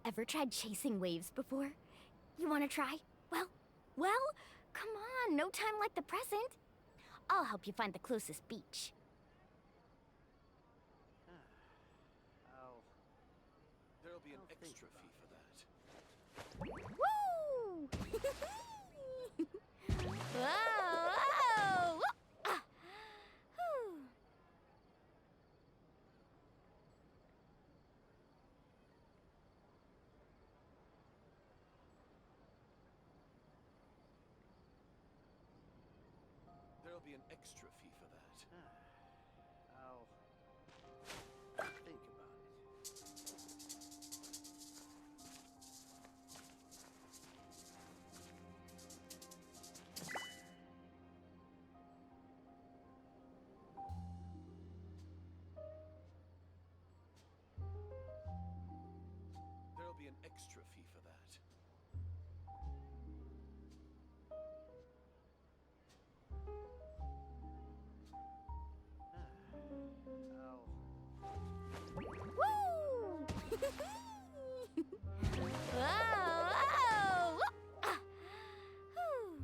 Ever tried chasing waves before? You want to try? Well, come on, no time like the present. I'll help you find the closest beach. There'll be an extra fee for that. Woo! Whoa! Whoa! Ah. Whew. There'll be an extra fee for that. I'll think about it. There'll be an extra fee for that. Woo! Whoa! Whoa! Ah. Whew.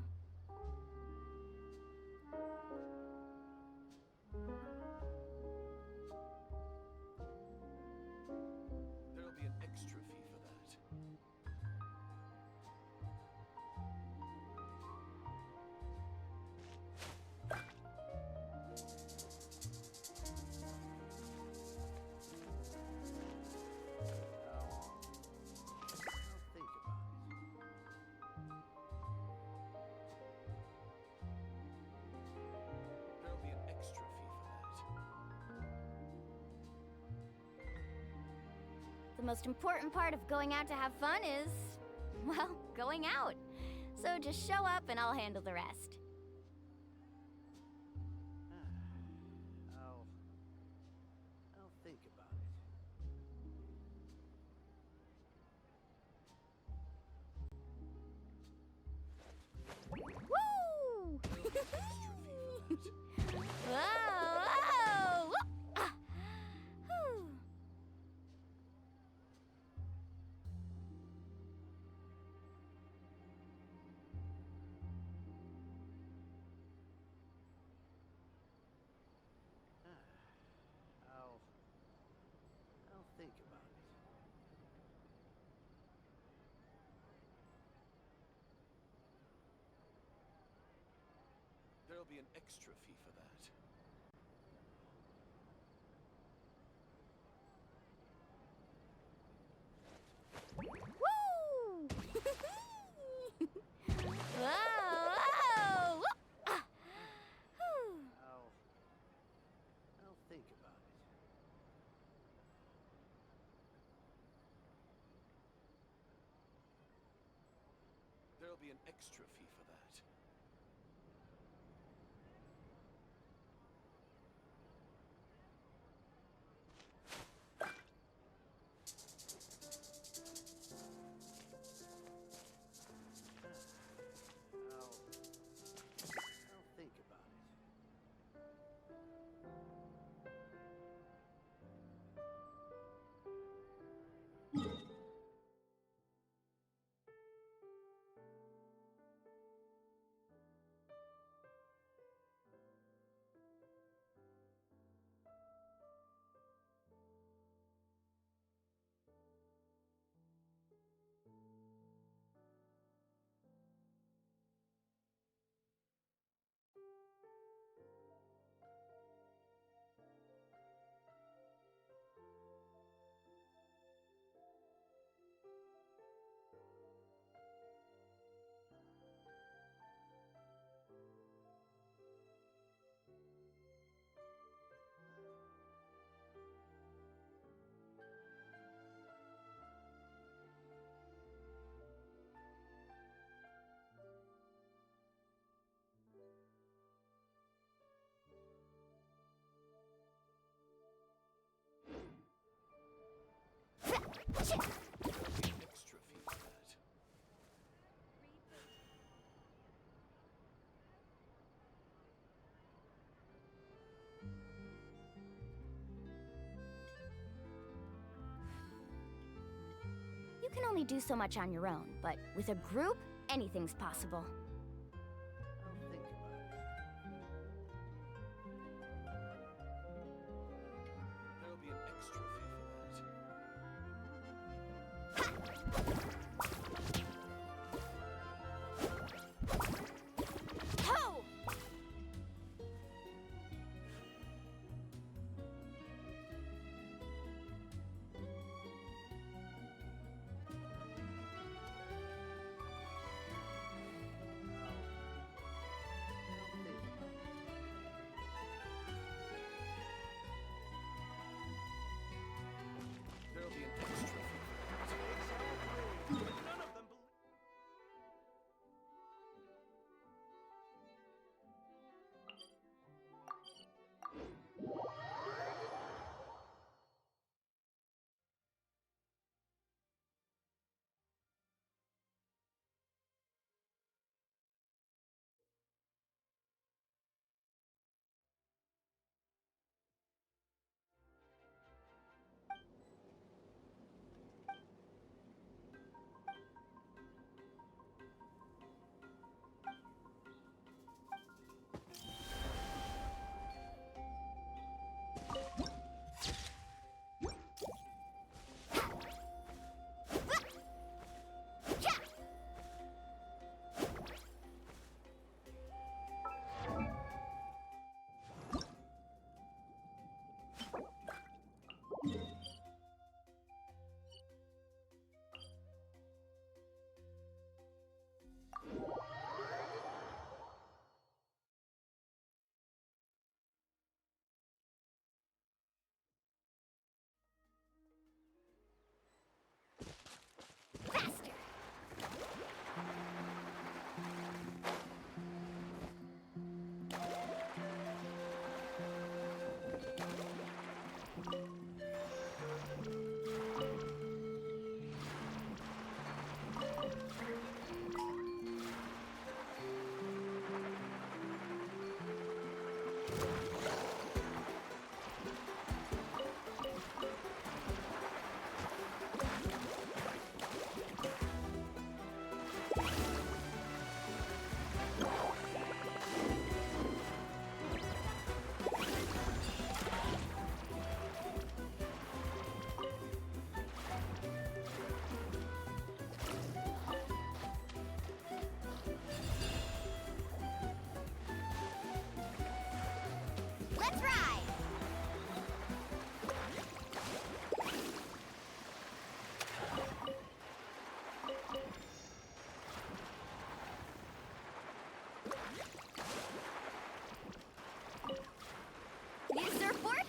There'll be an extra fee for that. I'll think about it. There'll be an extra fee for that. The most important part of going out to have fun is, well, going out. So just show up and I'll handle the rest. I'll think about it. Woo! There'll be an extra fee for that. Whoa! Whoa! Ah. Whew. I'll think about it. There'll be an extra fee for that. Woo! Whoa! Whoa! Ah. Whew. I'll think about it. There'll be an extra fee for that. I'll think about it. only do so much on your own, but with a group, anything's possible. I'll think about it. There'll be an extra fee for that. Ho! I'll think about it. There'll be an extra fee for that. Exactly. None of them believe. Faster! Let's ride! Need a surfboard?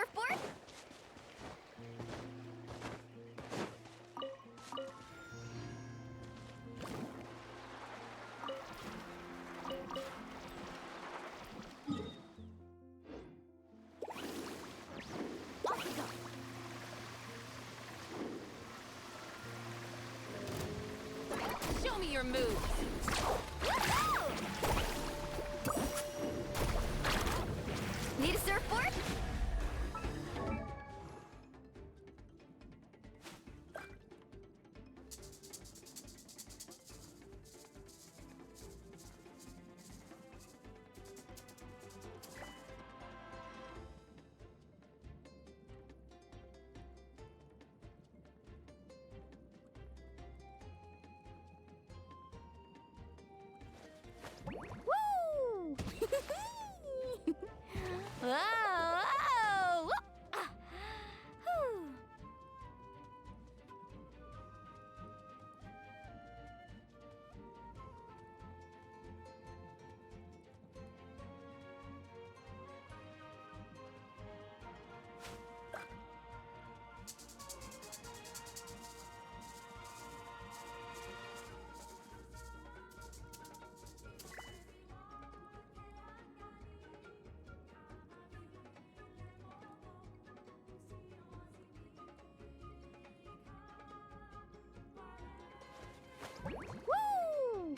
surfboard? Off you go. Show me your moves. Woohoo! Need a surfboard? Woo! Whoa! Whoa! Ah. Whew. Woo!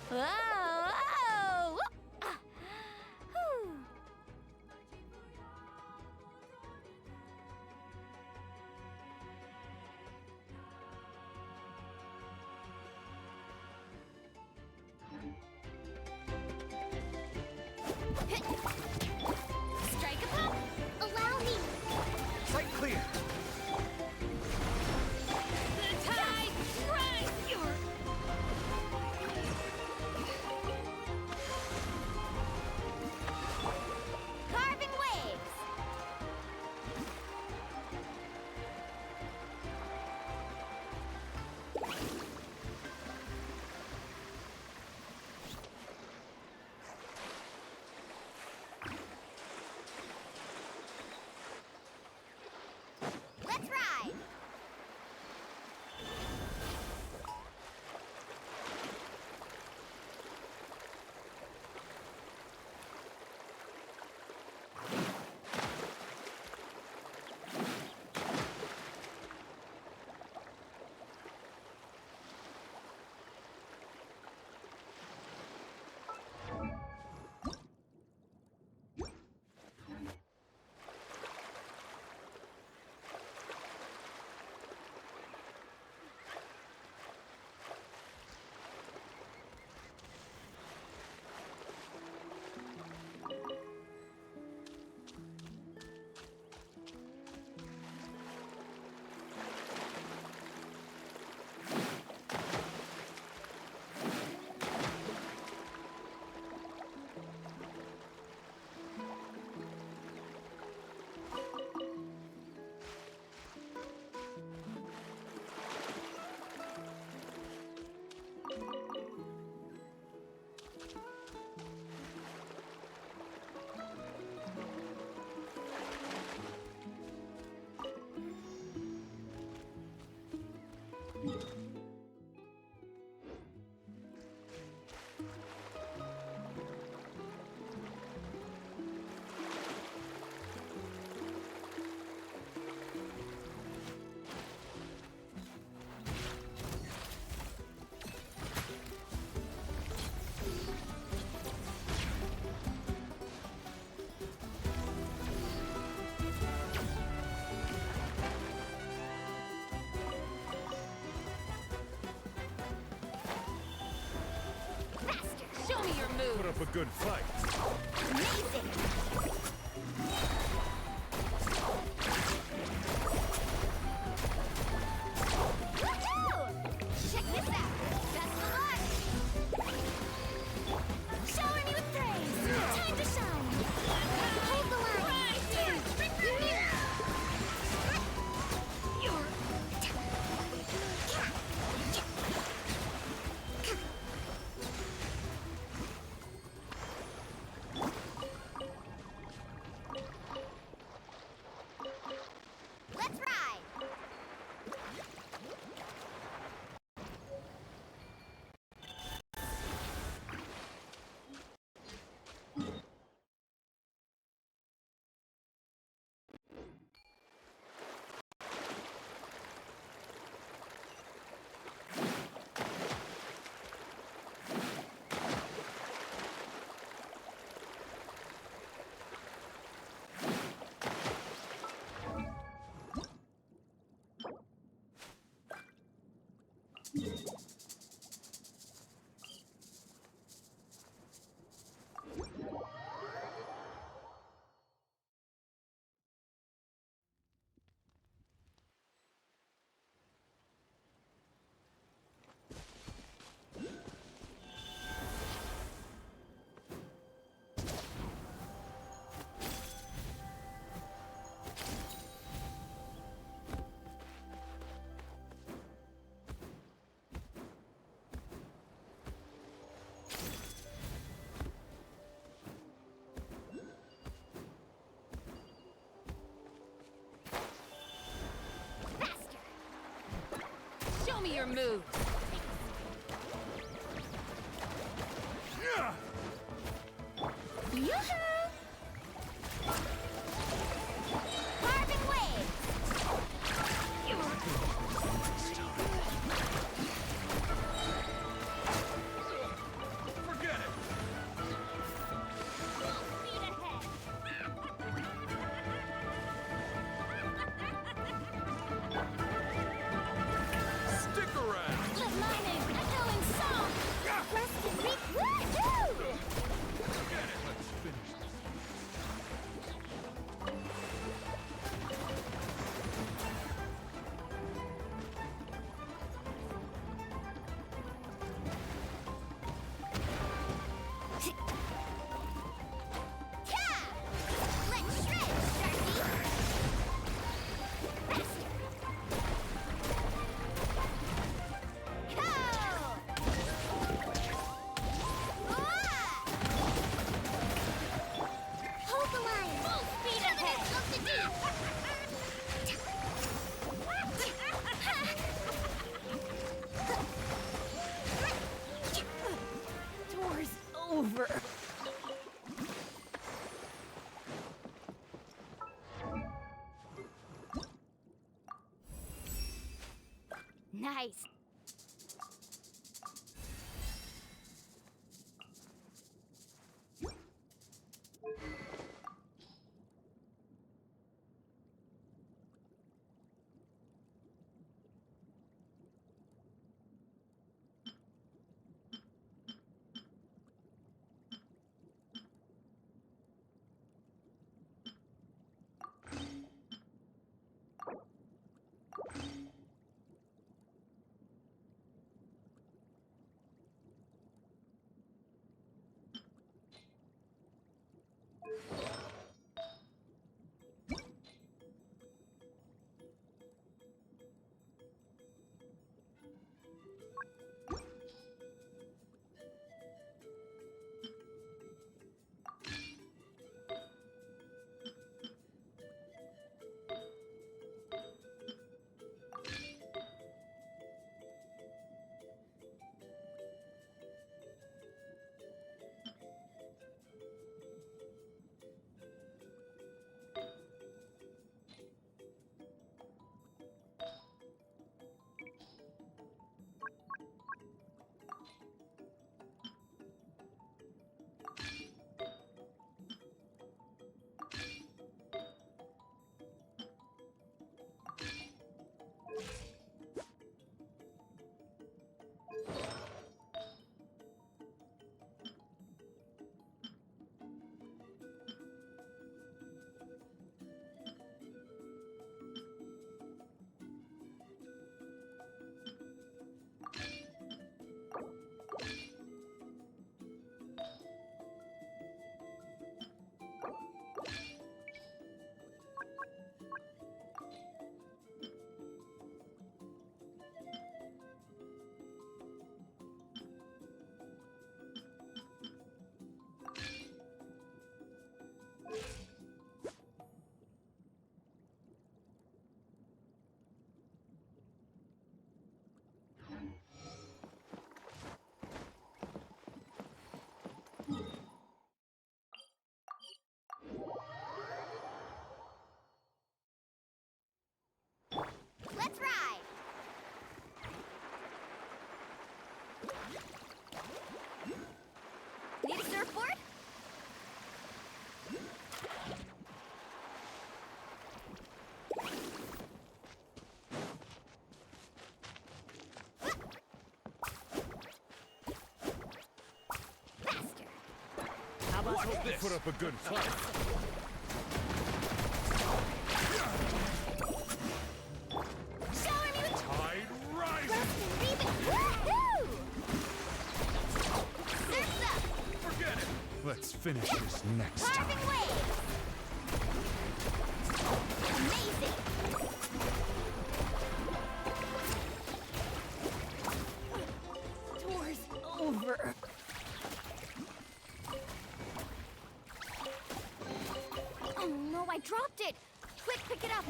Whoa! Whoa! Ah. Whew. Strike a pop! Allow me! Sight clear. The tide rise your Carving waves! Let's ride! show me your moves. Put up a good fight. Amazing! Woohoo! Check this out! Best of luck! Shower me with praise! Time to shine! Hold the line! Here! You're your moves. Yoo-hoo! Carving waves! Forget it! Full speed ahead! Stick around! Let mine echoing song! Rest in peace! Woo-hoo! Forget it! Let's finish this. Let's shred, Sharky! Faster! Go! Hold the line! Full speed ahead! Door's over. Nice! Let's ride! Need a surfboard? Faster! How about What's this? this? Put up a good fight. Shower me with Tide rising. rust and reaping! Woohoo! Surf's up! Forget it! Let's finish this next time. Carving waves! Amazing! Door's over. Oh no, I dropped it! Quick, pick it up!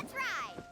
Let's ride!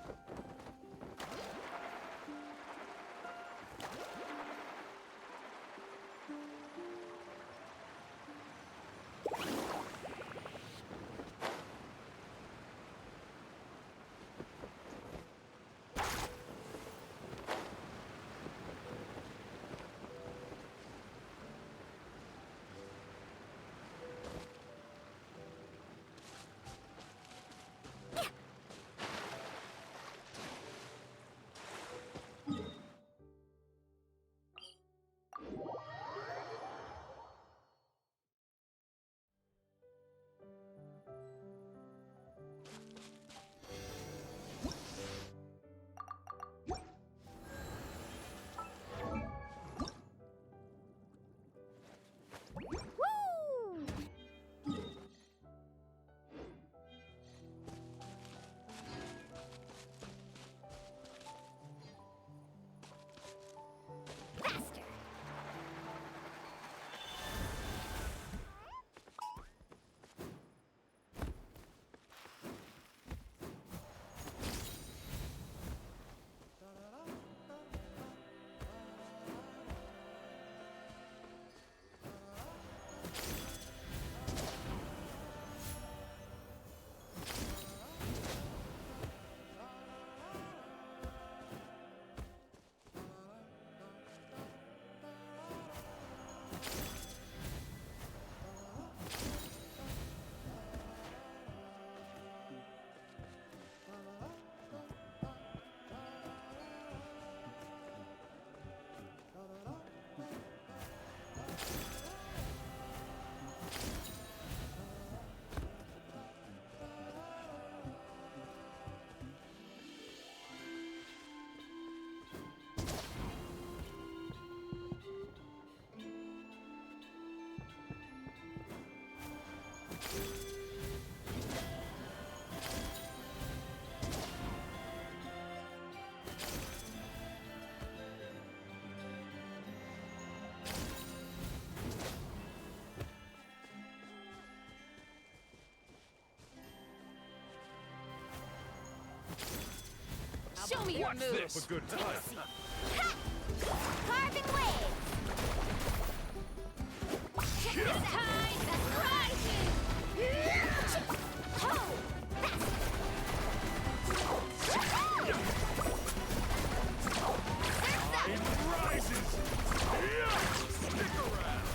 Woo! Faster! Show me your What's moves! this? A good time. Ha! Carving waves! Check this out! Tide rises! Ho! Fast! Surf's up! It rises. Yeah. Stick around.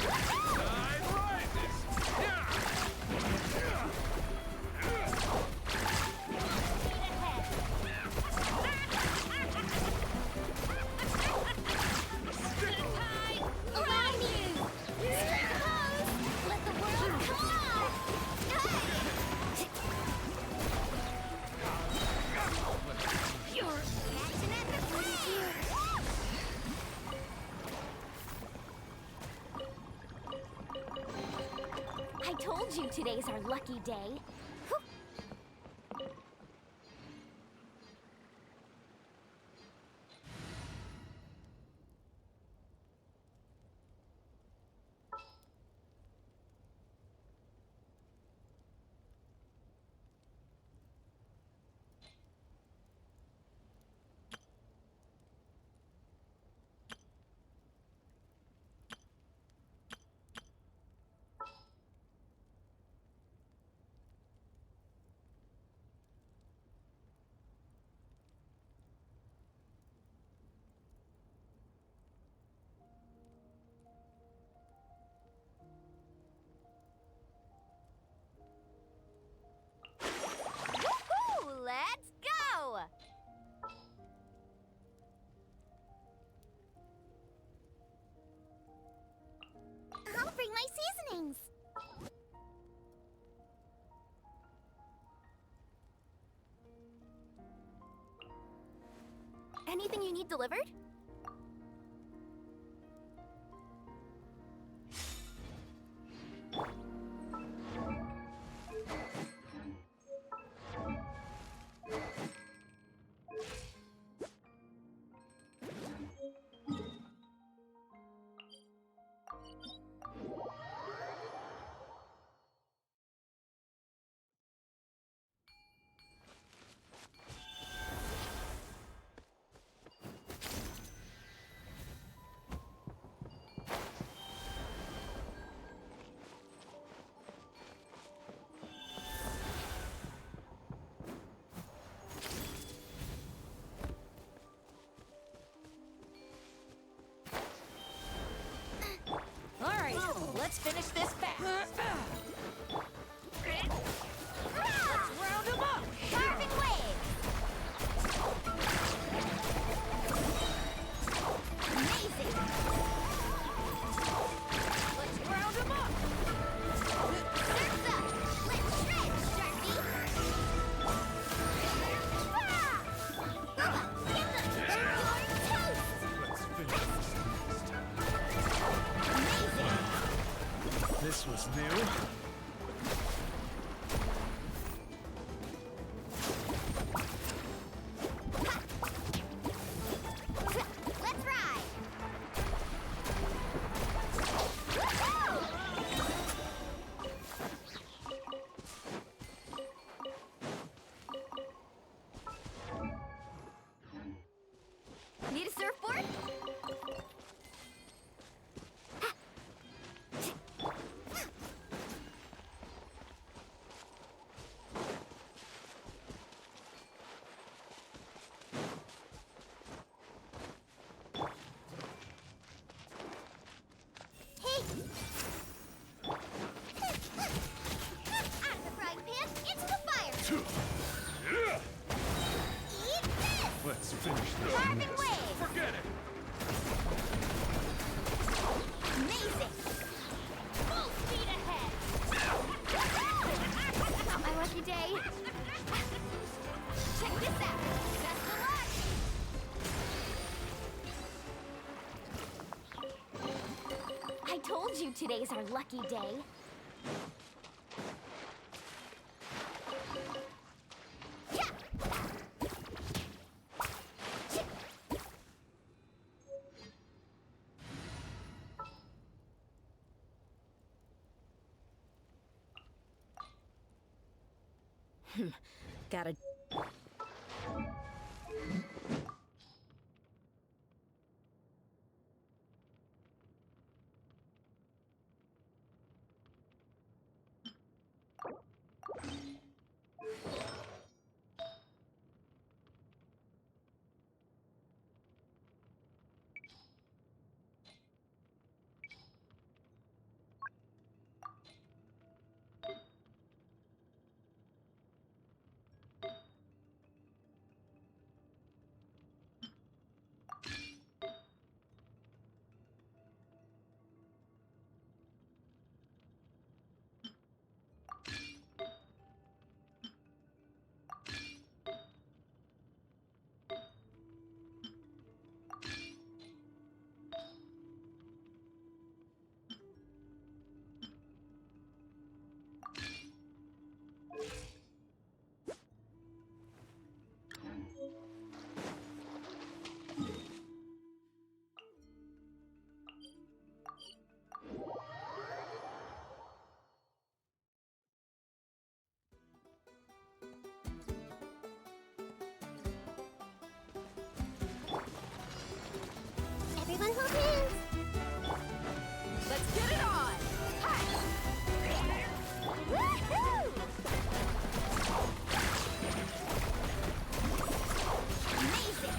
Tide rises. Yeah. Yeah. I told you today's our lucky day. Woohoo! Let's go! I'll bring my seasonings. Anything you need delivered? Let's finish this fast. Let's round 'em up. Carving waves! Amazing! Let's round 'em up. Surf's up! Let's shred, Sharpie! Ah! Bubba, get them! You're toast! Let's finish Amazing! this. This was new. Let's ride! Woohoo! Need a surfboard? Hey! Out of the frying pan, into the fire! Yeah. Eat this! Let's finish this. Carving waves! Forget it. Amazing! Full speed ahead! Not my lucky day. Check this out! Best of luck! I told you today's our lucky day. Yeah! Gotta. Everyone hold hands! Let's get it on. Hi! Woohoo! Amazing!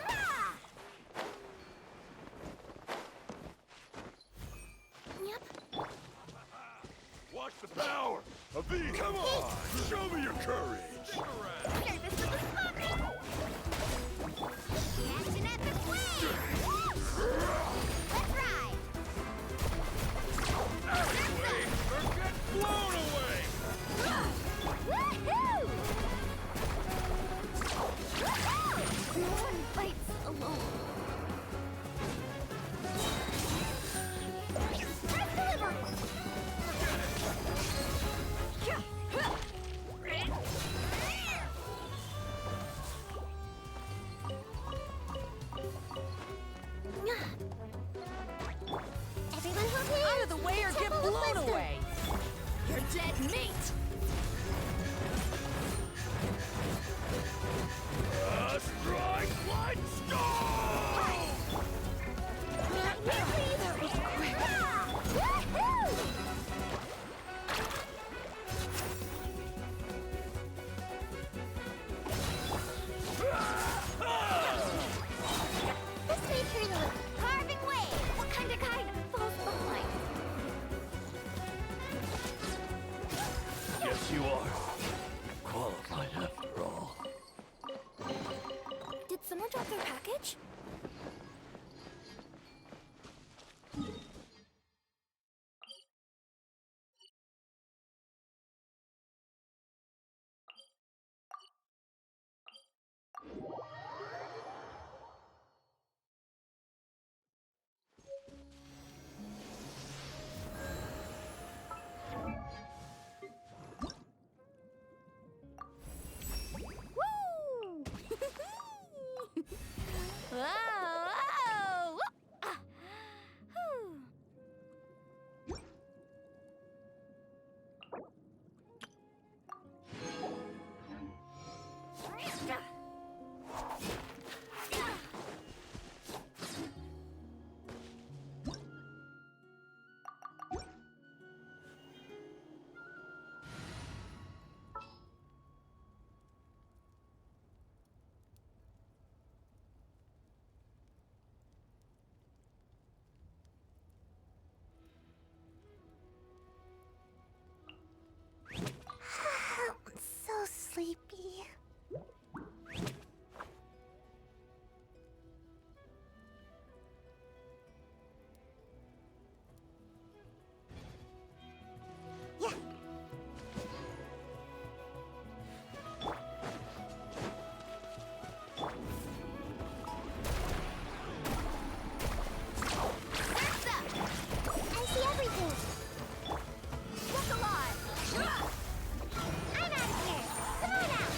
Ah! Yep. Watch the power of these. Come on, show me your courage. Stick around. Service with the smoke! Catching at the flame! Let's ride! Anyway, or get blown away. Woohoo! Woohoo! No one fights alone. Press deliver! Package? Woo! Whoa! Whoa! Ah. Whew. I'm so sleepy. Yeah. Surf's up! I see everything. Look alive! I'm out of here! Come on out!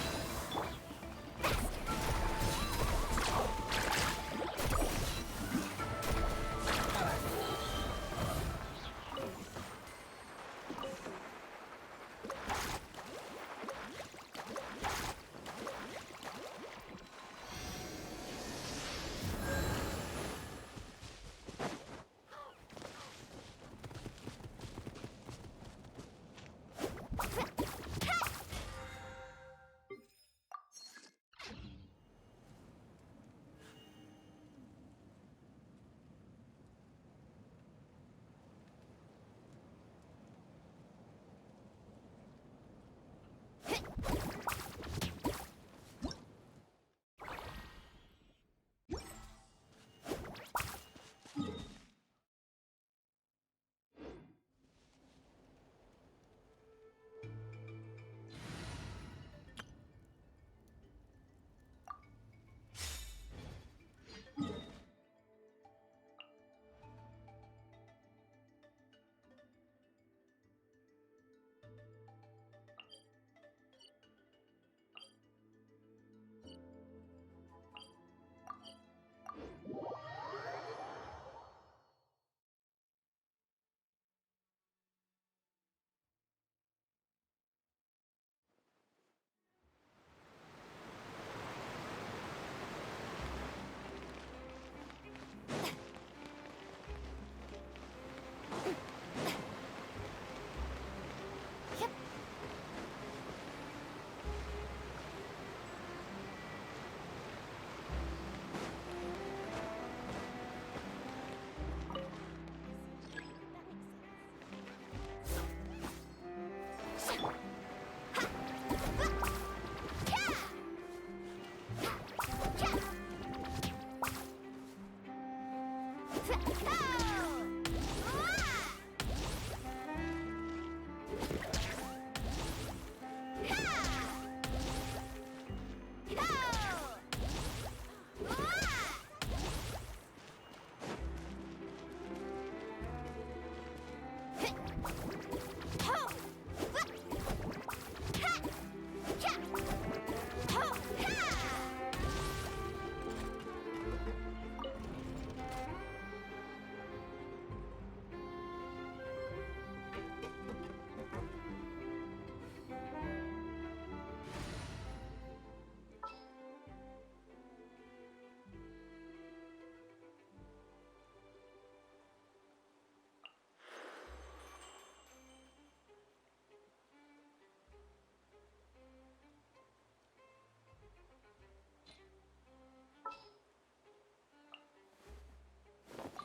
Yep.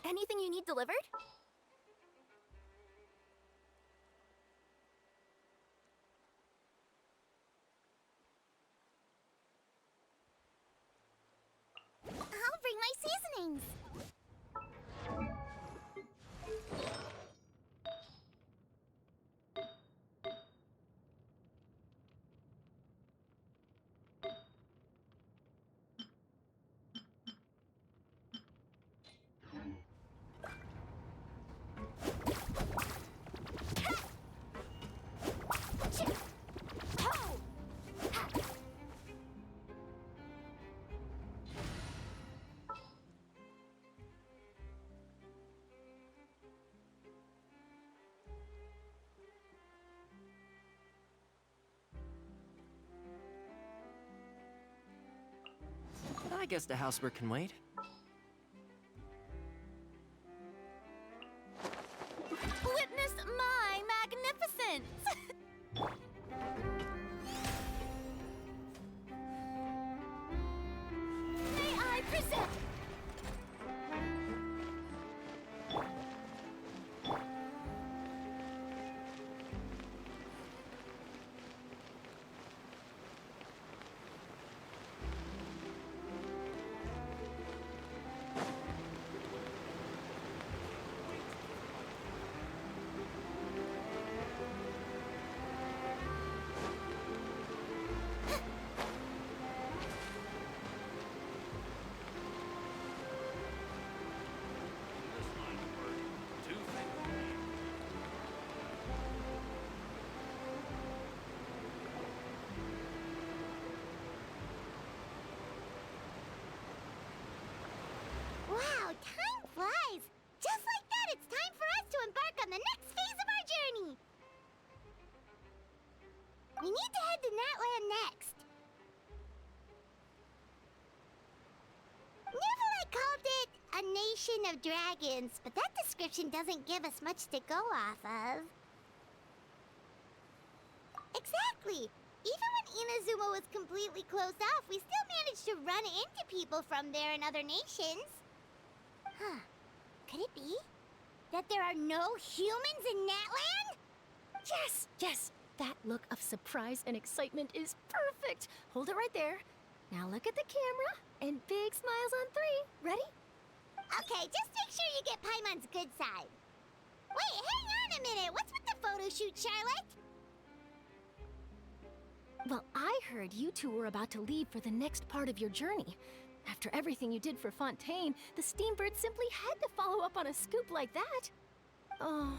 Anything you need delivered? things. I guess the housework can wait. Witness my magnificence! May I present... Wow, time flies! Just like that, it's time for us to embark on the next phase of our journey! We need to head to Natland next. Neverland called it a nation of dragons, but that description doesn't give us much to go off of. Exactly! Even when Inazuma was completely closed off, we still managed to run into people from there and other nations. Huh. Could it be that there are no humans in Natland? Yes, yes. That look of surprise and excitement is perfect. Hold it right there. Now look at the camera and big smiles on 3. Ready? Okay, just make sure you get Paimon's good side. Wait, hang on a minute. What's with the photo shoot, Charlotte? Well, I heard you two were about to leave for the next part of your journey. After everything you did for Fontaine, the Steambird simply had to follow up on a scoop like that. Oh,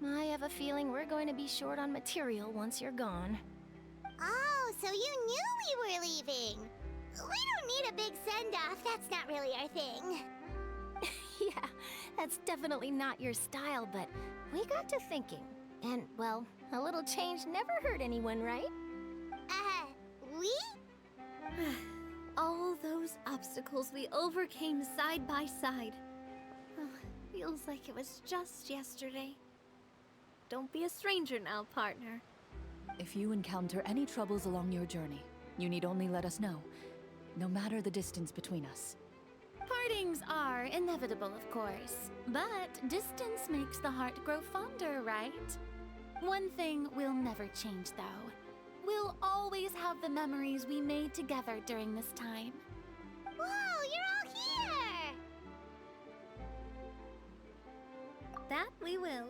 I have a feeling we're going to be short on material once you're gone. Oh, so you knew we were leaving. We don't need a big send-off. That's not really our thing. Yeah, that's definitely not your style, but we got to thinking. And, well, a little change never hurt anyone, right? We? All those obstacles we overcame side by side. Oh, feels like it was just yesterday. Don't be a stranger now, partner. If you encounter any troubles along your journey, you need only let us know, no matter the distance between us. Partings are inevitable, of course, but distance makes the heart grow fonder, right? One thing will never change, though. We'll always have the memories we made together during this time. Whoa, you're all here! That we will.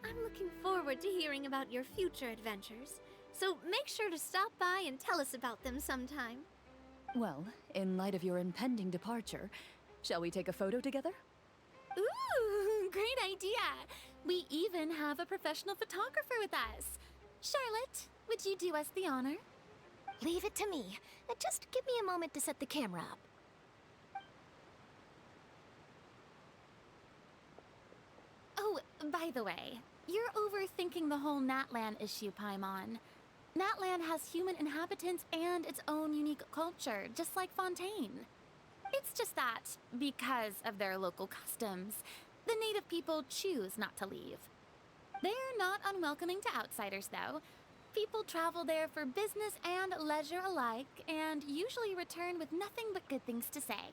I'm looking forward to hearing about your future adventures, so make sure to stop by and tell us about them sometime. Well, in light of your impending departure, shall we take a photo together? Ooh, great idea! We even have a professional photographer with us. Charlotte, would you do us the honor? Leave it to me. Just give me a moment to set the camera up. Oh, by the way, you're overthinking the whole Natland issue, Paimon. Natland has human inhabitants and its own unique culture, just like Fontaine. It's just that, because of their local customs, the native people choose not to leave. They're not unwelcoming to outsiders, though. People travel there for business and leisure alike, and usually return with nothing but good things to say.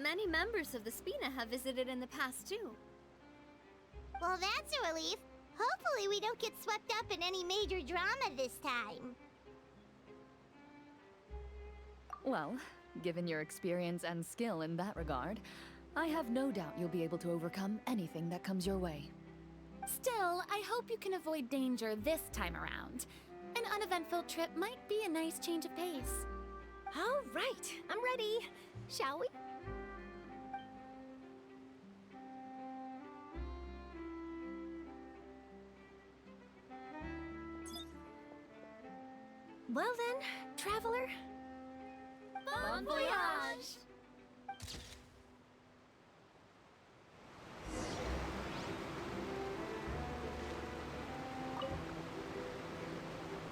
Many members of the Spina have visited in the past, too. Well, that's a relief. Hopefully we don't get swept up in any major drama this time. Well, given your experience and skill in that regard, I have no doubt you'll be able to overcome anything that comes your way. Still, I hope you can avoid danger this time around. An uneventful trip might be a nice change of pace. All right, I'm ready. Shall we? Well then, traveler. Bon voyage!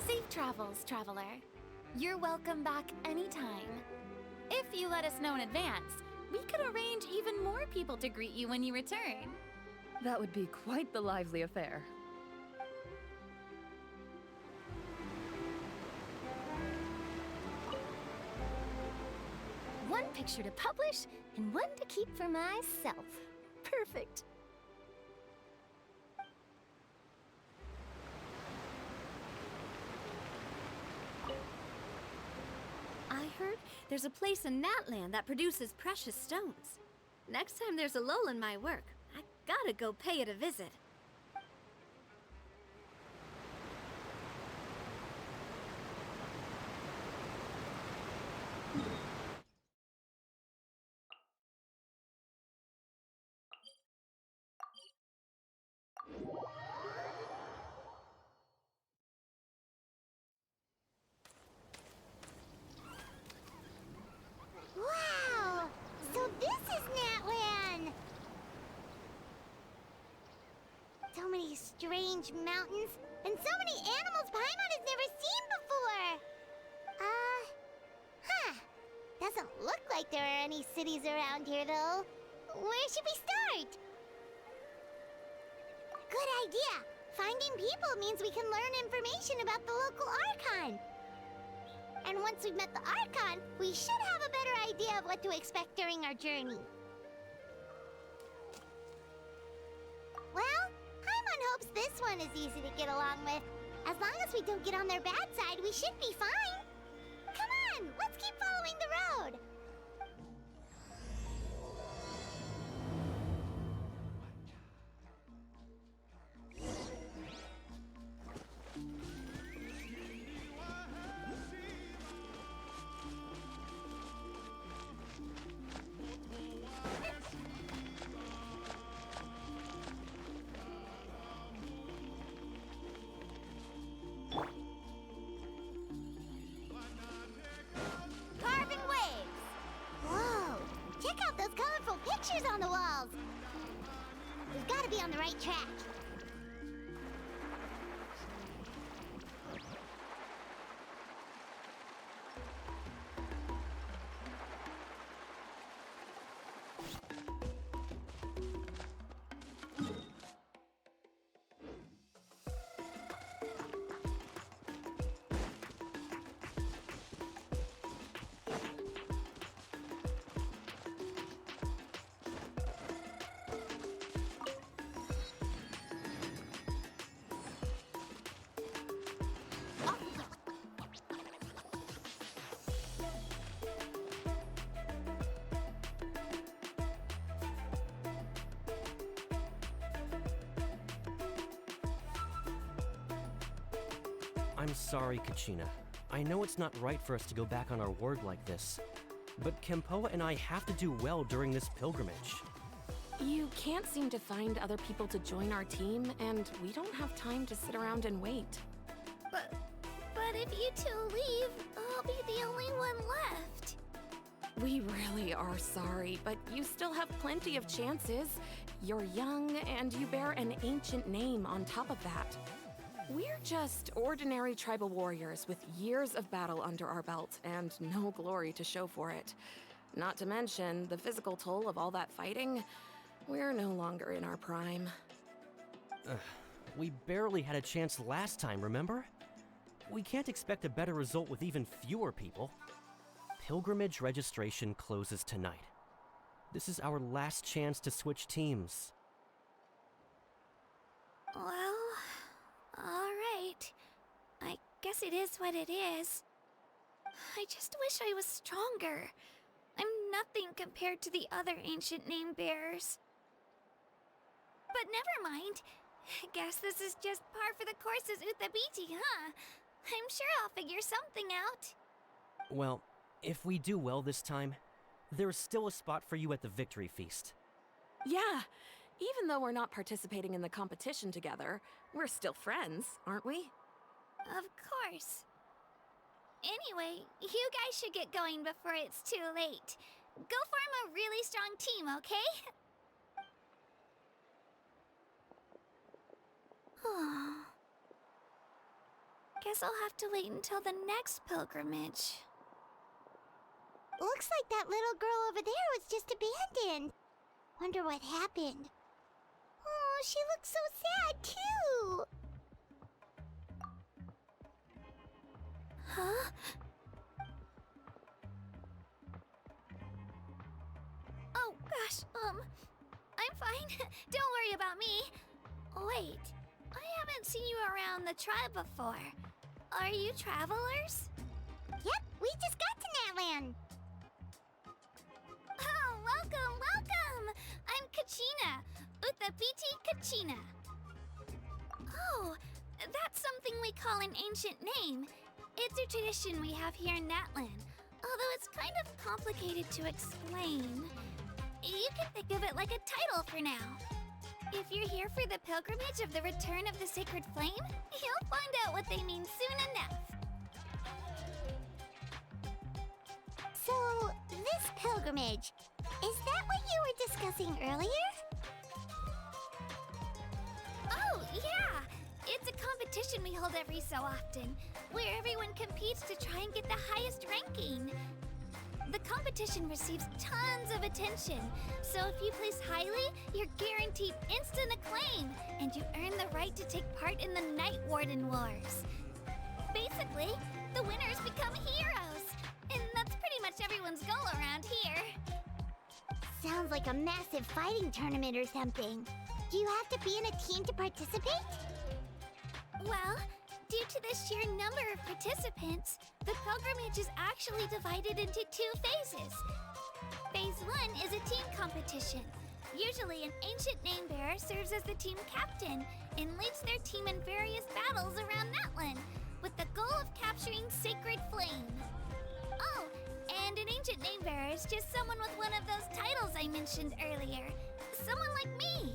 Safe travels, traveler. You're welcome back anytime. If you let us know in advance, we could arrange even more people to greet you when you return. That would be quite the lively affair. One picture to publish and one to keep for myself. Perfect. I heard there's a place in Natland that produces precious stones. Next time there's a lull in my work, I gotta go pay it a visit. Wow! So this is Natland! So many strange mountains, and so many animals Paimon has never seen before! Doesn't look like there are any cities around here, though. Where should we start? Good idea! Finding people means we can learn information about the local Archon. And once we've met the Archon, we should have a better idea of what to expect during our journey. Well, Paimon hopes this one is easy to get along with. As long as we don't get on their bad side, we should be fine. Come on, let's keep following the road. Carving waves! Whoa! Check out those colorful pictures on the walls! We've got to be on the right track. I'm sorry, Kachina. I know it's not right for us to go back on our word like this, but Kempoa and I have to do well during this pilgrimage. You can't seem to find other people to join our team, and we don't have time to sit around and wait. But if you two leave, I'll be the only one left. We really are sorry, but you still have plenty of chances. You're young, and you bear an ancient name on top of that. We're just ordinary tribal warriors with years of battle under our belt and no glory to show for it. Not to mention the physical toll of all that fighting. We're no longer in our prime. We barely had a chance last time, remember? We can't expect a better result with even fewer people. Pilgrimage registration closes tonight. This is our last chance to switch teams. Well, alright. I guess it is what it is. I just wish I was stronger. I'm not nothing compared to the other ancient name bearers. But never mind. Guess this is just par for the course as Uthabiti, huh? I'm sure I'll figure something out. Well, if we do well this time, there's still a spot for you at the victory feast. Yeah, even though we're not participating in the competition together, we're still friends, aren't we? Of course. Anyway, you guys should get going before it's too late. Go form a really strong team, okay? Guess I'll have to wait until the next pilgrimage. Looks like that little girl over there was just abandoned. Wonder what happened. Oh, she looks so sad, too. Huh? Oh, gosh, I'm fine. Don't worry about me. Wait, I haven't seen you around the tribe before. Are you travelers? Yep, we just got to Natland. Oh, welcome, welcome! I'm Kachina, Uthabiti Kachina. Oh, that's something we call an ancient name. It's a tradition we have here in Natland, although it's kind of complicated to explain. You can think of it like a title for now. If you're here for the pilgrimage of the return of the sacred flame, you'll find out what they mean soon enough. So, this pilgrimage, is that what you were discussing earlier? Oh, yeah! It's a competition we hold every so often, where everyone competes to try and get the highest ranking. The competition receives tons of attention, so if you place highly, you're guaranteed instant acclaim, and you earn the right to take part in the Night Warden Wars. Basically, the winners become heroes, and that's pretty much everyone's goal around here. Sounds like a massive fighting tournament or something. Do you have to be in a team to participate? Well, due to the sheer number of participants, the pilgrimage is actually divided into 2 phases. Phase 1 is a team competition. Usually, an ancient name bearer serves as the team captain and leads their team in various battles around Natland, with the goal of capturing Sacred Flame. Oh, and an ancient name bearer is just someone with one of those titles I mentioned earlier. Someone like me.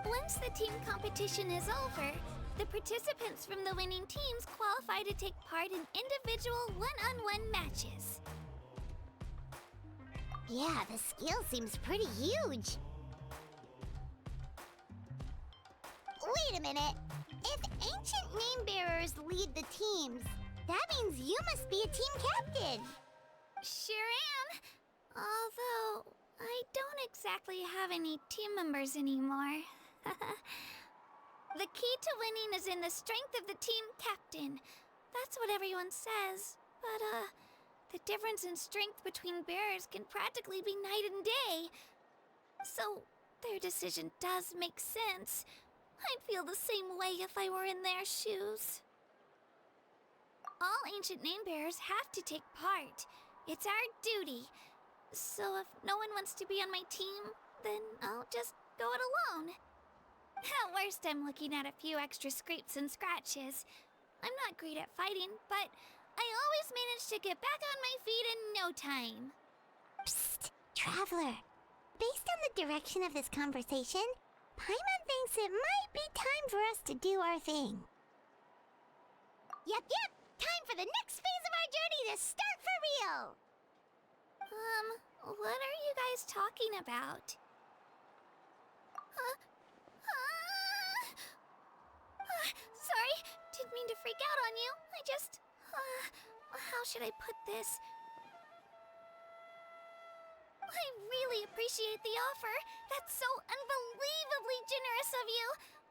Once the team competition is over, the participants from the winning teams qualify to take part in individual one-on-one matches. Yeah, the scale seems pretty huge. Wait a minute. If ancient name bearers lead the teams, that means you must be a team captain. Sure am. Although, I don't exactly have any team members anymore. The key to winning is in the strength of the team captain. That's what everyone says. But, the difference in strength between bearers can practically be night and day. So, their decision does make sense. I'd feel the same way if I were in their shoes. All ancient name bearers have to take part. It's our duty. So if no one wants to be on my team, then I'll just go it alone. At worst, I'm looking at a few extra scrapes and scratches. I'm not great at fighting, but I always manage to get back on my feet in no time. Psst, Traveler. Based on the direction of this conversation, Paimon thinks it might be time for us to do our thing. Yep. Time for the next phase of our journey to start for real. What are you guys talking about? Sorry, didn't mean to freak out on you. I just, how should I put this? I really appreciate the offer. That's so unbelievably generous of you.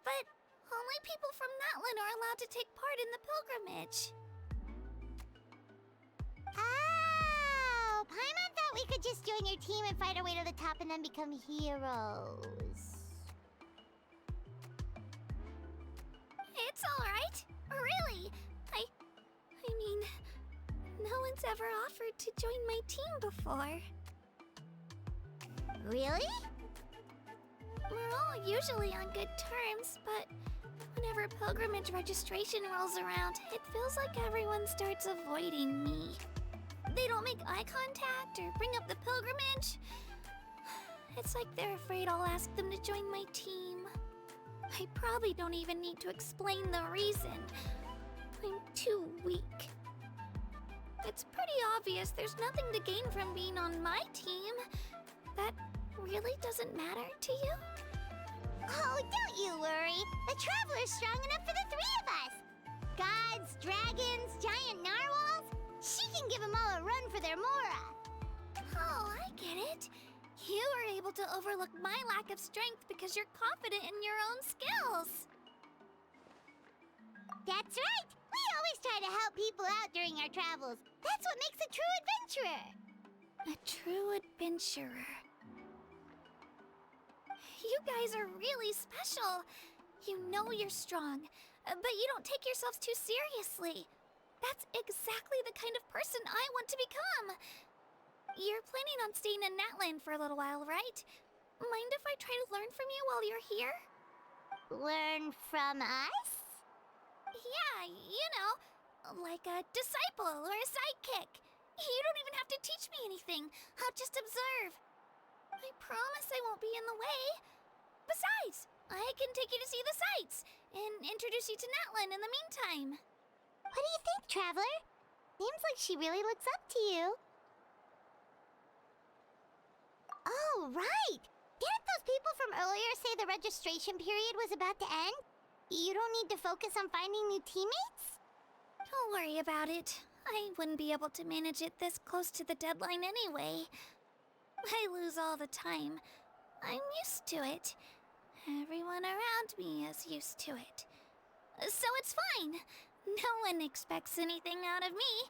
But only people from Natland are allowed to take part in the pilgrimage. Oh, Paimon thought we could just join your team and fight our way to the top and then become heroes. It's all right. Really. I mean, no one's ever offered to join my team before. Really? We're all usually on good terms, but whenever pilgrimage registration rolls around, it feels like everyone starts avoiding me. They don't make eye contact or bring up the pilgrimage. It's like they're afraid I'll ask them to join my team. I probably don't even need to explain the reason. I'm too weak. It's pretty obvious there's nothing to gain from being on my team. That really doesn't matter to you? Oh, don't you worry. The Traveler's strong enough for the three of us. Gods, dragons, giant narwhals. She can give them all a run for their Mora. Oh, I get it. You were able to overlook my lack of strength because you're confident in your own skills. That's right. We always try to help people out during our travels. That's what makes a true adventurer. A true adventurer. You guys are really special. You know you're strong, but you don't take yourselves too seriously. That's exactly the kind of person I want to become. You're planning on staying in Natland for a little while, right? Mind if I try to learn from you while you're here? Learn from us? Yeah, you know, like a disciple or a sidekick. You don't even have to teach me anything. I'll just observe. I promise I won't be in the way. Besides, I can take you to see the sights and introduce you to Natlan in the meantime. What do you think, Traveler? Seems like she really looks up to you. Oh, right! Didn't those people from earlier say the registration period was about to end? You don't need to focus on finding new teammates? Don't worry about it. I wouldn't be able to manage it this close to the deadline anyway. I lose all the time. I'm used to it. Everyone around me is used to it. So it's fine. No one expects anything out of me.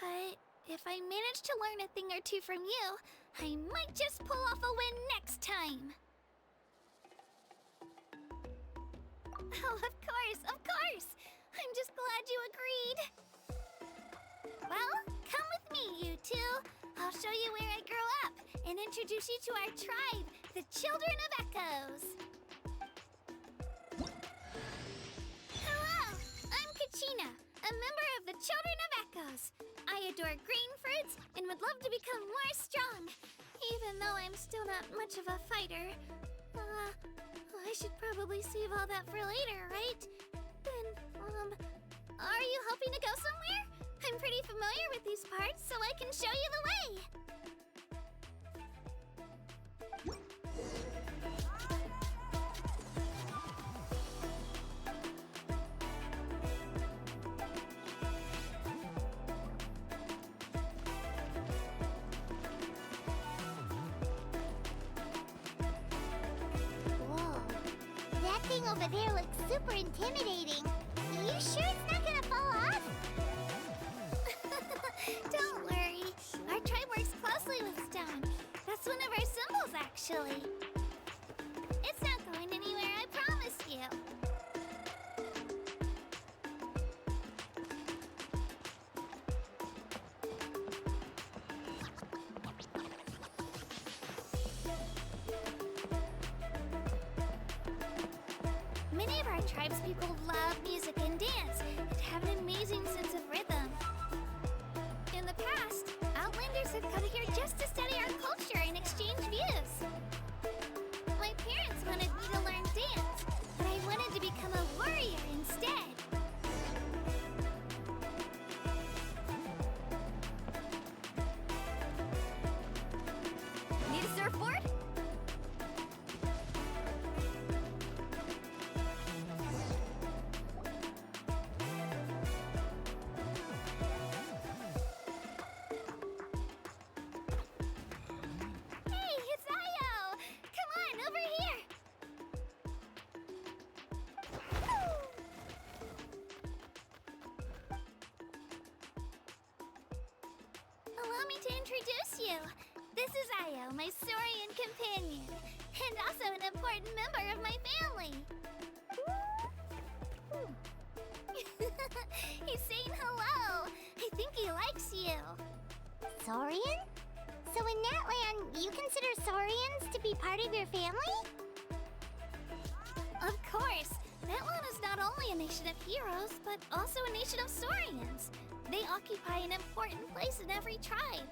But if I manage to learn a thing or two from you, I might just pull off a win next time. Oh, of course, of course! I'm just glad you agreed. Well, come with me, you two. I'll show you where I grew up and introduce you to our tribe, the Children of Echoes. Hello, I'm Kachina, a member of the Children of Echoes. I adore green fruits and would love to become more strong, even though I'm still not much of a fighter. I should probably save all that for later, right? Then, are you hoping to go somewhere? I'm pretty familiar with these parts, so I can show you the way. Whoa. That thing over there looks super intimidating. You sure it's not gonna fall off? Don't worry. Our tribe works closely with stone. That's one of our symbols, actually. It's not going anywhere, I promise you. Many of our tribespeople love music and dance and have an amazing sense of rhythm. In the past, Outlanders have come here just to study our culture and exchange views. My parents wanted me to learn dance, but I wanted to become a warrior instead. Need a surfboard? Hey, it's Ayo! Come on, over here! Allow me to introduce you. This is Ayo, my Saurian companion, and also an important member of my family. He's saying hello. I think he likes you. Saurian? So in Natland, you consider Saurians to be part of your family? Of course! Netland is not only a nation of heroes, but also a nation of Saurians. They occupy an important place in every tribe.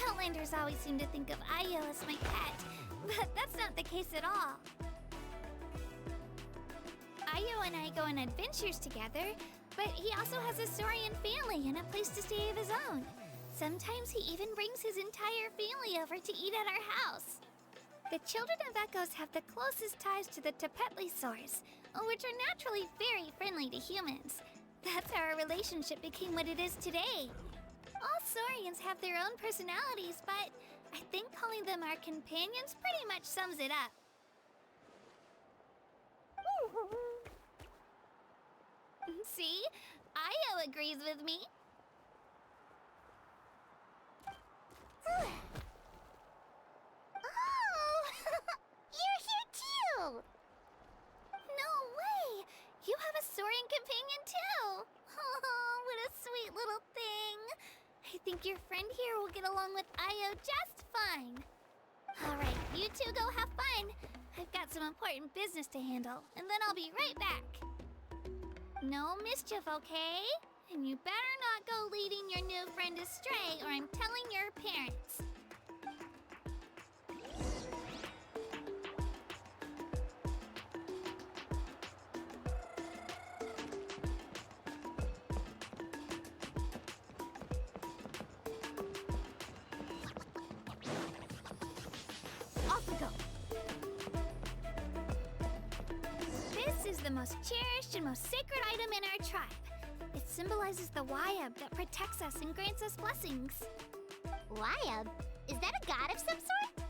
Outlanders always seem to think of Io as my pet, but that's not the case at all. Io and I go on adventures together, but he also has a Saurian family and a place to stay of his own. Sometimes he even brings his entire family over to eat at our house. The children of Echoes have the closest ties to the Tepetlisaurs, which are naturally very friendly to humans. That's how our relationship became what it is today. All Saurians have their own personalities, but I think calling them our companions pretty much sums it up. See? Io agrees with me. Oh! You're here too! No way! You have a Saurian companion too! Oh, what a sweet little thing! I think your friend here will get along with Io just fine. Alright, you two go have fun. I've got some important business to handle, and then I'll be right back. No mischief, okay? And you better not go leading your new friend astray, or I'm telling your parents. Off we go. This is the most cherished and most sacred item in our tribe. It symbolizes the Wyab that protects us and grants us blessings. Wyab? Is that a god of some sort?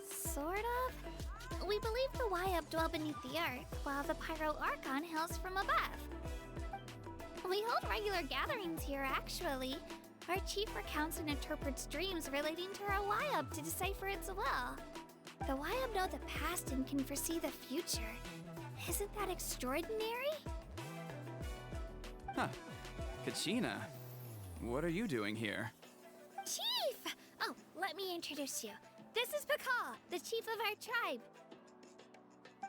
Sort of. We believe the Wyab dwell beneath the earth, while the Pyro Archon hails from above. We hold regular gatherings here, actually. Our chief recounts and interprets dreams relating to our Wyab to decipher its will. The Wyab know the past and can foresee the future. Isn't that extraordinary? Huh. Kachina, what are you doing here? Chief! Oh, let me introduce you. This is Pakal, the chief of our tribe.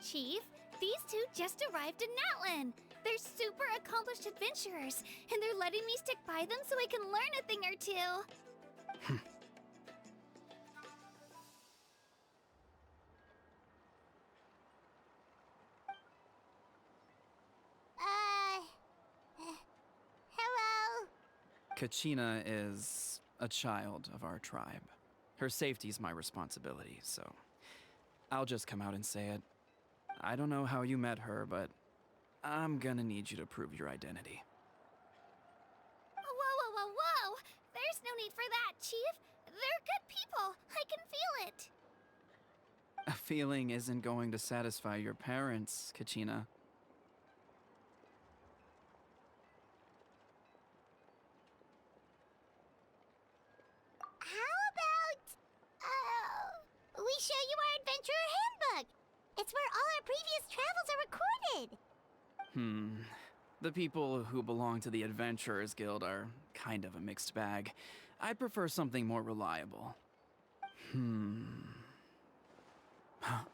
Chief, these two just arrived in Natlan. They're super accomplished adventurers, and they're letting me stick by them so I can learn a thing or two. Hello? Kachina is a child of our tribe. Her safety's my responsibility, so I'll just come out and say it. I don't know how you met her, but I'm gonna need you to prove your identity. Whoa, whoa, whoa, whoa! There's no need for that, Chief. They're good people. I can feel it. A feeling isn't going to satisfy your parents, Kachina. How about, we show you our adventurer handbook? It's where all our previous travels are recorded. The people who belong to the Adventurers Guild are kind of a mixed bag. I'd prefer something more reliable. Huh.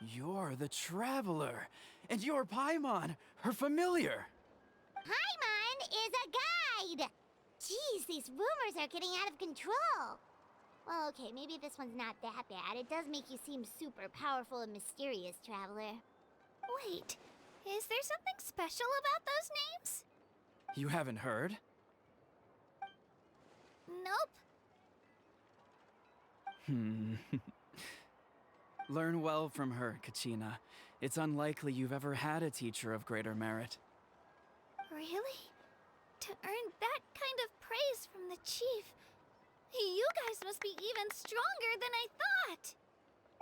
You're the Traveler, and you're Paimon, her familiar. Paimon is a guide! Jeez, these rumors are getting out of control. Well, okay, maybe this one's not that bad. It does make you seem super powerful and mysterious, Traveler. Wait, is there something special about those names? You haven't heard? Nope. Learn well from her, Kachina. It's unlikely you've ever had a teacher of greater merit. Really? To earn that kind of praise from the chief, you guys must be even stronger than I thought.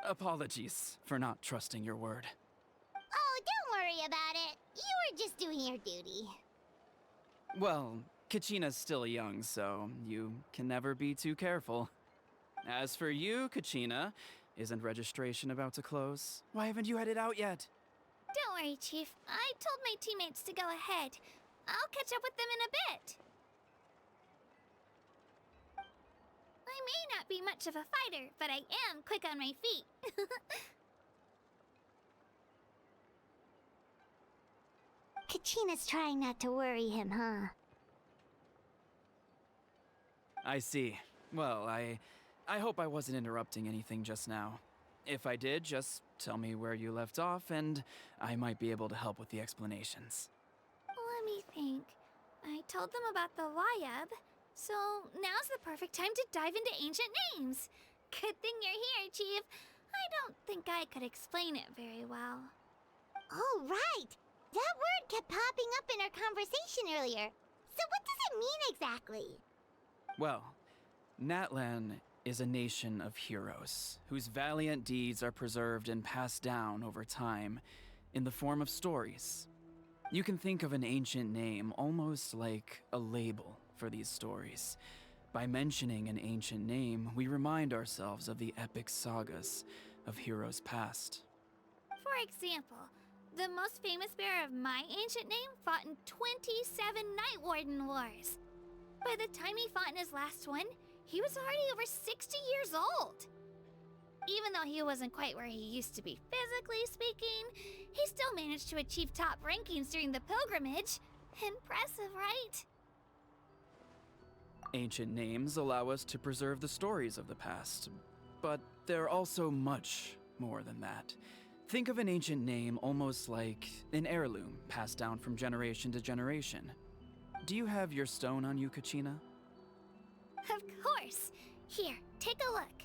Apologies for not trusting your word. Oh, don't worry about it. You were just doing your duty. Well, Kachina's still young, so you can never be too careful. As for you, Kachina, isn't registration about to close? Why haven't you headed out yet? Don't worry, Chief. I told my teammates to go ahead. I'll catch up with them in a bit. may not be much of a fighter, but I am quick on my feet. Kachina's trying not to worry him, huh? I see. Well, I hope I wasn't interrupting anything just now. If I did, just tell me where you left off, and I might be able to help with the explanations. Let me think. I told them about the Wayab, so now's the perfect time to dive into ancient names. Good thing you're here, Chief. I don't think I could explain it very well. Oh, right! That word kept popping up in our conversation earlier. So what does it mean exactly? Well, Natlan is a nation of heroes whose valiant deeds are preserved and passed down over time in the form of stories. You can think of an ancient name almost like a label for these stories. By mentioning an ancient name, we remind ourselves of the epic sagas of heroes past. For example, the most famous bearer of my ancient name fought in 27 Night Warden Wars. By the time he fought in his last one, he was already over 60 years old. Even though he wasn't quite where he used to be physically speaking, he still managed to achieve top rankings during the pilgrimage. Impressive, right? Ancient names allow us to preserve the stories of the past, but they're also much more than that. Think of an ancient name almost like an heirloom passed down from generation to generation. Do you have your stone on you, Kachina? Of course. Here, take a look.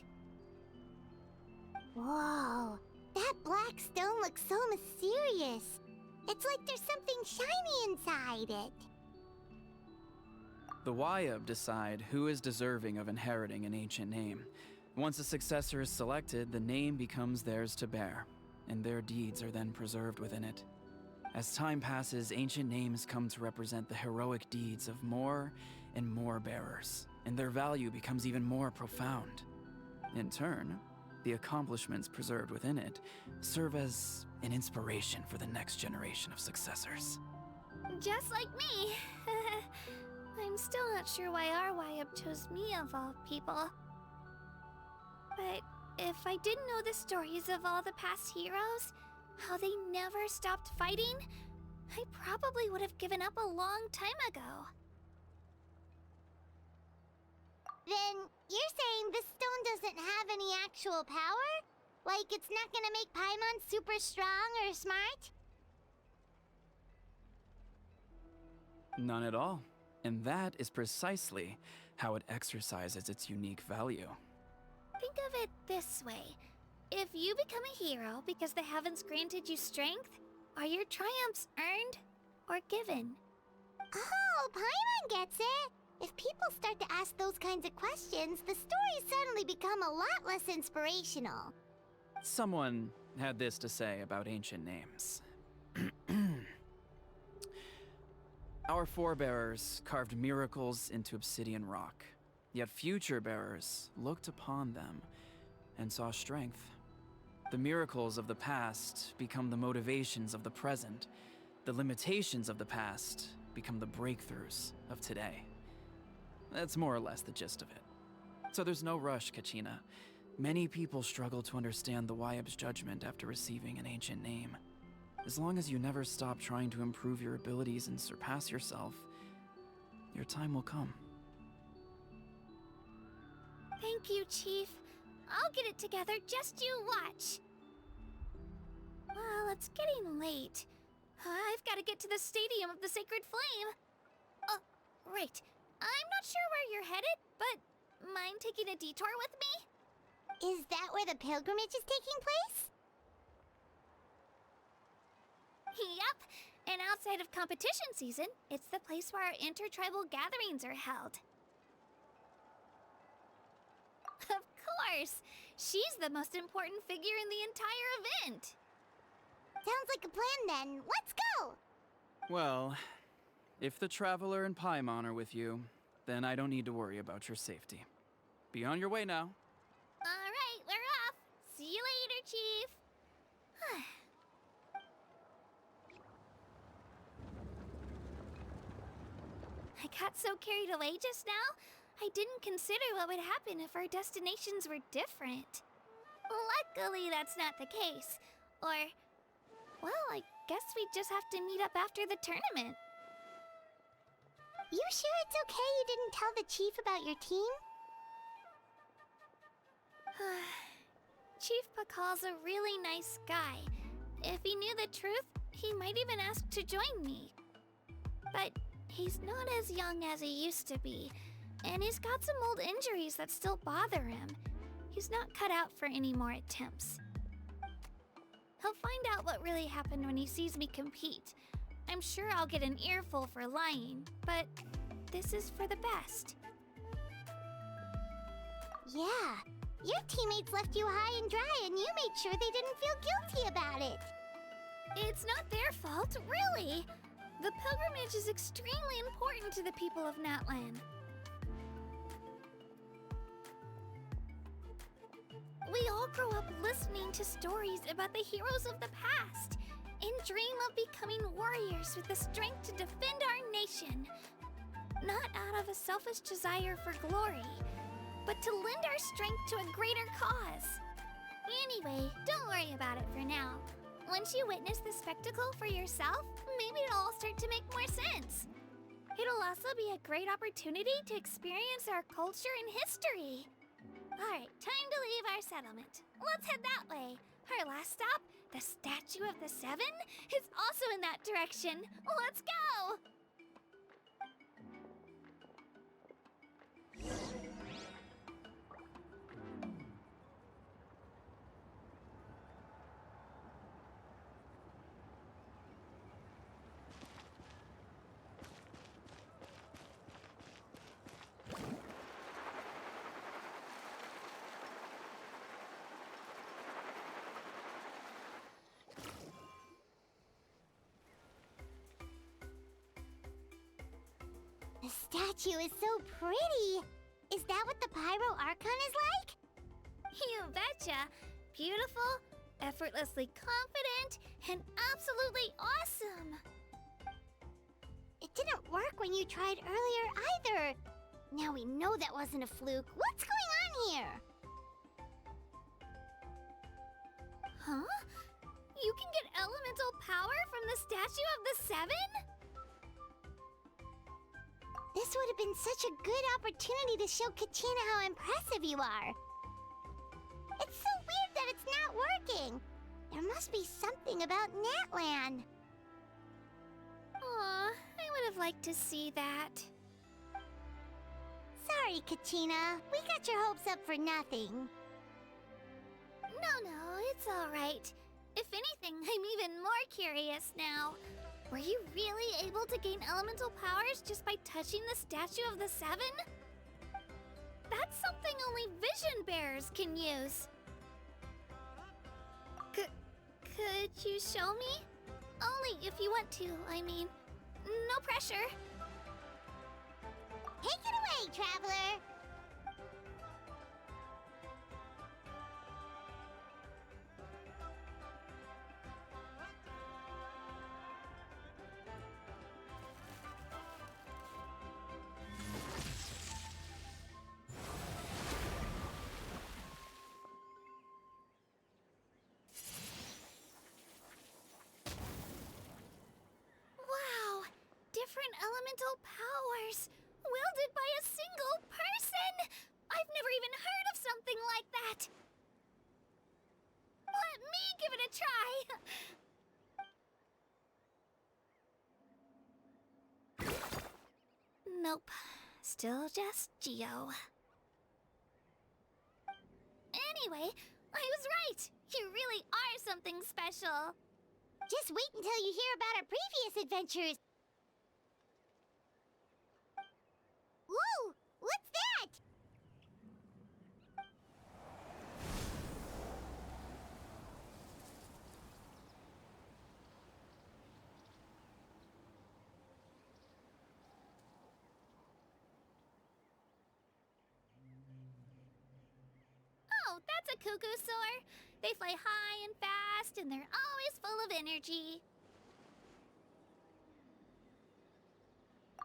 Whoa, that black stone looks so mysterious. It's like there's something shiny inside it. The Wayab decide who is deserving of inheriting an ancient name. Once a successor is selected, the name becomes theirs to bear, and their deeds are then preserved within it. As time passes, ancient names come to represent the heroic deeds of more and more bearers, and their value becomes even more profound. In turn, the accomplishments preserved within it serve as an inspiration for the next generation of successors. Just like me. I'm still not sure why our Wayab chose me of all people. But if I didn't know the stories of all the past heroes, how they never stopped fighting, I probably would have given up a long time ago. Then you're saying this stone doesn't have any actual power? Like it's not gonna make Paimon super strong or smart? None at all. And that is precisely how it exercises its unique value. Think of it this way. If you become a hero because the heavens granted you strength, are your triumphs earned or given? Oh, Paimon gets it! If people start to ask those kinds of questions, the stories suddenly become a lot less inspirational. Someone had this to say about ancient names. Our forebears carved miracles into obsidian rock, yet future bearers looked upon them and saw strength. The miracles of the past become the motivations of the present. The limitations of the past become the breakthroughs of today. That's more or less the gist of it. So there's no rush, Kachina. Many people struggle to understand the Wayab's judgment after receiving an ancient name. As long as you never stop trying to improve your abilities and surpass yourself, your time will come. Thank you, Chief. I'll get it together, just you watch. Well, it's getting late. I've got to get to the Stadium of the Sacred Flame. Oh, right. I'm not sure where you're headed, but mind taking a detour with me? Is that where the pilgrimage is taking place? Yep, and outside of competition season, it's the place where our intertribal gatherings are held. Of course! She's the most important figure in the entire event! Sounds like a plan then. Let's go! Well, if the Traveler and Paimon are with you, then I don't need to worry about your safety. Be on your way now. Alright, we're off! See you later, Chief! I got so carried away just now, I didn't consider what would happen if our destinations were different. Luckily, that's not the case. Or, well, I guess we just have to meet up after the tournament. You sure it's okay you didn't tell the chief about your team? Chief Pakal's a really nice guy. If he knew the truth, he might even ask to join me. But he's not as young as he used to be, and he's got some old injuries that still bother him. He's not cut out for any more attempts. He'll find out what really happened when he sees me compete. I'm sure I'll get an earful for lying, but this is for the best. Yeah, your teammates left you high and dry and you made sure they didn't feel guilty about it. It's not their fault, really. The pilgrimage is extremely important to the people of Natlan. We all grow up listening to stories about the heroes of the past and dream of becoming warriors with the strength to defend our nation. Not out of a selfish desire for glory, but to lend our strength to a greater cause. Anyway, don't worry about it for now. Once you witness the spectacle for yourself, maybe it'll all start to make more sense. It'll also be a great opportunity to experience our culture and history. Alright, time to leave our settlement. Let's head that way. Our last stop, the Statue of the Seven, is also in that direction. Let's go! The statue is so pretty. Is that what the Pyro Archon is like? You betcha. Beautiful, effortlessly confident, and absolutely awesome. It didn't work when you tried earlier either. Now we know that wasn't a fluke. What's going on here? Huh? You can get elemental power from the Statue of the Seven? This would have been such a good opportunity to show Kachina how impressive you are. It's so weird that it's not working. There must be something about Natlan. Aw, I would have liked to see that. Sorry, Kachina. We got your hopes up for nothing. No, it's alright. If anything, I'm even more curious now. Were you really able to gain elemental powers just by touching the Statue of the Seven? That's something only vision bearers can use. Could you show me? Only if you want to, I mean. No pressure. Take it away, Traveler! Wow! Different elemental powers! Wielded by a single person! I've never even heard of something like that! Let me give it a try! Nope. Still just Geo. Anyway, I was right! You really are something special! Just wait until you hear about our previous adventures. Whoa! What's that? Oh, that's a cuckoo soar. They fly high and fast, and they're always full of energy.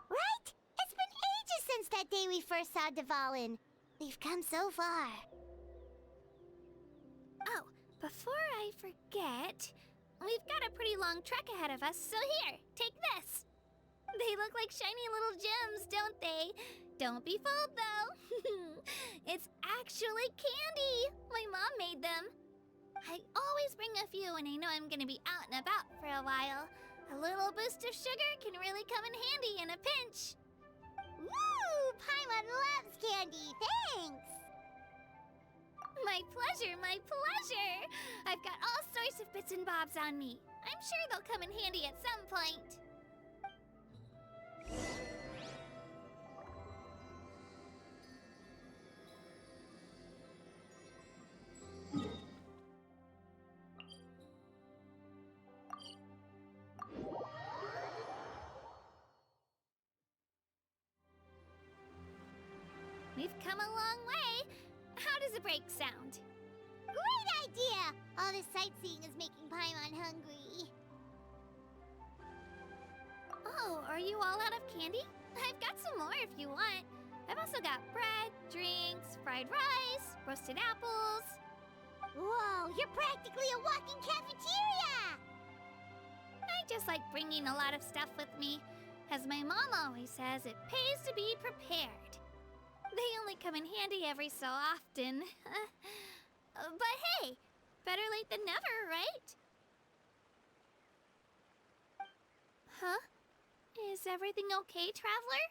Right? It's been ages since that that day we first saw Dvalin. We've come so far. Oh, before I forget, we've got a pretty long trek ahead of us, so here, take this. They look like shiny little gems, don't they? Don't be fooled, though. It's actually candy. My mom made them. I always bring a few when I know I'm gonna be out and about for a while. A little boost of sugar can really come in handy in a pinch. Woo! Paimon loves candy, thanks! My pleasure, my pleasure! I've got all sorts of bits and bobs on me. I'm sure they'll come in handy at some point. We've come a long way. How does a break sound? Great idea! All this sightseeing is making Paimon hungry. Oh, are you all out of candy? I've got some more if you want. I've also got bread, drinks, fried rice, roasted apples. Whoa, you're practically a walking cafeteria! I just like bringing a lot of stuff with me. As my mom always says, it pays to be prepared. They only come in handy every so often. But hey, better late than never, right? Huh? Is everything okay, Traveler?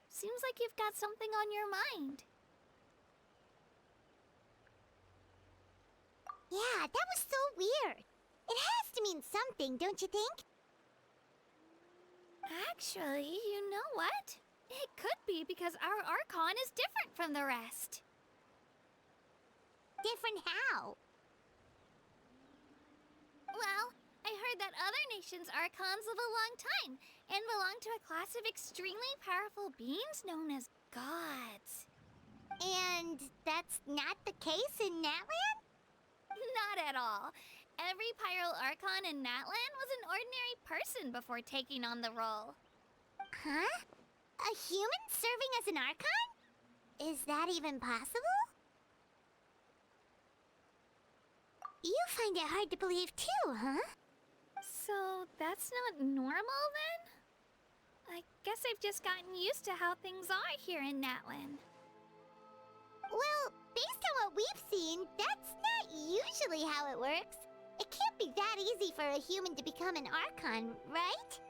Seems like you've got something on your mind. Yeah, that was so weird. It has to mean something, don't you think? Actually, you know what? It could be because our Archon is different from the rest. Different how? Well, I heard that other nations' Archons live a long time and belong to a class of extremely powerful beings known as gods. And that's not the case in Natland? Not at all. Every Pyro Archon in Natland was an ordinary person before taking on the role. Huh? A human serving as an Archon? Is that even possible? You find it hard to believe too, huh? So that's not normal then? I guess I've just gotten used to how things are here in Natland. Well, based on what we've seen, that's not usually how it works. It can't be that easy for a human to become an Archon, right?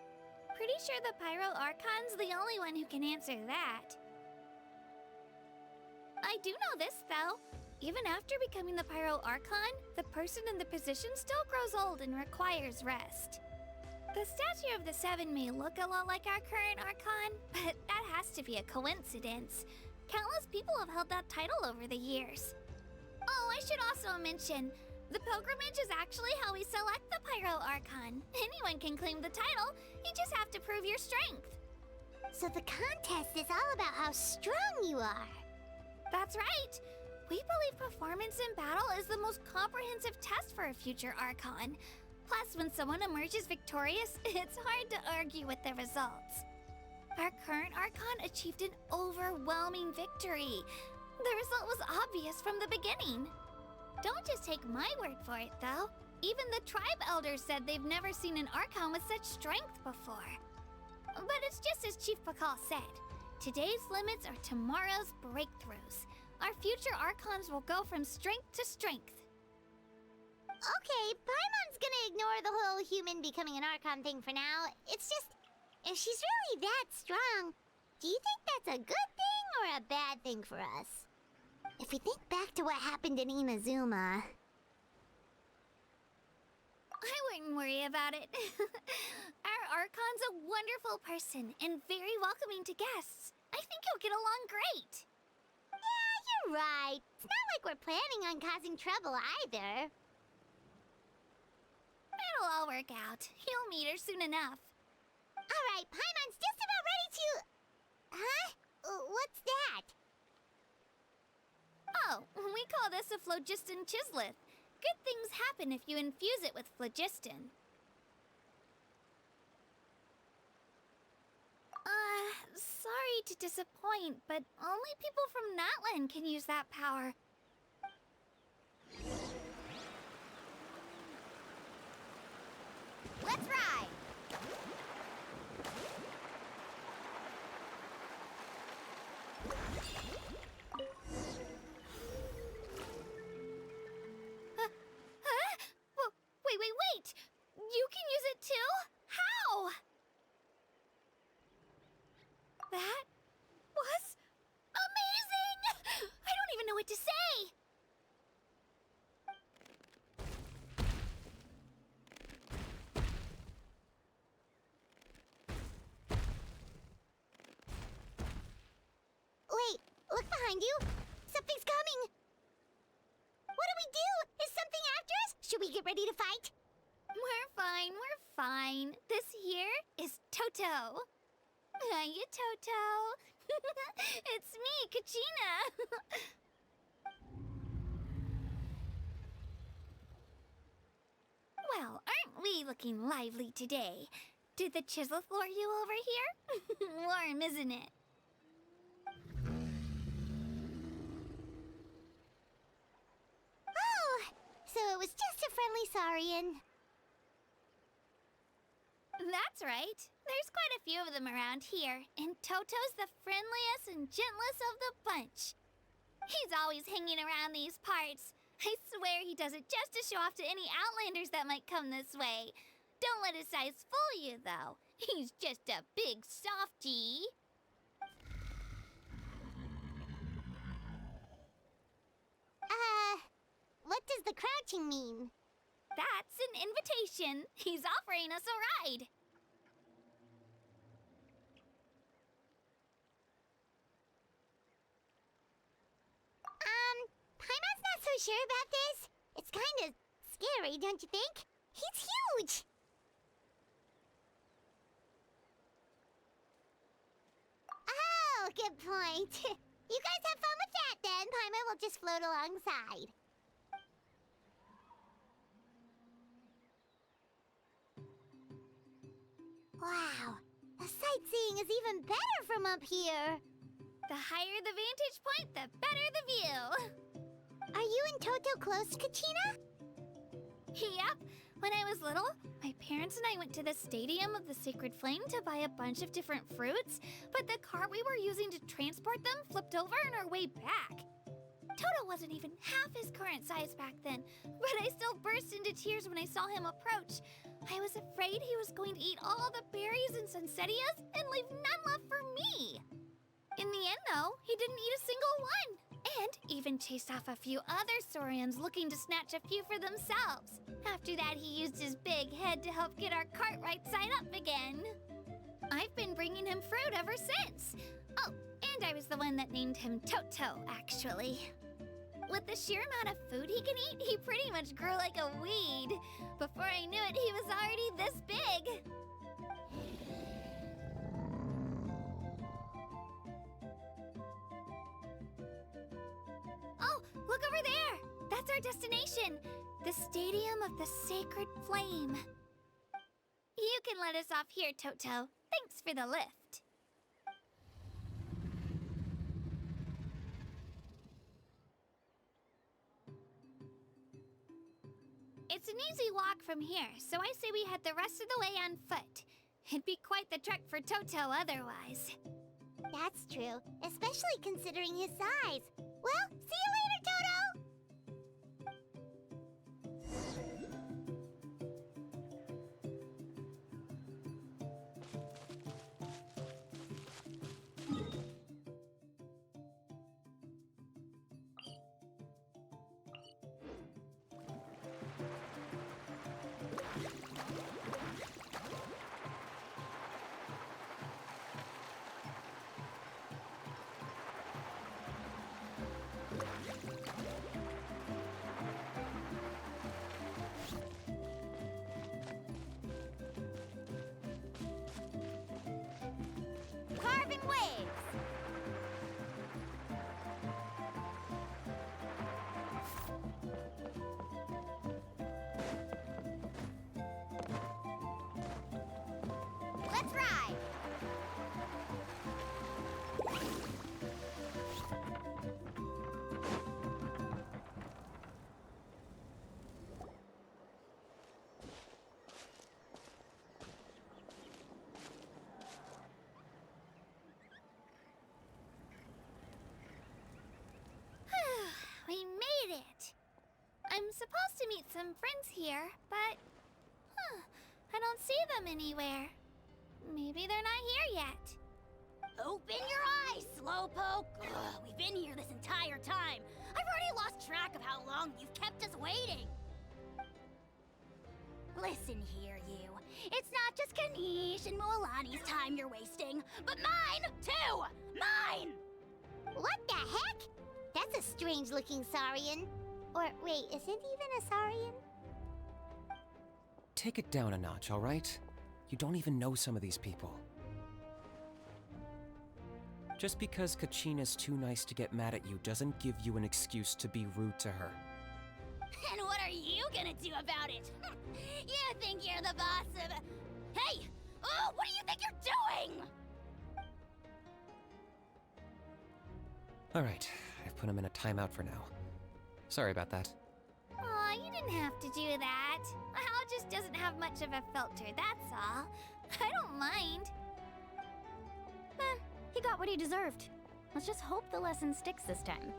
Pretty sure the Pyro Archon's the only one who can answer that. I do know this, though. Even after becoming the Pyro Archon, the person in the position still grows old and requires rest. The statue of the Seven may look a lot like our current Archon, but that has to be a coincidence. Countless people have held that title over the years. Oh, I should also mention, the pilgrimage is actually how we select the Pyro Archon. Anyone can claim the title, you just have to prove your strength. So the contest is all about how strong you are. That's right. We believe performance in battle is the most comprehensive test for a future Archon. Plus, when someone emerges victorious, it's hard to argue with the results. Our current Archon achieved an overwhelming victory. The result was obvious from the beginning. Don't just take my word for it, though. Even the tribe elders said they've never seen an Archon with such strength before. But it's just as Chief Pakal said. Today's limits are tomorrow's breakthroughs. Our future Archons will go from strength to strength. Okay, Paimon's gonna ignore the whole human becoming an Archon thing for now. It's just, if she's really that strong, do you think that's a good thing or a bad thing for us? If we think back to what happened in Inazuma... I wouldn't worry about it. Our Archon's a wonderful person and very welcoming to guests. I think he'll get along great. Yeah, you're right. It's not like we're planning on causing trouble either. It'll all work out. He'll meet her soon enough. Alright, Paimon's just about ready to... Huh? What's that? Oh, we call this a phlogiston chisleth. Good things happen if you infuse it with phlogiston. Sorry to disappoint, but only people from Natlan can use that power. Let's ride! Huh? Wait! You can use it too? How? That was amazing! I don't even know what to say! Wait, look behind you. Something's coming. What do we do? Is something after us? Should we get ready to fight? We're fine. This here is Toto. Hiya, Toto. It's me, Kachina. Well, aren't we looking lively today? Did the chisel floor you over here? Warm, isn't it? Oh, so it was just a friendly saurian. That's right. There's quite a few of them around here, and Toto's the friendliest and gentlest of the bunch. He's always hanging around these parts. I swear he does it just to show off to any Outlanders that might come this way. Don't let his size fool you, though. He's just a big softie. What does the crouching mean? That's an invitation. He's offering us a ride. Paimon's not so sure about this. It's kind of scary, don't you think? He's huge! Oh, good point. You guys have fun with that then. Paimon will just float alongside. Wow, the sightseeing is even better from up here. The higher the vantage point, the better the view. Are you and Toto close, Kachina? Yep. When I was little, my parents and I went to the Stadium of the Sacred Flame to buy a bunch of different fruits, but the cart we were using to transport them flipped over on our way back. Toto wasn't even half his current size back then, but I still burst into tears when I saw him approach. I was afraid he was going to eat all the berries and sunsettias and leave none left for me. In the end, though, he didn't eat a single one, and even chased off a few other saurians looking to snatch a few for themselves. After that, he used his big head to help get our cart right side up again. I've been bringing him fruit ever since. Oh, and I was the one that named him Toto, actually. With the sheer amount of food he can eat, he pretty much grew like a weed. Before I knew it, he was already this big. Oh, look over there! That's our destination, the Stadium of the Sacred Flame. You can let us off here, Toto. Thanks for the lift. It's an easy walk from here, so I say we head the rest of the way on foot. It'd be quite the trek for Toto otherwise. That's true, especially considering his size. Well, see you later, Toto! supposed to meet some friends here, but... I don't see them anywhere. Maybe they're not here yet. Open your eyes, Slowpoke! Ugh, we've been here this entire time. I've already lost track of how long you've kept us waiting. Listen here, you. It's not just Kanish and Moalani's time you're wasting, but mine, too! Mine! What the heck? That's a strange-looking Saurian. Or, wait, is it even a Saurian? Take it down a notch, all right? You don't even know some of these people. Just because Kachina's too nice to get mad at you doesn't give you an excuse to be rude to her. And what are you gonna do about it? You think you're the boss of... Hey! Oh, what do you think you're doing? All right, I've put him in a timeout for now. Sorry about that. Aw, you didn't have to do that. Hal just doesn't have much of a filter, that's all. I don't mind. He got what he deserved. Let's just hope the lesson sticks this time.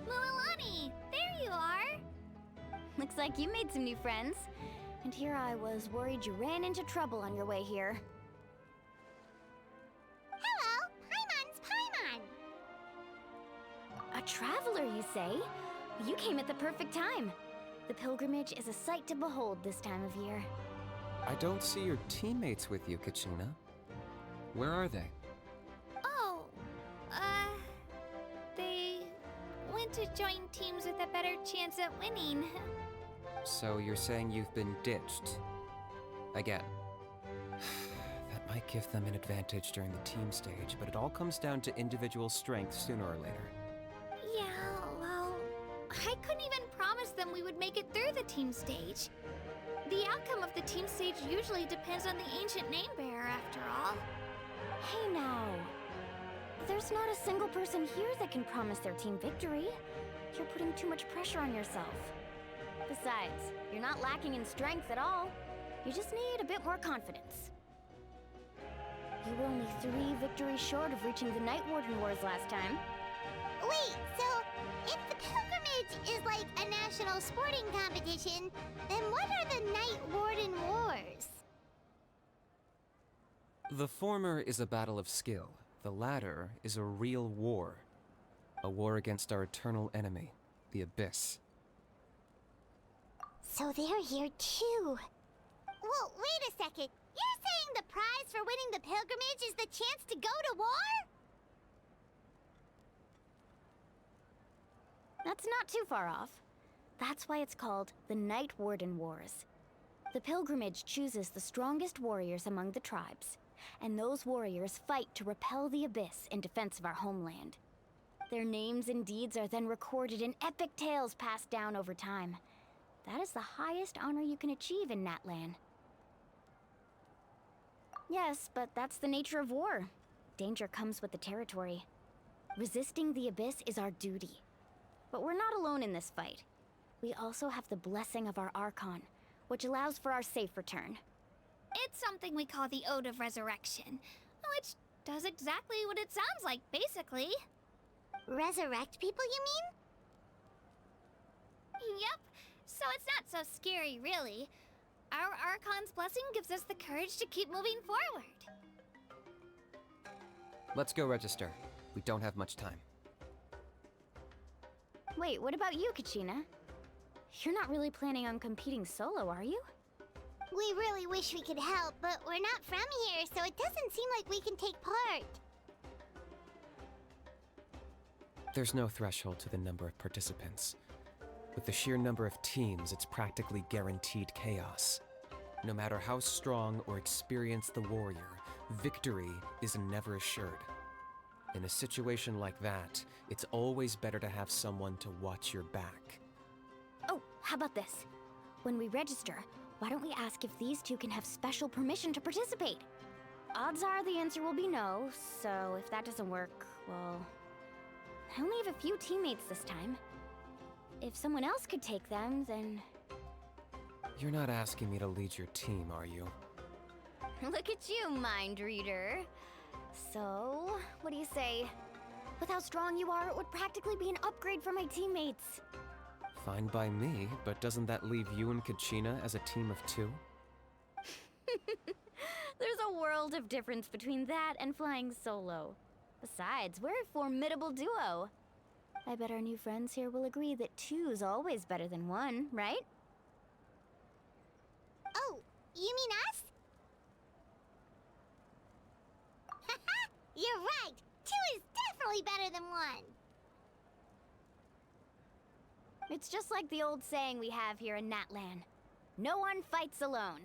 Mualani, there you are. Looks like you made some new friends. And here I was worried you ran into trouble on your way here. Hello, Paimon's Paimon. A traveler, you say? You came at the perfect time. The pilgrimage is a sight to behold this time of year. I don't see your teammates with you, Kachina. Where are they? Oh, they went to join teams with a better chance at winning. So you're saying you've been ditched? Again. That might give them an advantage during the team stage, but it all comes down to individual strength sooner or later. Yeah, well, I couldn't even promise them we would make it through the team stage. The outcome of the team stage usually depends on the ancient name bearer, after all. Hey now. There's not a single person here that can promise their team victory. You're putting too much pressure on yourself. Besides, you're not lacking in strength at all. You just need a bit more confidence. You were only 3 victories short of reaching the Night Warden Wars last time. Wait, so if the pilgrimage is like a national sporting competition, then what are the Night Warden Wars? The former is a battle of skill. The latter is a real war. A war against our eternal enemy, the Abyss. So they're here too. Well, wait a second. You're saying the prize for winning the pilgrimage is the chance to go to war? That's not too far off. That's why it's called the Night Warden Wars. The pilgrimage chooses the strongest warriors among the tribes, and those warriors fight to repel the Abyss in defense of our homeland. Their names and deeds are then recorded in epic tales passed down over time. That is the highest honor you can achieve in Natlan. Yes, but that's the nature of war. Danger comes with the territory. Resisting the Abyss is our duty. But we're not alone in this fight. We also have the blessing of our Archon, which allows for our safe return. It's something we call the Ode of Resurrection, which does exactly what it sounds like, basically. Resurrect people, you mean? Yep, so it's not so scary, really. Our Archon's blessing gives us the courage to keep moving forward. Let's go register. We don't have much time. Wait, what about you, Kachina? You're not really planning on competing solo, are you? We really wish we could help, but we're not from here, so it doesn't seem like we can take part. There's no threshold to the number of participants. With the sheer number of teams, it's practically guaranteed chaos. No matter how strong or experienced the warrior, victory is never assured. In a situation like that, it's always better to have someone to watch your back. Oh, how about this? When we register, why don't we ask if these two can have special permission to participate? Odds are the answer will be no, so if that doesn't work, well... I only have a few teammates this time. If someone else could take them, then... You're not asking me to lead your team, are you? Look at you, mind reader. So, what do you say? With how strong you are, it would practically be an upgrade for my teammates. Fine by me, but doesn't that leave you and Kachina as a team of 2? There's a world of difference between that and flying solo. Besides, we're a formidable duo. I bet our new friends here will agree that 2's always better than 1, right? Oh, you mean us? Haha, you're right. 2 is definitely better than 1. It's just like the old saying we have here in Natlan. No one fights alone.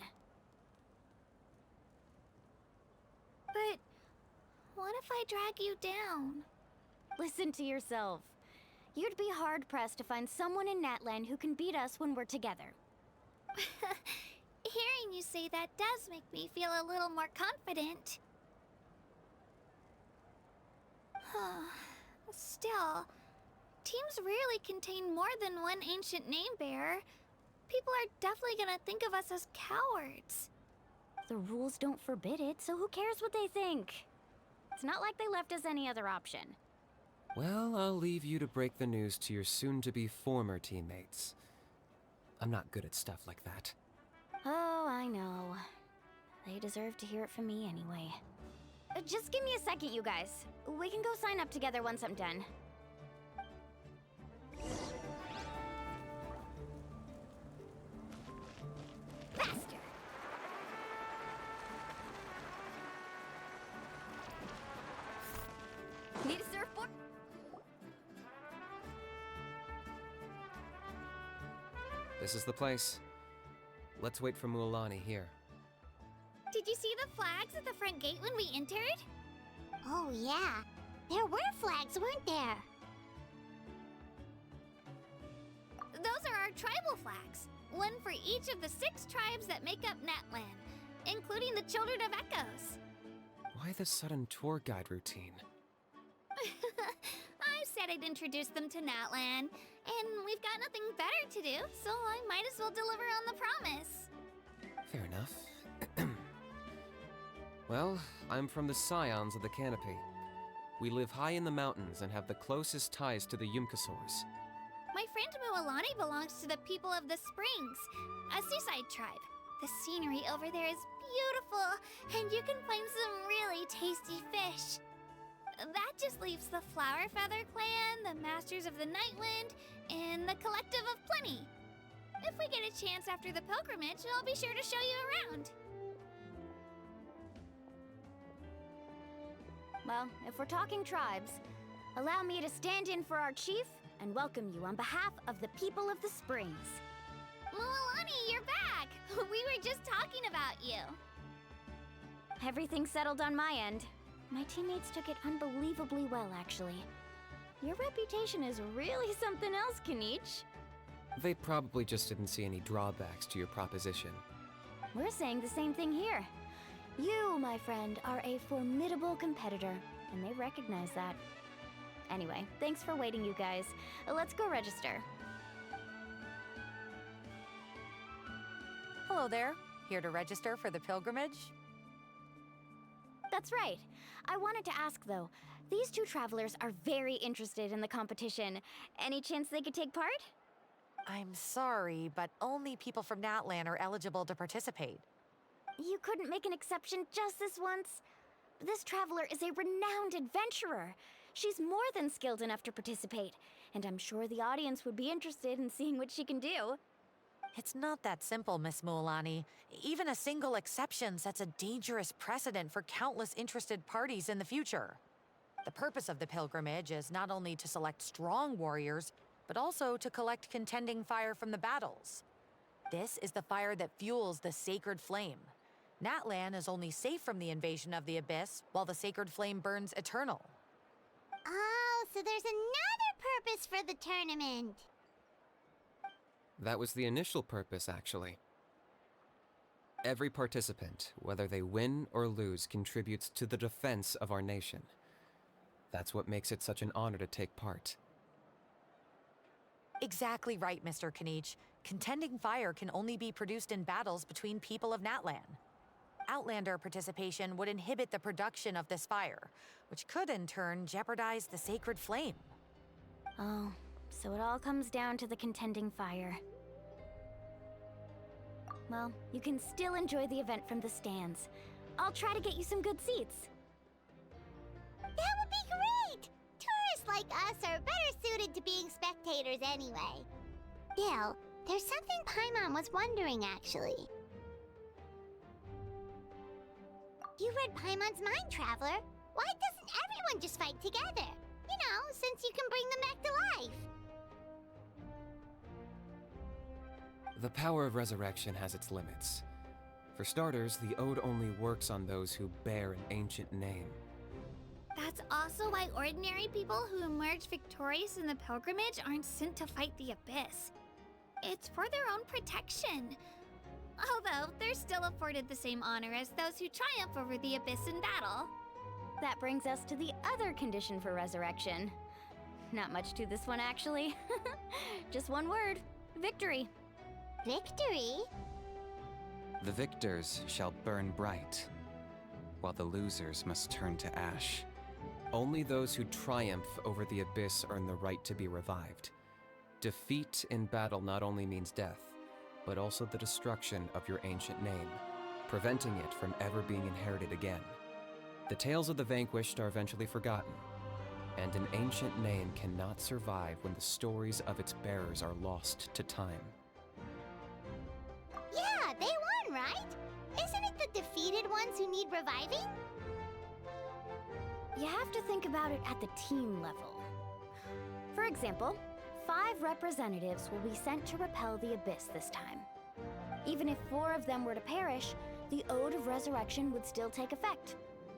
But what if I drag you down? Listen to yourself. You'd be hard-pressed to find someone in Natlan who can beat us when we're together. Hearing you say that does make me feel a little more confident. Still, teams rarely contain more than one ancient name bearer. People are definitely gonna think of us as cowards. The rules don't forbid it, so who cares what they think? It's not like they left us any other option. Well, I'll leave you to break the news to your soon-to-be former teammates. I'm not good at stuff like that. Oh, I know. They deserve to hear it from me anyway. Just give me a second, you guys. We can go sign up together once I'm done. Faster! Need a surfboard? This is the place. Let's wait for Mualani here. Did you see the flags at the front gate when we entered? Oh, yeah. There were flags, weren't there? Those are our tribal flags. One for each of the 6 tribes that make up Natlan, including the Children of Echoes. Why the sudden tour guide routine? I said I'd introduce them to Natlan, and we've got nothing better to do, so I might as well deliver on the promise. Fair enough. Well, I'm from the Scions of the Canopy. We live high in the mountains and have the closest ties to the Yumkasaurs. My friend Mualani belongs to the people of the Springs, a seaside tribe. The scenery over there is beautiful, and you can find some really tasty fish. That just leaves the Flower Feather Clan, the Masters of the Nightwind, and the Collective of Plenty. If we get a chance after the pilgrimage, I'll be sure to show you around. Well, if we're talking tribes, allow me to stand in for our chief and welcome you on behalf of the people of the Springs. Mualani, you're back! We were just talking about you. Everything's settled on my end. My teammates took it unbelievably well, actually. Your reputation is really something else, Kanich. They probably just didn't see any drawbacks to your proposition. We're saying the same thing here. You, my friend, are a formidable competitor, and they recognize that. Anyway, thanks for waiting, you guys. Let's go register. Hello there. Here to register for the pilgrimage? That's right. I wanted to ask, though. These 2 travelers are very interested in the competition. Any chance they could take part? I'm sorry, but only people from Natlan are eligible to participate. You couldn't make an exception just this once? This traveler is a renowned adventurer. She's more than skilled enough to participate, and I'm sure the audience would be interested in seeing what she can do. It's not that simple, Miss Mualani. Even a single exception sets a dangerous precedent for countless interested parties in the future. The purpose of the pilgrimage is not only to select strong warriors, but also to collect contending fire from the battles. This is the fire that fuels the sacred flame. Natlan is only safe from the invasion of the Abyss, while the sacred flame burns eternal. Oh, so there's another purpose for the tournament. That was the initial purpose, actually. Every participant, whether they win or lose, contributes to the defense of our nation. That's what makes it such an honor to take part. Exactly right, Mr. Kanich. Contending fire can only be produced in battles between people of Natlan. Outlander participation would inhibit the production of this fire, which could in turn jeopardize the sacred flame. Oh, So it all comes down to the contending fire. Well, you can still enjoy the event from the stands. I'll try to get you some good seats. That would be great! Tourists like us are better suited to being spectators anyway. Still, there's something Paimon was wondering, actually. You read Paimon's mind, Traveler. Why doesn't everyone just fight together? You know, since you can bring them back to life. The power of resurrection has its limits. For starters, the Ode only works on those who bear an ancient name. That's also why ordinary people who emerge victorious in the pilgrimage aren't sent to fight the Abyss. It's for their own protection. Although, they're still afforded the same honor as those who triumph over the Abyss in battle. That brings us to the other condition for resurrection. Not much to this one, actually. Just one word: victory. Victory? The victors shall burn bright, while the losers must turn to ash. Only those who triumph over the Abyss earn the right to be revived. Defeat in battle not only means death, but also the destruction of your ancient name, preventing it from ever being inherited again. The tales of the vanquished are eventually forgotten, and an ancient name cannot survive when the stories of its bearers are lost to time. Yeah, they won, right? Isn't it the defeated ones who need reviving? You have to think about it at the team level. For example, 5 representatives will be sent to repel the Abyss this time. Even if 4 of them were to perish, the Ode of Resurrection would still take effect.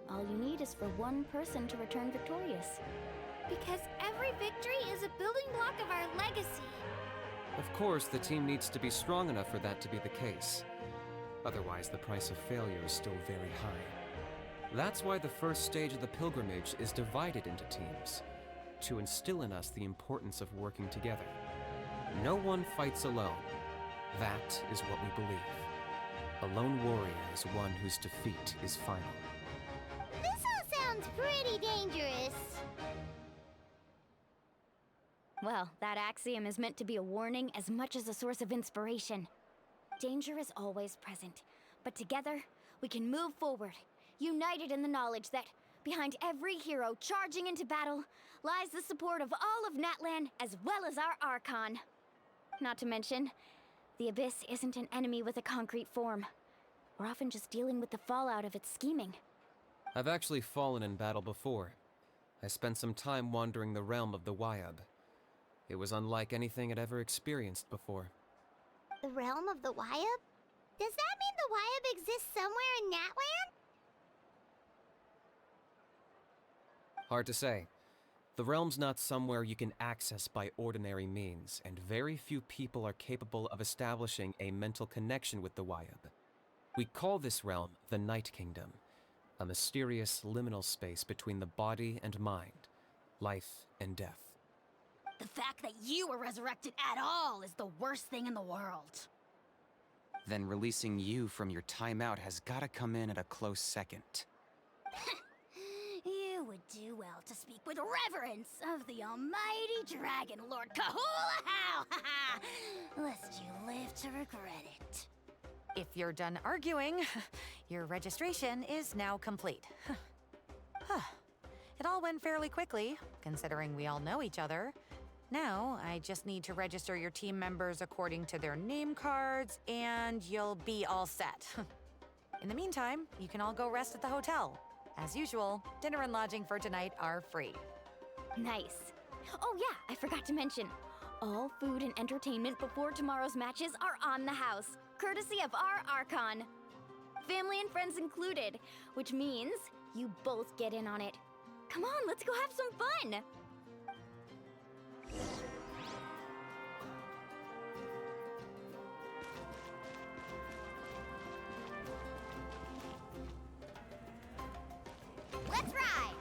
All you need is for 1 person to return victorious. Because every victory is a building block of our legacy. Of course, the team needs to be strong enough for that to be the case. Otherwise, the price of failure is still very high. That's why the first stage of the pilgrimage is divided into teams, to instill in us the importance of working together. No one fights alone. That is what we believe. A lone warrior is one whose defeat is final. This all sounds pretty dangerous. Well, that axiom is meant to be a warning as much as a source of inspiration. Danger is always present, but together, we can move forward, united in the knowledge that behind every hero charging into battle lies the support of all of Natlan as well as our Archon. Not to mention, the Abyss isn't an enemy with a concrete form. We're often just dealing with the fallout of its scheming. I've actually fallen in battle before. I spent some time wandering the realm of the Wyab. It was unlike anything I'd ever experienced before. The realm of the Wyab? Does that mean the Wyab exists somewhere in Natlan? Hard to say. The realm's not somewhere you can access by ordinary means, and very few people are capable of establishing a mental connection with the Wyab. We call this realm the Night Kingdom, a mysterious liminal space between the body and mind, life and death. The fact that you were resurrected at all is the worst thing in the world. Then releasing you from your timeout has gotta come in at a close second. You would do well to speak with reverence of the almighty Dragon Lord Kahula-How! Lest you live to regret it. If you're done arguing, your registration is now complete. It all went fairly quickly, considering we all know each other. Now, I just need to register your team members according to their name cards, and you'll be all set. In the meantime, you can all go rest at the hotel. As usual, dinner and lodging for tonight are free. Nice. Oh yeah, I forgot to mention. All food and entertainment before tomorrow's matches are on the house, courtesy of our Archon. Family and friends included, which means you both get in on it. Come on, let's go have some fun! Let's ride!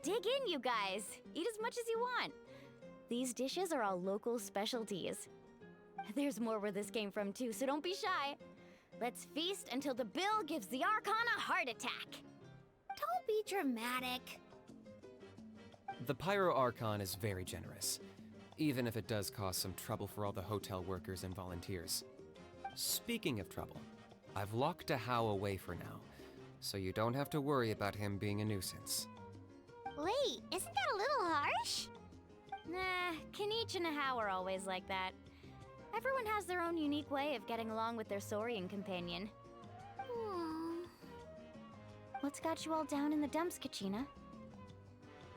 Dig in, you guys. Eat as much as you want. These dishes are all local specialties. There's more where this came from too, so don't be shy. Let's feast until the bill gives the Archon a heart attack. Don't be dramatic. The Pyro Archon is very generous, even if it does cause some trouble for all the hotel workers and volunteers. Speaking of trouble, I've locked a How away for now, so you don't have to worry about him being a nuisance. Wait, isn't that a little harsh? Nah, Kenichi and How are always like that. Everyone has their own unique way of getting along with their Saurian companion. What's got you all down in the dumps, Kachina?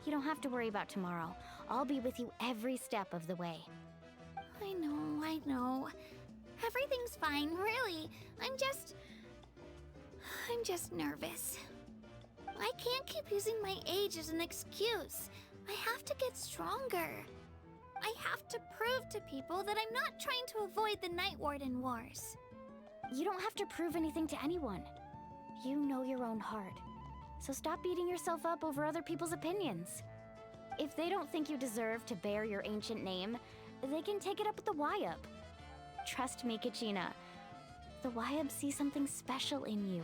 You don't have to worry about tomorrow. I'll be with you every step of the way. I know. Everything's fine, really. I'm just nervous. I can't keep using my age as an excuse. I have to get stronger. I have to prove to people that I'm not trying to avoid the Night Warden Wars. You don't have to prove anything to anyone. You know your own heart. So stop beating yourself up over other people's opinions. If they don't think you deserve to bear your ancient name, they can take it up with the Wyup. Trust me, Kachina. The Wyup see something special in you.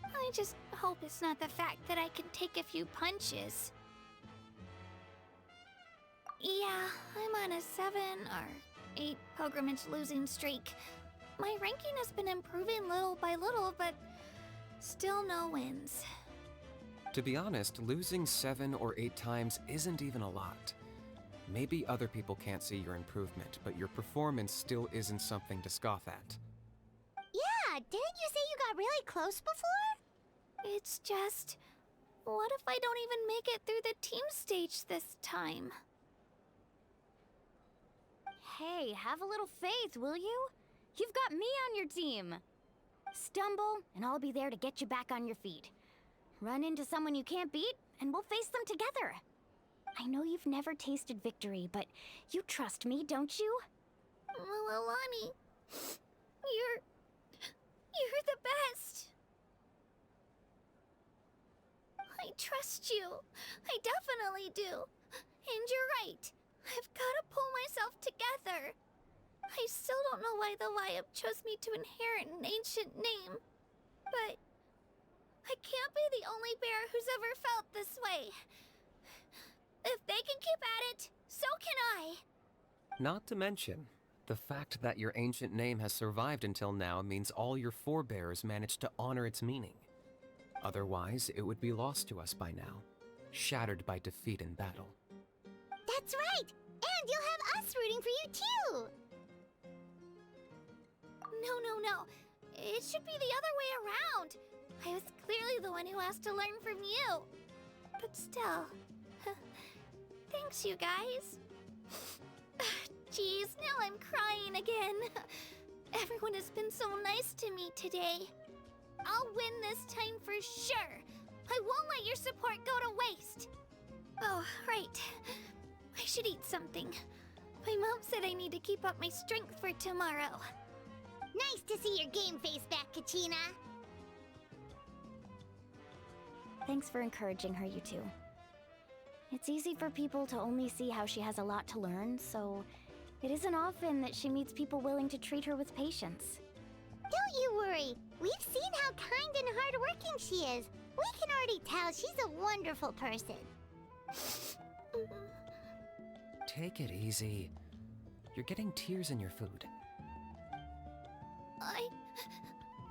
I just hope it's not the fact that I can take a few punches. Yeah, I'm on a 7 or 8 pilgrimage losing streak. My ranking has been improving little by little, but still no wins. To be honest, losing 7 or 8 times isn't even a lot. Maybe other people can't see your improvement, but your performance still isn't something to scoff at. Yeah, didn't you say you got really close before? It's just... what if I don't even make it through the team stage this time? Hey, have a little faith, will you? You've got me on your team. Stumble, and I'll be there to get you back on your feet. Run into someone you can't beat, and we'll face them together. I know you've never tasted victory, but you trust me, don't you? Well, Alani, you're the best. I trust you. I definitely do. And you're right. I've got to pull myself together. I still don't know why the Wyup chose me to inherit an ancient name. But I can't be the only bear who's ever felt this way. If they can keep at it, so can I. Not to mention, the fact that your ancient name has survived until now means all your forebears managed to honor its meaning. Otherwise, it would be lost to us by now, shattered by defeat in battle. That's right! And you'll have us rooting for you too! No. It should be the other way around. I was clearly the one who has to learn from you. But still... Thanks, you guys. Jeez, now I'm crying again. Everyone has been so nice to me today. I'll win this time for sure. I won't let your support go to waste. Oh, right. I should eat something. My mom said I need to keep up my strength for tomorrow. Nice to see your game face back, Kachina. Thanks for encouraging her, you two. It's easy for people to only see how she has a lot to learn, so it isn't often that she meets people willing to treat her with patience. Don't you worry. We've seen how kind and hardworking she is. We can already tell she's a wonderful person. Take it easy. You're getting tears in your food.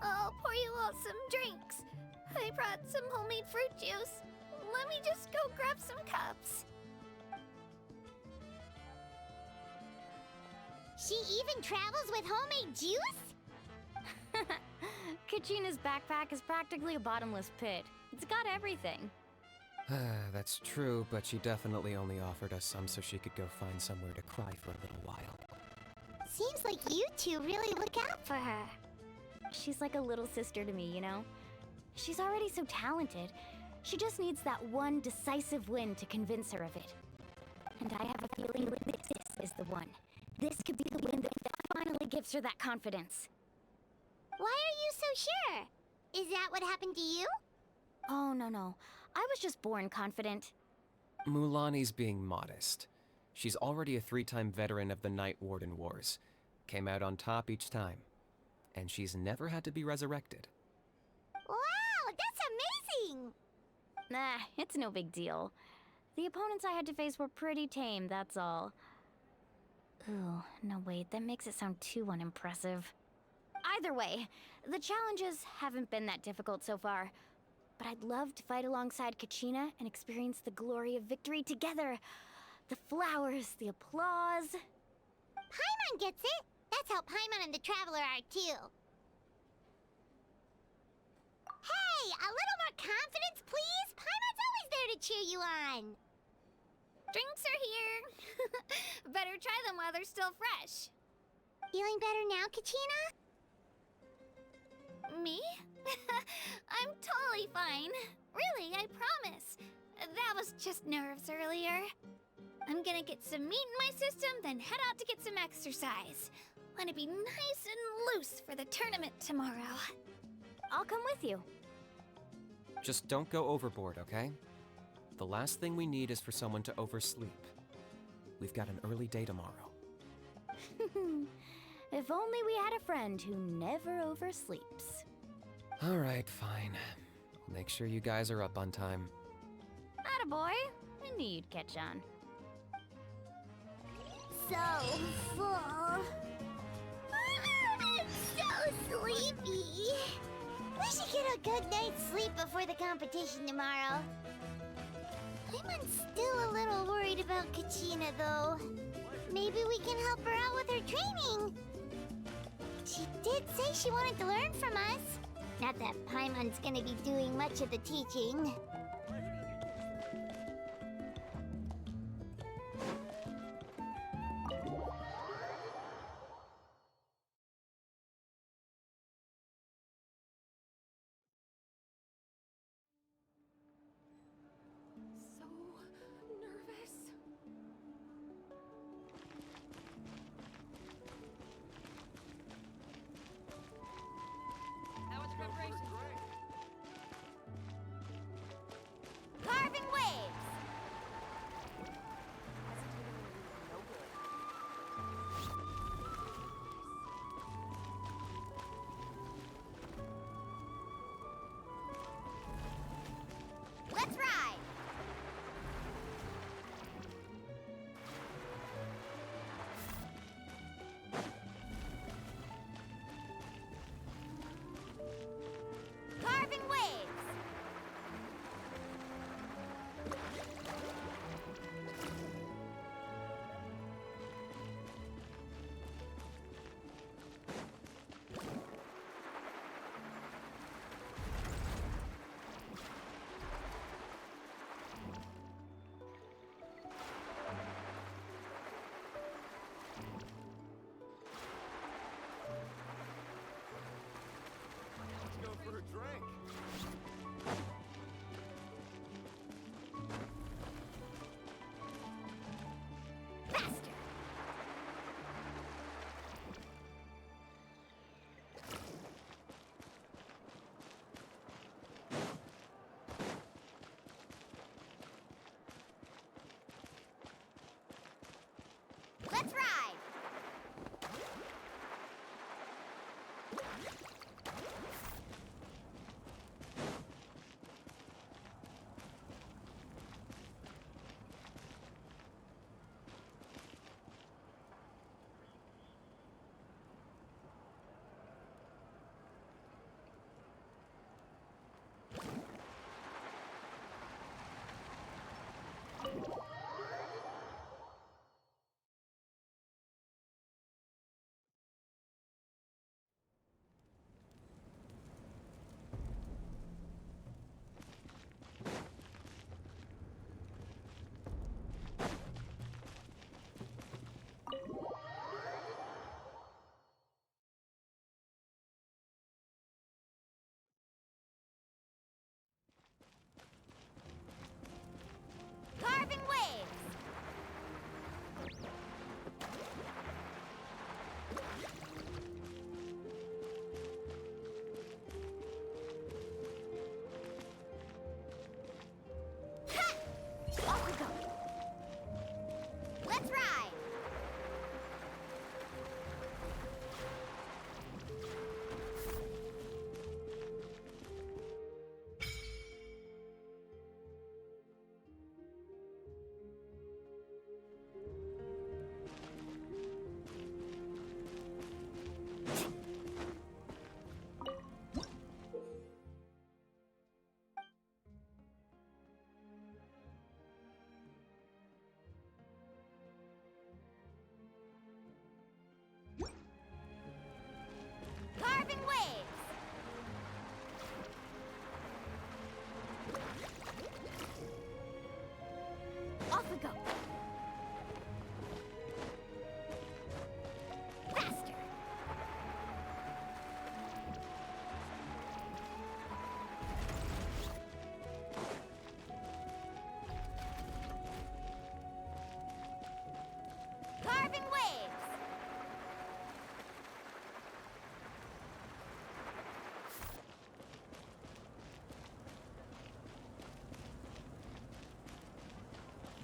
I'll pour you all some drinks. I brought some homemade fruit juice. Let me just go grab some cups. She even travels with homemade juice? Kachina's backpack is practically a bottomless pit. It's got everything. That's true, but she definitely only offered us some so she could go find somewhere to cry for a little while. Seems like you two really look out for her. She's like a little sister to me, you know? She's already so talented. She just needs that one decisive win to convince her of it. And I have a feeling that this is the one. This could be the win that finally gives her that confidence. Why are you so sure? Is that what happened to you? Oh, no. I was just born confident. Mulani's being modest. She's already a 3-time veteran of the Night Warden Wars. Came out on top each time. And she's never had to be resurrected. Wow, that's amazing! Nah, it's no big deal. The opponents I had to face were pretty tame, that's all. Ooh, no wait, that makes it sound too unimpressive. Either way, the challenges haven't been that difficult so far. But I'd love to fight alongside Kachina and experience the glory of victory together. The flowers, the applause. Paimon gets it! That's how Paimon and the Traveler are too. Hey, a little more confidence, please! Paimon's always there to cheer you on! Drinks are here. Better try them while they're still fresh. Feeling better now, Kachina? Me? I'm totally fine. Really, I promise. That was just nerves earlier. I'm gonna get some meat in my system, then head out to get some exercise. Want to be nice and loose for the tournament tomorrow. I'll come with you. Just don't go overboard, okay? The last thing we need is for someone to oversleep. We've got an early day tomorrow. If only we had a friend who never oversleeps. All right, fine. I'll make sure you guys are up on time. Attaboy. I knew you'd catch on. So full. I'm so sleepy. We should get a good night's sleep before the competition tomorrow. I'm still a little worried about Kachina, though. Maybe we can help her out with her training. She did say she wanted to learn from us. Not that Paimon's gonna be doing much of the teaching. So nervous. How was the preparation? Off we go. Faster. Carving waves!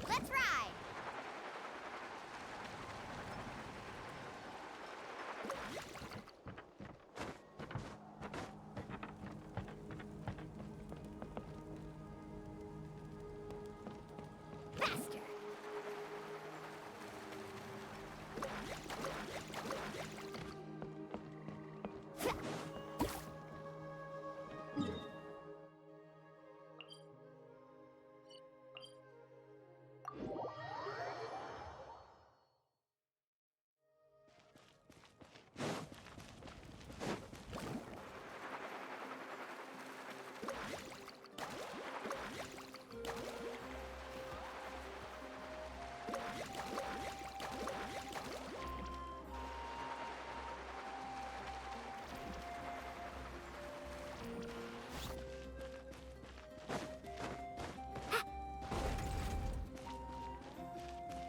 Let's ride! Faster!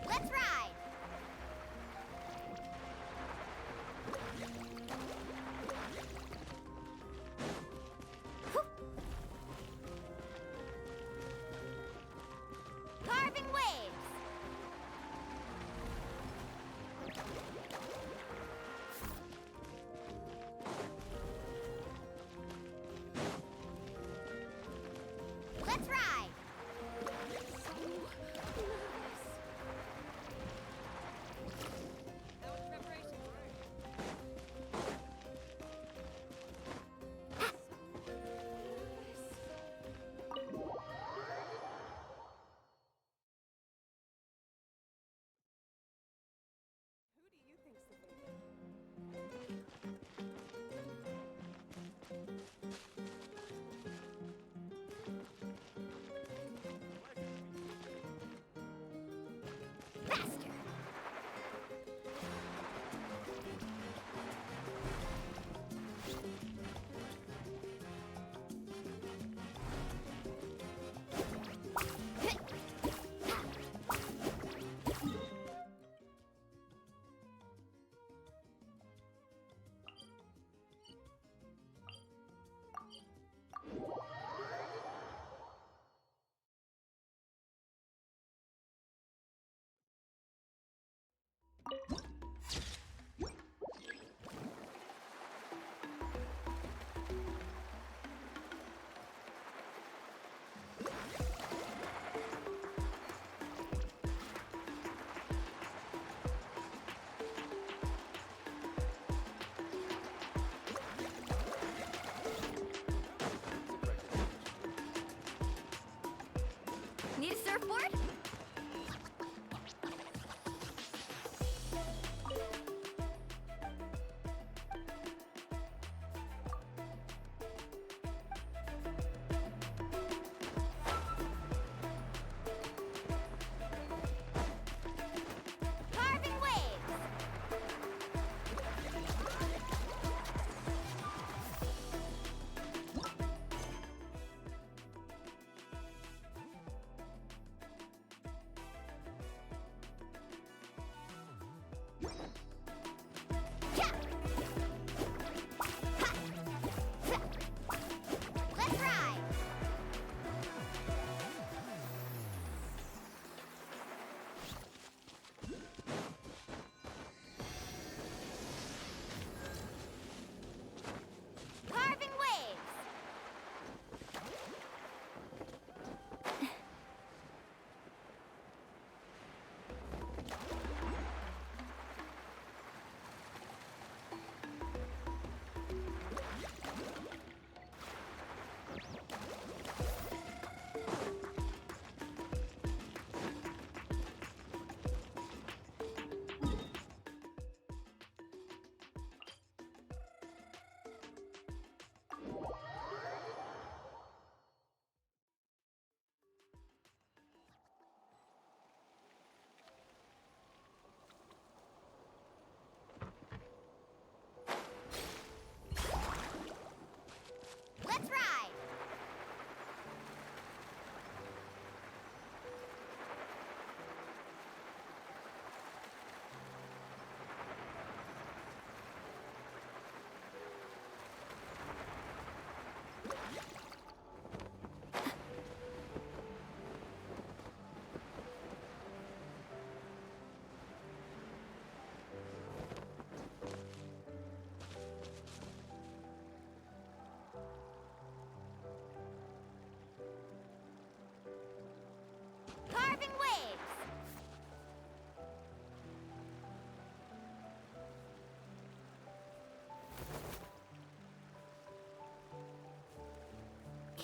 Let's ride! Carving waves! Let's ride!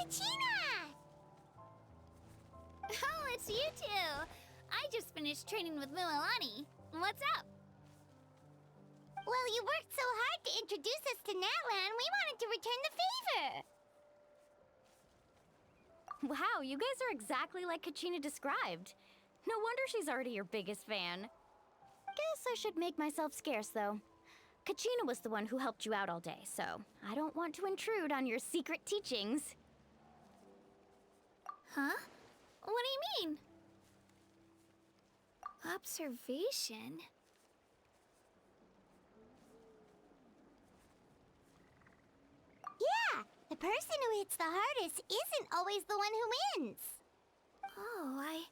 Kachina! Oh, it's you two! I just finished training with Mililani. What's up? Well, you worked so hard to introduce us to Natlan, we wanted to return the favor. Wow, you guys are exactly like Kachina described. No wonder she's already your biggest fan. Guess I should make myself scarce, though. Kachina was the one who helped you out all day, so I don't want to intrude on your secret teachings. Huh? What do you mean? Observation? Yeah, the person who hits the hardest isn't always the one who wins. Oh, I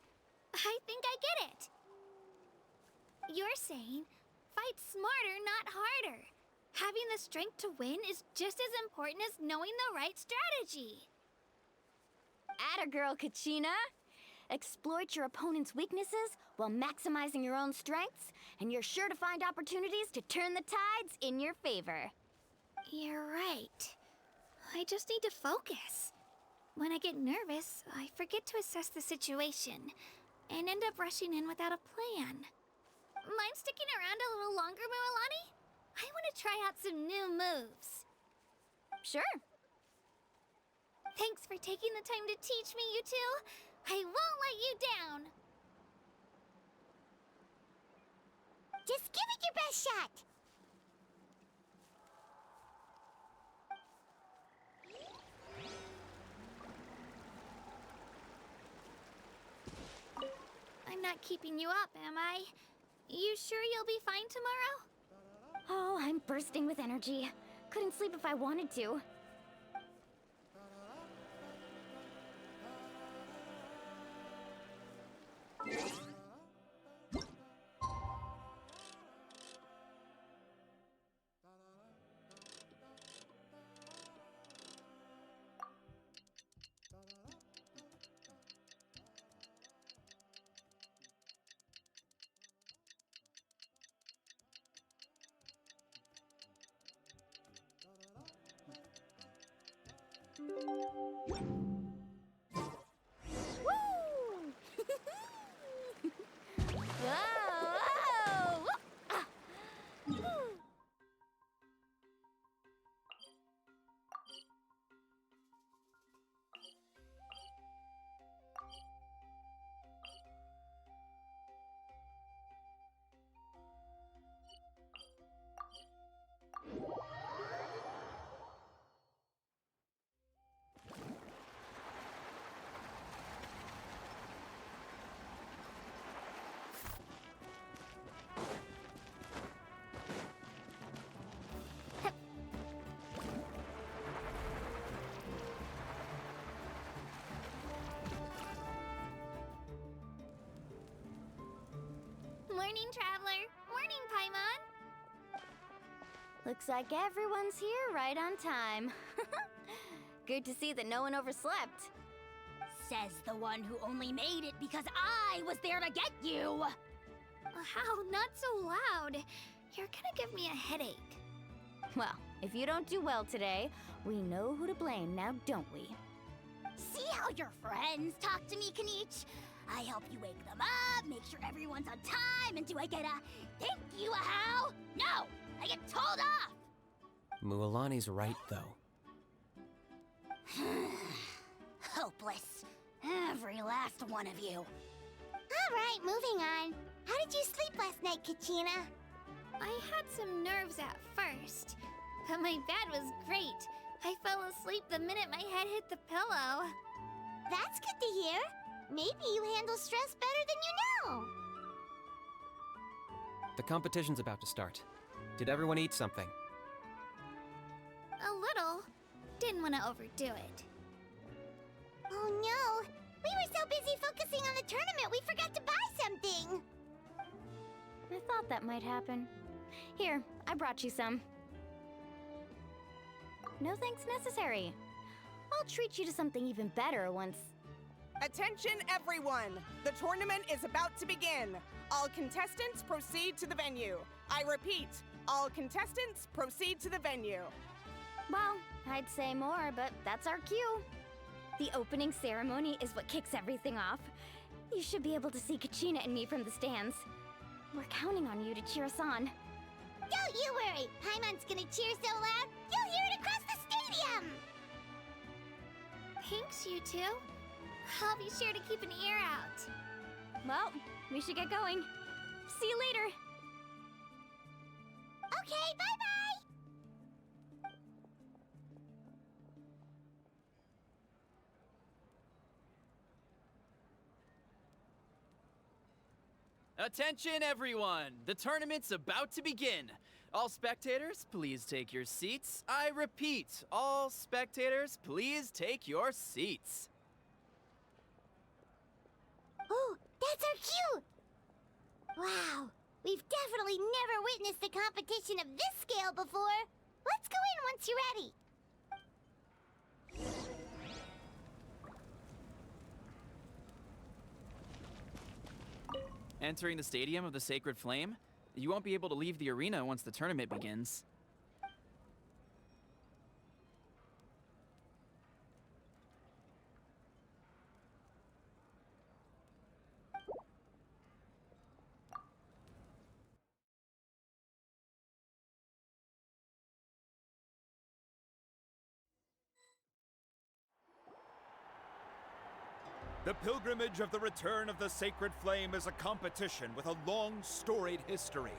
think I get it. You're saying fight smarter, not harder. Having the strength to win is just as important as knowing the right strategy. Atta girl, Kachina! Exploit your opponent's weaknesses while maximizing your own strengths, and you're sure to find opportunities to turn the tides in your favor. You're right. I just need to focus. When I get nervous, I forget to assess the situation and end up rushing in without a plan. Mind sticking around a little longer, Mililani? I want to try out some new moves. Sure. Thanks for taking the time to teach me, you two. I won't let you down. Just give it your best shot. I'm not keeping you up, am I? You sure you'll be fine tomorrow? Oh, I'm bursting with energy. Couldn't sleep if I wanted to. Morning, Traveler. Morning, Paimon. Looks like everyone's here right on time. Good to see that no one overslept. Says the one who only made it because I was there to get you. How? Not so loud. You're gonna give me a headache. Well, if you don't do well today, we know who to blame now, don't we? See how your friends talk to me, Kanich? I help you wake them up, make sure everyone's on time, and do I get a thank you, a how? No! I get told off! Mualani's right, though. Hopeless. Every last one of you. All right, moving on. How did you sleep last night, Kachina? I had some nerves at first, but my bed was great. I fell asleep the minute my head hit the pillow. That's good to hear. Maybe you handle stress better than you know. The competition's about to start. Did everyone eat something? A little. Didn't want to overdo it. Oh no! We were so busy focusing on the tournament we forgot to buy something! I thought that might happen. Here, I brought you some. No thanks necessary. I'll treat you to something even better once... Attention everyone! The tournament is about to begin. All contestants proceed to the venue. I repeat, all contestants proceed to the venue. Well, I'd say more, but that's our cue. The opening ceremony is what kicks everything off. You should be able to see Kachina and me from the stands. We're counting on you to cheer us on. Don't you worry! Paimon's gonna cheer so loud, you'll hear it across the stadium! Thanks, you two. I'll be sure to keep an ear out. Well, we should get going. See you later. Okay, bye-bye! Attention, everyone! The tournament's about to begin. All spectators, please take your seats. I repeat, all spectators, please take your seats. Oh, that's our cue! Wow, we've definitely never witnessed a competition of this scale before. Let's go in once you're ready. Entering the Stadium of the Sacred Flame, you won't be able to leave the arena once the tournament begins. The pilgrimage of the return of the Sacred Flame is a competition with a long, storied history.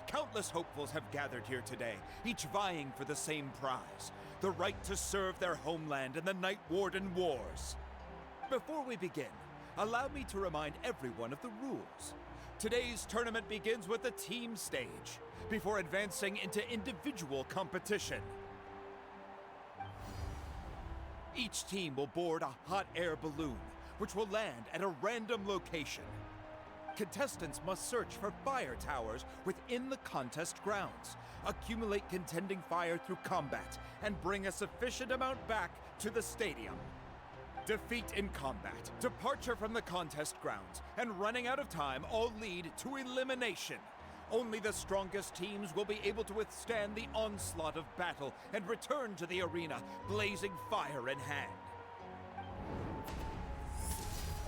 Countless hopefuls have gathered here today, each vying for the same prize, the right to serve their homeland in the Night Warden Wars. Before we begin, allow me to remind everyone of the rules. Today's tournament begins with the team stage, before advancing into individual competition. Each team will board a hot air balloon, which will land at a random location. Contestants must search for fire towers within the contest grounds, accumulate contending fire through combat, and bring a sufficient amount back to the stadium. Defeat in combat, departure from the contest grounds, and running out of time all lead to elimination. Only the strongest teams will be able to withstand the onslaught of battle and return to the arena, blazing fire in hand.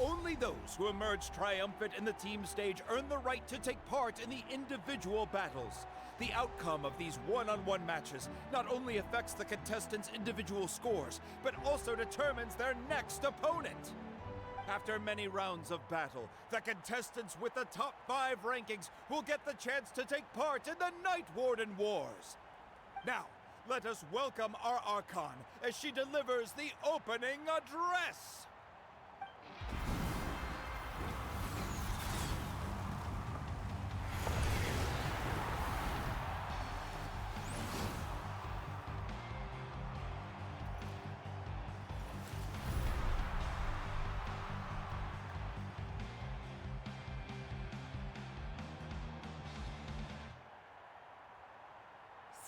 Only those who emerge triumphant in the team stage earn the right to take part in the individual battles. The outcome of these one-on-one matches not only affects the contestants' individual scores, but also determines their next opponent. After many rounds of battle, the contestants with the top 5 rankings will get the chance to take part in the Night Warden Wars. Now, let us welcome our Archon as she delivers the opening address.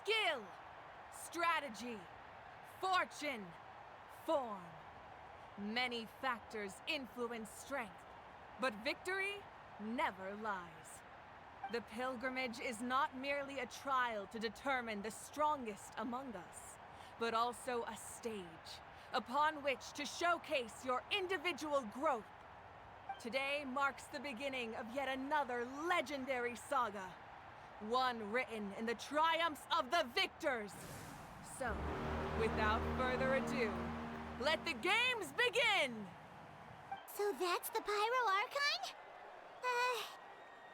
Skill, strategy, fortune, form. Many factors influence strength, but victory never lies. The pilgrimage is not merely a trial to determine the strongest among us, but also a stage upon which to showcase your individual growth. Today marks the beginning of yet another legendary saga. One written in the triumphs of the victors. So, without further ado, let the games begin! So that's the Pyro Archon?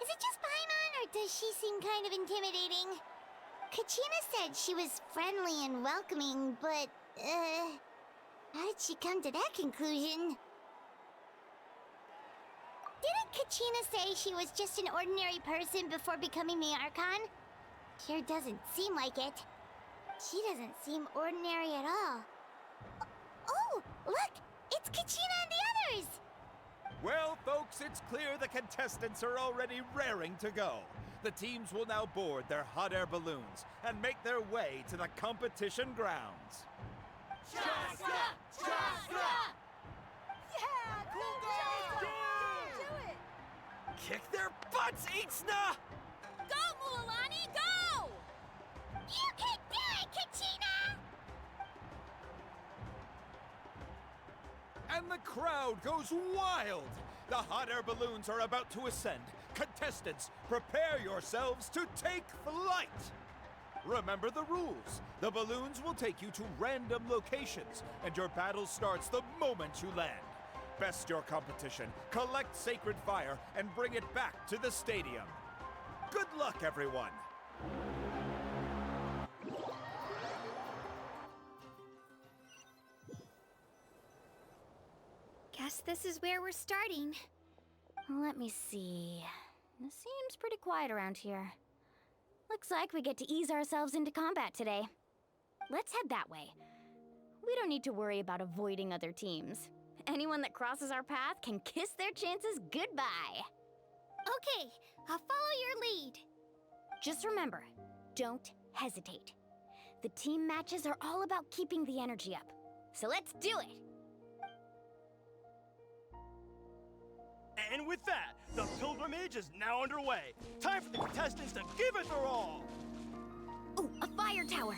Is it just Paimon, or does she seem kind of intimidating? Kachina said she was friendly and welcoming, but, how did she come to that conclusion? Didn't Kachina say she was just an ordinary person before becoming the Archon? Sure doesn't seem like it. She doesn't seem ordinary at all. Oh, look! It's Kachina and the others! Well, folks, it's clear the contestants are already raring to go. The teams will now board their hot air balloons and make their way to the competition grounds. Chaska! Chaska! Yeah! Cool girl! Do it! Kick their butts, Ixna! Go, Mualani, go! You can do it, Kachina! and the crowd goes wild. The hot air balloons are about to ascend. Contestants, prepare yourselves to take flight. Remember the rules. The balloons will take you to random locations, and your battle starts the moment you land. Best your competition, collect sacred fire, and bring it back to the stadium. Good luck, everyone. Guess this is where we're starting. Let me see. It seems pretty quiet around here. Looks like we get to ease ourselves into combat today. Let's head that way. We don't need to worry about avoiding other teams. Anyone that crosses our path can kiss their chances goodbye. Okay, I'll follow your lead. Just remember, don't hesitate. The team matches are all about keeping the energy up. So let's do it! And with that, the pilgrimage is now underway. Time for the contestants to give it their all. Ooh, a fire tower!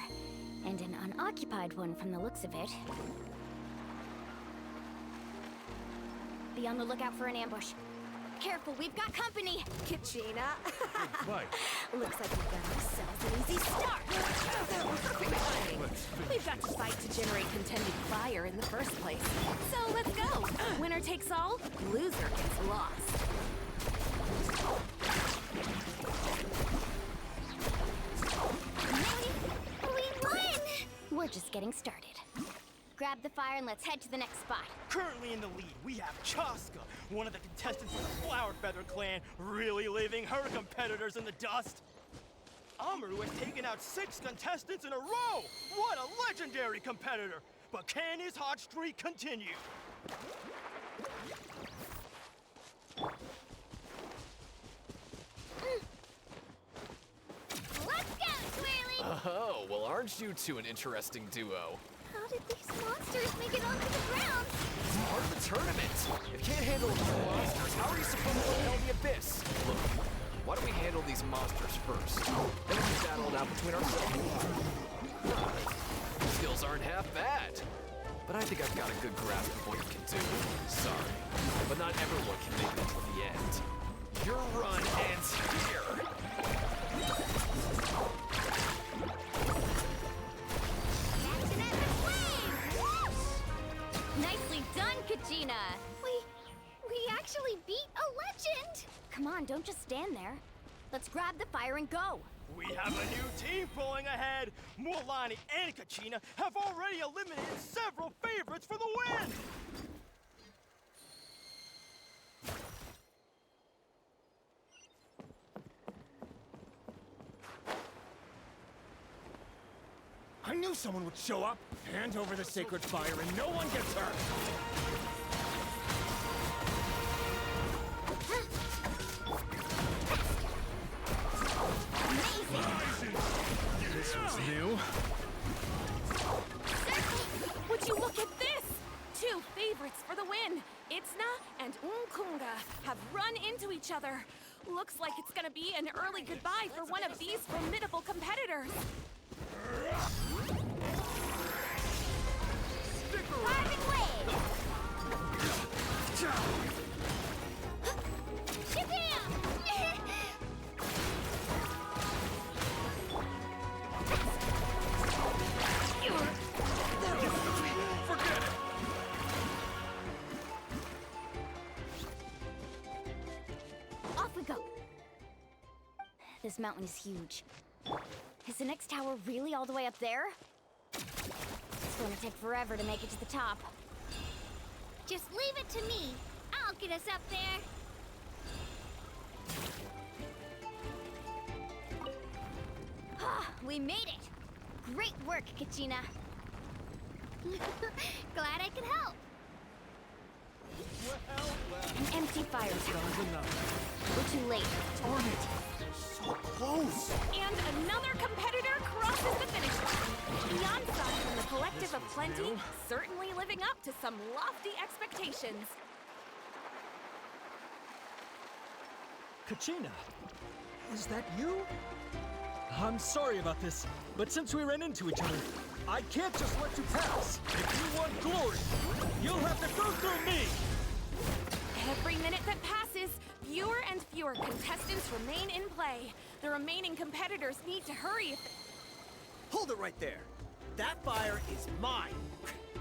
And an unoccupied one from the looks of it. Be on the lookout for an ambush. Careful, we've got company! Kachina. Right. Looks like we've got ourselves an easy start! We've got to fight to generate contending fire in the first place. So let's go. Winner takes all, loser gets lost. We won! We're just getting started. Grab the fire and let's head to the next spot. Currently in the lead, we have Chaska, one of the contestants of the Flower Feather clan, really leaving her competitors in the dust. Amaru has taken out 6 contestants in a row! What a legendary competitor! But can his hot streak continue? Let's go, Twirly! Oh, well, aren't you two an interesting duo? How did these monsters make it onto the ground? It's part of the tournament. If you can't handle a few monsters, how are you supposed to repel the abyss? Look, why don't we handle these monsters first? Then we can battle it out between ourselves. Skills aren't half bad. But I think I've got a good grasp of what you can do. Sorry, but not everyone can make it to the end. Your run ends here. Nicely done, Kachina! We actually beat a legend! Come on, don't just stand there. Let's grab the fire and go! We have a new team pulling ahead. Mulani and Kachina have already eliminated several favorites for the win. I knew someone would show up. Hand over the sacred fire and no one gets hurt. This was new. Would you look at this? 2 favorites for the win. Itzna and Unkunga have run into each other. Looks like it's gonna be an early goodbye for one of these formidable competitors. Parting ways! Shabam! Forget it. Off we go! This mountain is huge. Is the next tower really all the way up there? It's gonna take forever to make it to the top. Just leave it to me. I'll get us up there. Ah, we made it! Great work, Kachina! Glad I could help. An empty fire tower. We're too late. On it. So close. And another competitor crosses the finish line. Beyonce from the Collective of Plenty, certainly living up to some lofty expectations. Kachina, is that you? I'm sorry about this, but since we ran into each other, I can't just let you pass. If you want glory, you'll have to go through me. Every minute that passes, fewer and fewer contestants remain in play. The remaining competitors need to hurry. Hold it right there. That fire is mine.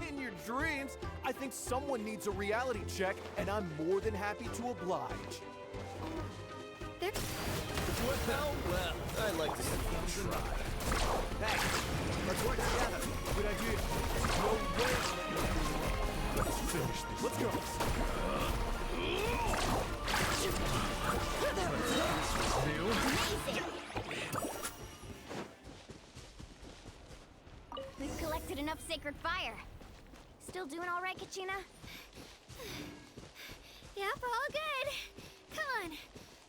In your dreams, I think someone needs a reality check, and I'm more than happy to oblige. Well, I'd like to see you try. Hey, let's work together. Good idea. No way. Let's finish this. Let's go. We've collected enough sacred fire. Still doing all right, Kachina? Yep, all good. Come on,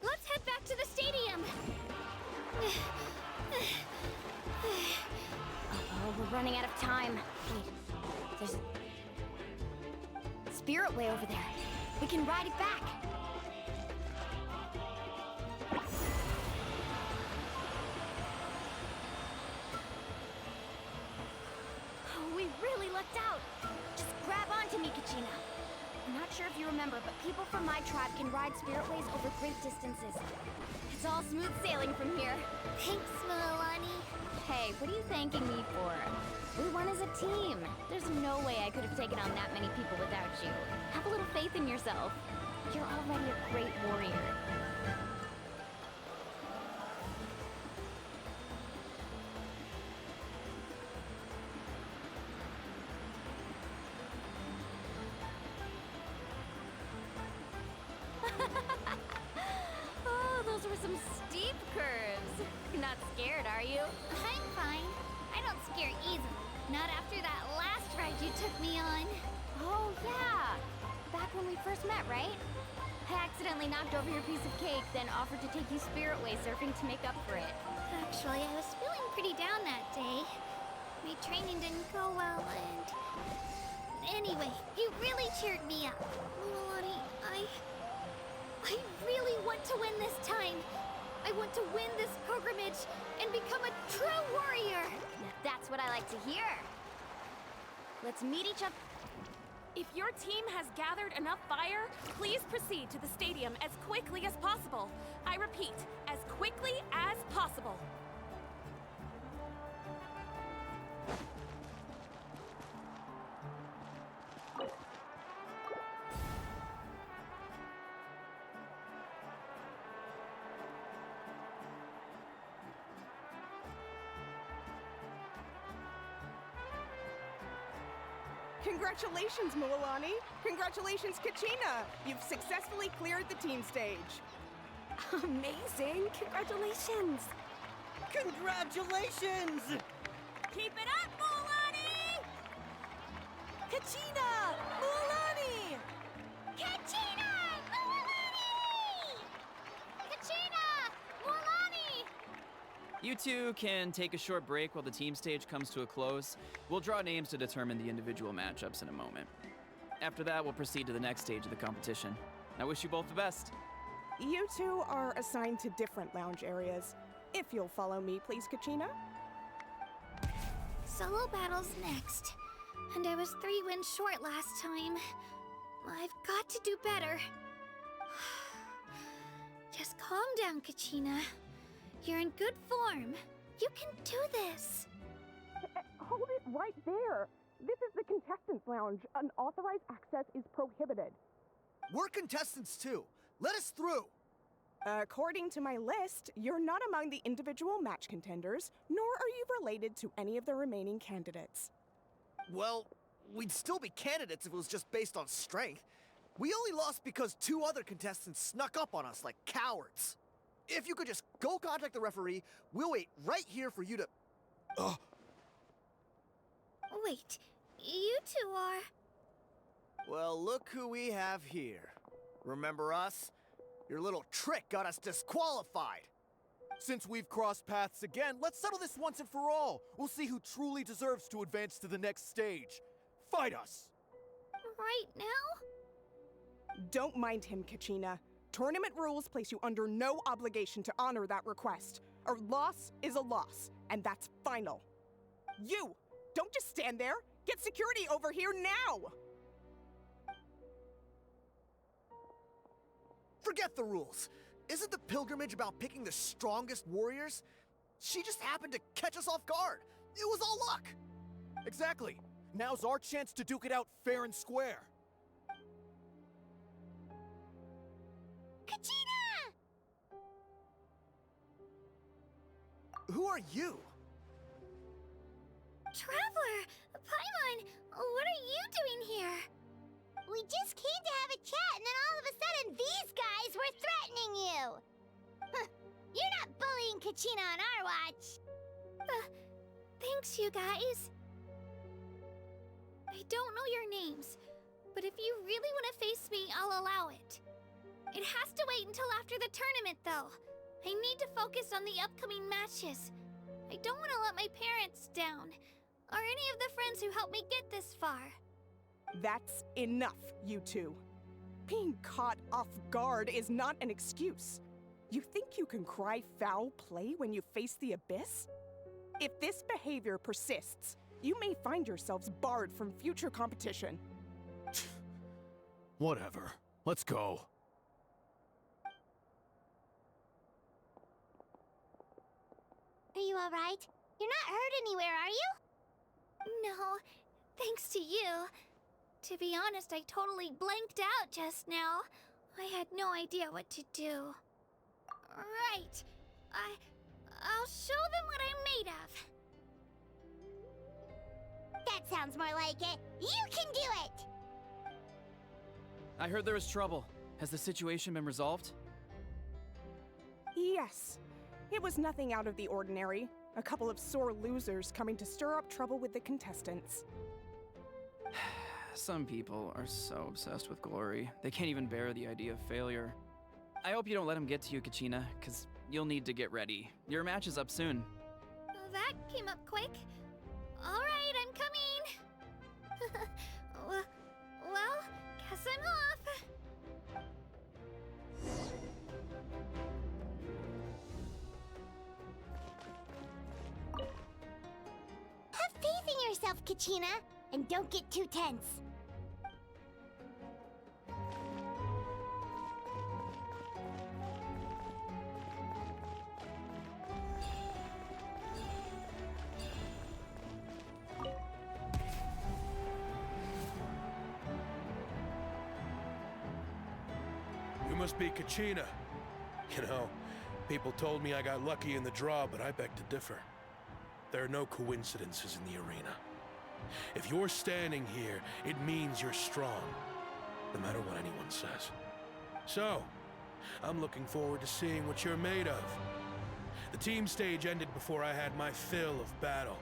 let's head back to the stadium. Oh, we're running out of time. Wait, there's a spirit way over there. We can ride it back. Oh, we really lucked out. Just grab onto me, Kachina. I'm not sure if you remember, but people from my tribe can ride spirit ways over great distances. It's all smooth sailing from here. Thanks, Milani. Hey, what are you thanking me for? We won as a team. There's no way I could have taken on that many people without you. Have a little faith in yourself. You're already a great warrior. Oh, those were some steep curves. You're not scared, are you? I'm fine. I don't scare easily. Not after that last ride you took me on. Oh, yeah. Back when we first met, right? I accidentally knocked over your piece of cake, then offered to take you spirit-way surfing to make up for it. Actually, I was feeling pretty down that day. My training didn't go well, and... Anyway, you really cheered me up. Milani, I really want to win this time. I want to win this pilgrimage and become a true warrior. Now that's what I like to hear. Let's meet each other. If your team has gathered enough fire, please proceed to the stadium as quickly as possible. I repeat, as quickly as possible. Congratulations, Milani! Congratulations, Kachina! You've successfully cleared the team stage. Amazing! Congratulations! Congratulations! Keep it up, Milani! Kachina! Milani! Kachina! Milani! Kachina! Milani! You two can take a short break while the team stage comes to a close. We'll draw names to determine the individual matchups in a moment. After that, we'll proceed to the next stage of the competition. I wish you both the best. You two are assigned to different lounge areas. If you'll follow me, please, Kachina. Solo battle's next. And I was 3 wins short last time. I've got to do better. Just calm down, Kachina. You're in good form. You can do this. Hold it right there. This is the contestants' lounge. Unauthorized access is prohibited. We're contestants too. Let us through. According to my list, you're not among the individual match contenders, nor are you related to any of the remaining candidates. Well, we'd still be candidates if it was just based on strength. We only lost because 2 other contestants snuck up on us like cowards. If you could just go contact the referee, we'll wait right here for you to... Wait, you two are... Well, look who we have here. Remember us? Your little trick got us disqualified. Since we've crossed paths again, let's settle this once and for all. We'll see who truly deserves to advance to the next stage. Fight us! Right now? Don't mind him, Kachina. Tournament rules place you under no obligation to honor that request. A loss is a loss, and that's final. You! Don't just stand there. Get security over here now! Forget the rules. Isn't the pilgrimage about picking the strongest warriors? She just happened to catch us off guard. It was all luck. Exactly. Now's our chance to duke it out fair and square. Kachina! Who are you? Traveler! Paimon! What are you doing here? We just came to have a chat, and then all of a sudden these guys were threatening you! Huh, you're not bullying Kachina on our watch! Thanks, you guys. I don't know your names, but if you really want to face me, I'll allow it. It has to wait until after the tournament, though. I need to focus on the upcoming matches. I don't want to let my parents down, or any of the friends who helped me get this far. That's enough, you two. Being caught off guard is not an excuse. You think you can cry foul play when you face the abyss? If this behavior persists, you may find yourselves barred from future competition. Whatever. Let's go. Are you alright? You're not hurt anywhere, are you? No, thanks to you. To be honest, I totally blanked out just now. I had no idea what to do. Right. I'll show them what I'm made of. That sounds more like it. You can do it! I heard there was trouble. Has the situation been resolved? Yes. It was nothing out of the ordinary. A couple of sore losers coming to stir up trouble with the contestants. Some people are so obsessed with glory, they can't even bear the idea of failure. I hope you don't let him get to you, Kachina, because you'll need to get ready. Your match is up soon. That came up quick. All right, I'm coming. well, guess I'm off. Have faith in yourself, Kachina, and don't get too tense. You must be Kachina. You know, people told me I got lucky in the draw, but I beg to differ. There are no coincidences in the arena. If you're standing here, it means you're strong, no matter what anyone says. So, I'm looking forward to seeing what you're made of. The team stage ended before I had my fill of battle.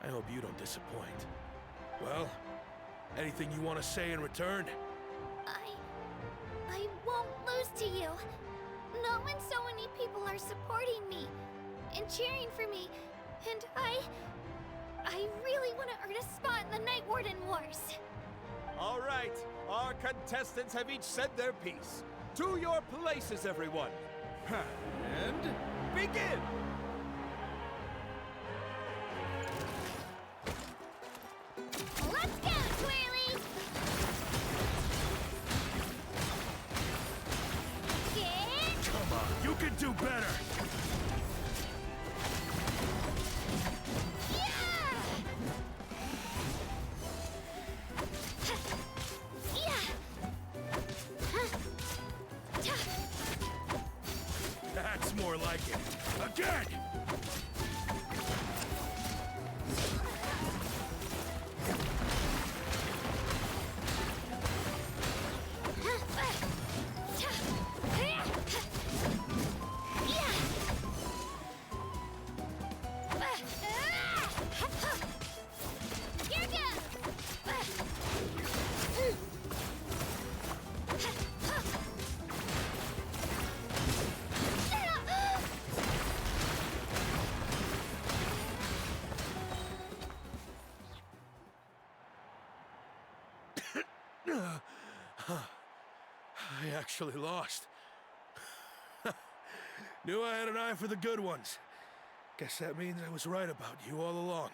I hope you don't disappoint. Well, anything you want to say in return? I won't lose to you. Not when so many people are supporting me and cheering for me, and I really want to earn a spot in the Night Warden Wars. All right, our contestants have each said their piece. To your places, everyone. And begin! Let's go, Twirlies! Come on, you can do better! That's more like it. Again! Here goes! I actually lost. Knew I had an eye for the good ones. Guess that means I was right about you all along.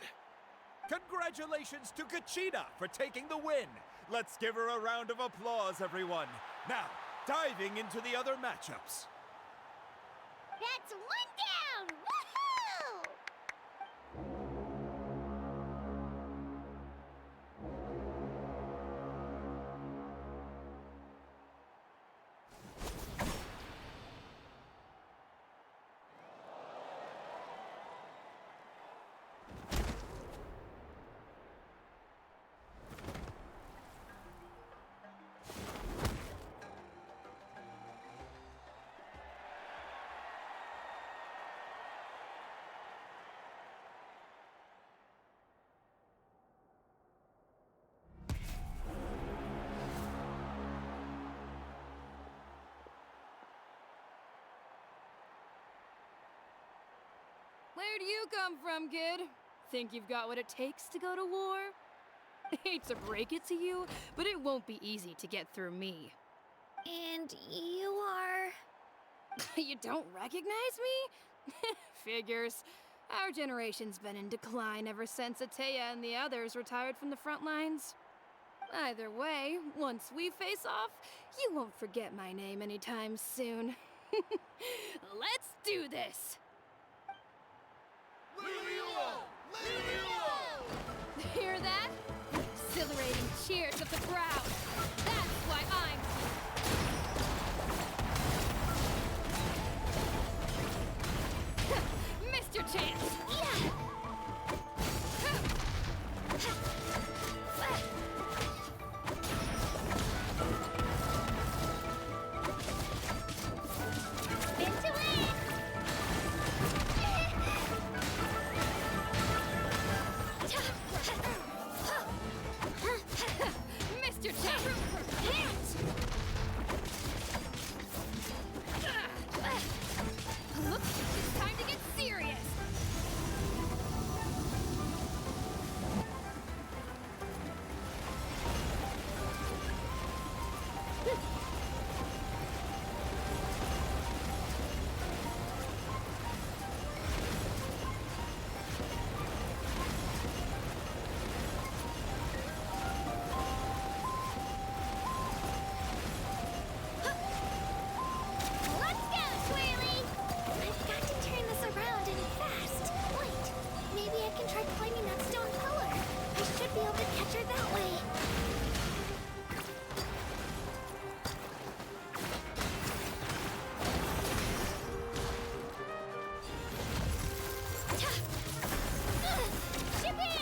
Congratulations to Kachina for taking the win. Let's give her a round of applause, everyone. Now, diving into the other matchups. That's one down! Woohoo! Where do you come from, kid? Think you've got what it takes to go to war? Hate to break it to you, but it won't be easy to get through me. And you are... You don't recognize me? Figures. Our generation's been in decline ever since Ateya and the others retired from the front lines. Either way, once we face off, you won't forget my name anytime soon. Let's do this! Hear that? Exhilarating cheers of the crowd. That's why I'm here. Missed your chance. Yeah. Missed your chance. Look, it's time to get serious. Let's go, Twirly! I've got to turn this around and fast. Wait, maybe I can try climbing that stone pillar. I should be able to catch her that way. Shabam!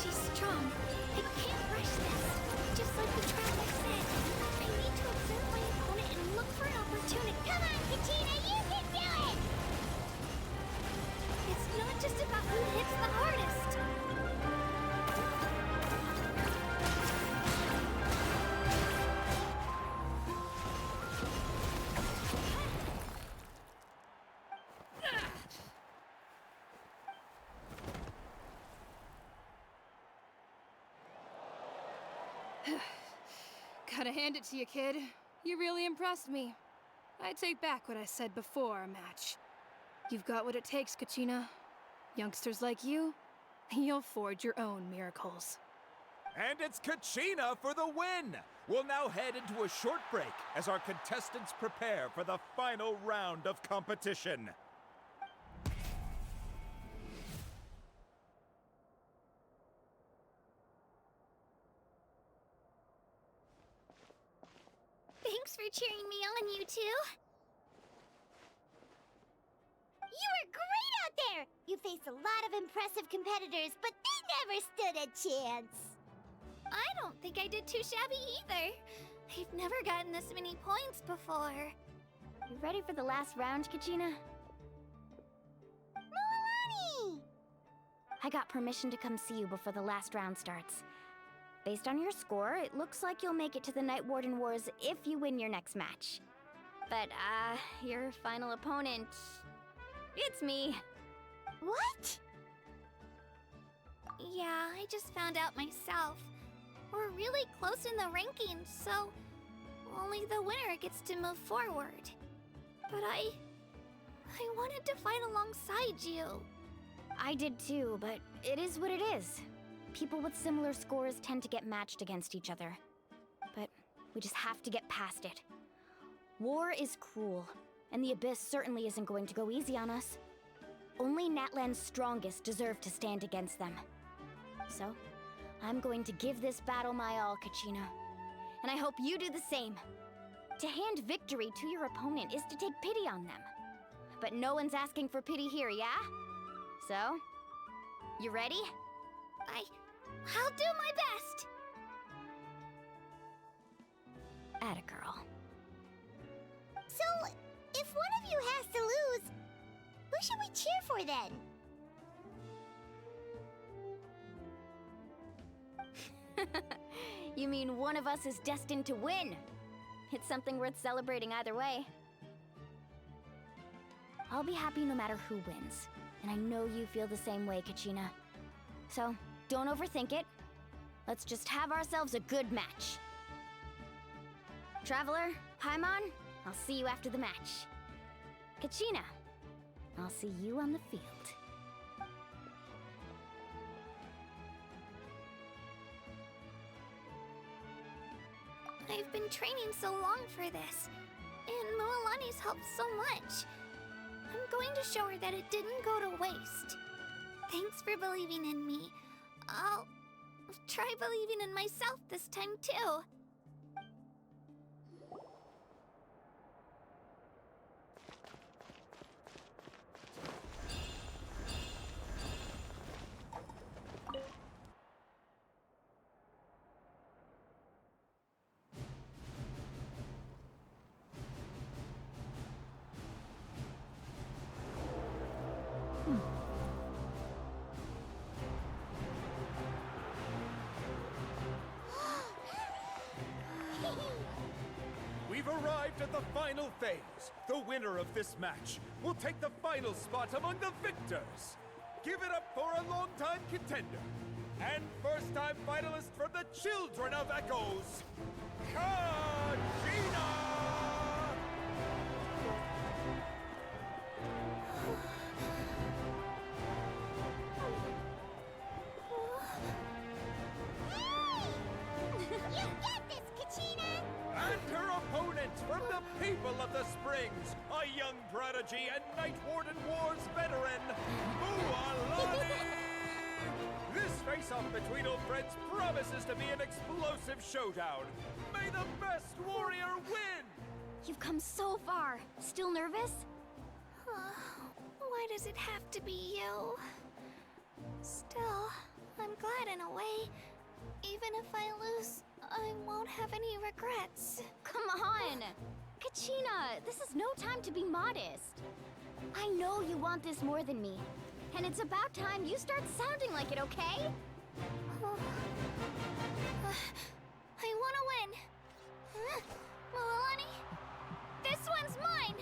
She's strong. I can't rush this. Just like the traveler said, I need to observe my opponent and look for an opportunity. Come on, Kachina, you can do it! It's not just about who hits the hardest. Gotta hand it to you, kid. You really impressed me. I take back what I said before our match. You've got what it takes, Kachina. Youngsters like you, you'll forge your own miracles. And it's Kachina for the win! We'll now head into a short break as our contestants prepare for the final round of competition. Thanks for cheering me on, you two. You were great out there! You faced a lot of impressive competitors, but they never stood a chance. I don't think I did too shabby either. I've never gotten this many points before. You ready for the last round, Kachina? Moalani! I got permission to come see you before the last round starts. Based on your score, it looks like you'll make it to the Night Warden Wars if you win your next match. But, your final opponent... it's me. What? Yeah, I just found out myself. We're really close in the rankings, so only the winner gets to move forward. But I wanted to fight alongside you. I did too, but it is what it is. People with similar scores tend to get matched against each other. But we just have to get past it. War is cruel, and the Abyss certainly isn't going to go easy on us. Only Natlan's strongest deserve to stand against them. So, I'm going to give this battle my all, Kachina. And I hope you do the same. To hand victory to your opponent is to take pity on them. But no one's asking for pity here, yeah? So, you ready? I'll do my best! Atta girl. So, if one of you has to lose, who should we cheer for then? You mean one of us is destined to win? It's something worth celebrating either way. I'll be happy no matter who wins, and I know you feel the same way, Kachina. So, don't overthink it. Let's just have ourselves a good match. Traveler, Paimon, I'll see you after the match. Kachina, I'll see you on the field. I've been training so long for this, and Moalani's helped so much. I'm going to show her that it didn't go to waste. Thanks for believing in me. I'll try believing in myself this time too. We've arrived at the final phase. The winner of this match will take the final spot among the victors. Give it up for a longtime contender and first-time finalist from the Children of Echoes, Kachina! You got this, Kachina! And her opponent from the people of the Springs, a young prodigy and Night Warden Wars veteran, Moalani! This face-off between old friends promises to be an explosive showdown. May the best warrior win! You've come so far. Still nervous? Why does it have to be you? Still, I'm glad in a way. Even if I lose, I won't have any regrets. Come on! Kachina, this is no time to be modest. I know you want this more than me. And it's about time you start sounding like it, okay? I want to win. Moalani, this one's mine!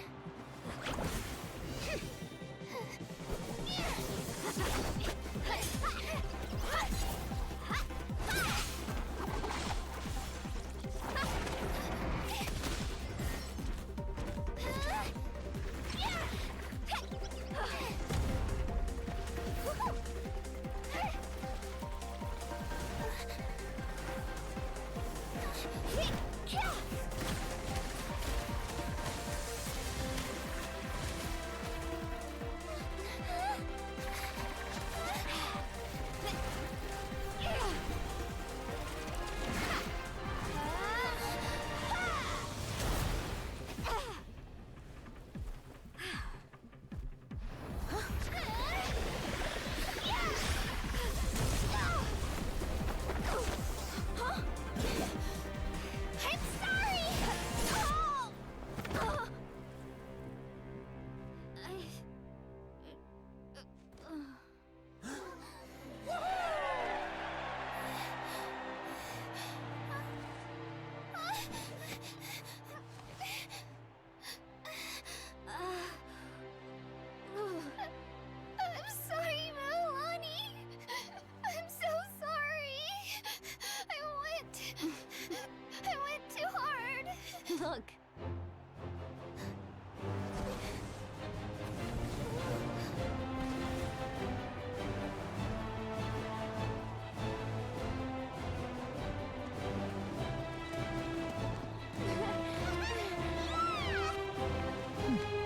Look.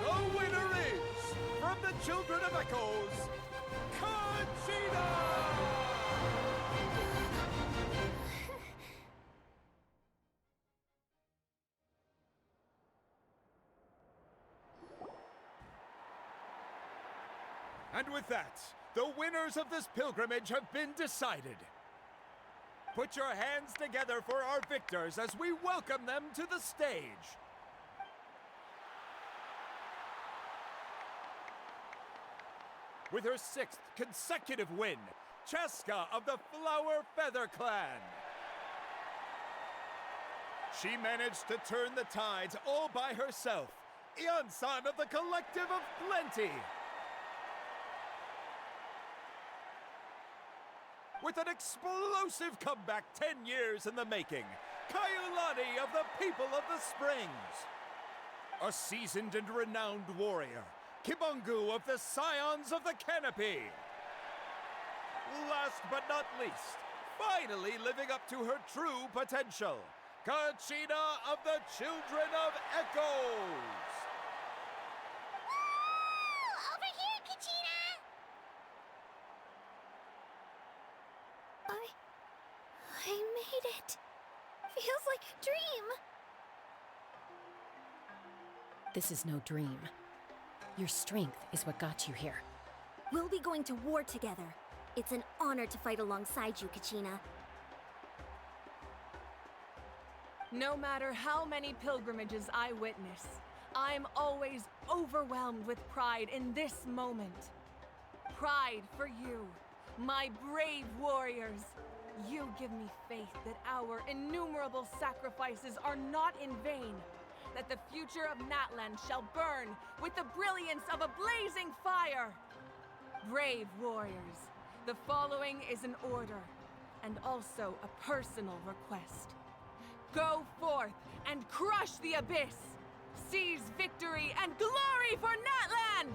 The winner is, from the Children of Echoes, Conchita! And with that, the winners of this pilgrimage have been decided. Put your hands together for our victors as we welcome them to the stage. With her 6th consecutive win, Cheska of the Flower Feather Clan. She managed to turn the tides all by herself. Ian-san of the Collective of Plenty. With an explosive comeback 10 years in the making, Kaiulani of the People of the Springs. A seasoned and renowned warrior, Kibungu of the Scions of the Canopy. Last but not least, finally living up to her true potential, Conchita of the Children of Echoes. Over here, Kachina! I made it. Feels like a dream. This is no dream. Your strength is what got you here. We'll be going to war together. It's an honor to fight alongside you, Kachina. No matter how many pilgrimages I witness, I'm always overwhelmed with pride in this moment. Pride for you, my brave warriors. You give me faith that our innumerable sacrifices are not in vain, that the future of Natlan shall burn with the brilliance of a blazing fire. Brave warriors, the following is an order, and also a personal request. Go forth and crush the abyss! Seize victory and glory for Natlan!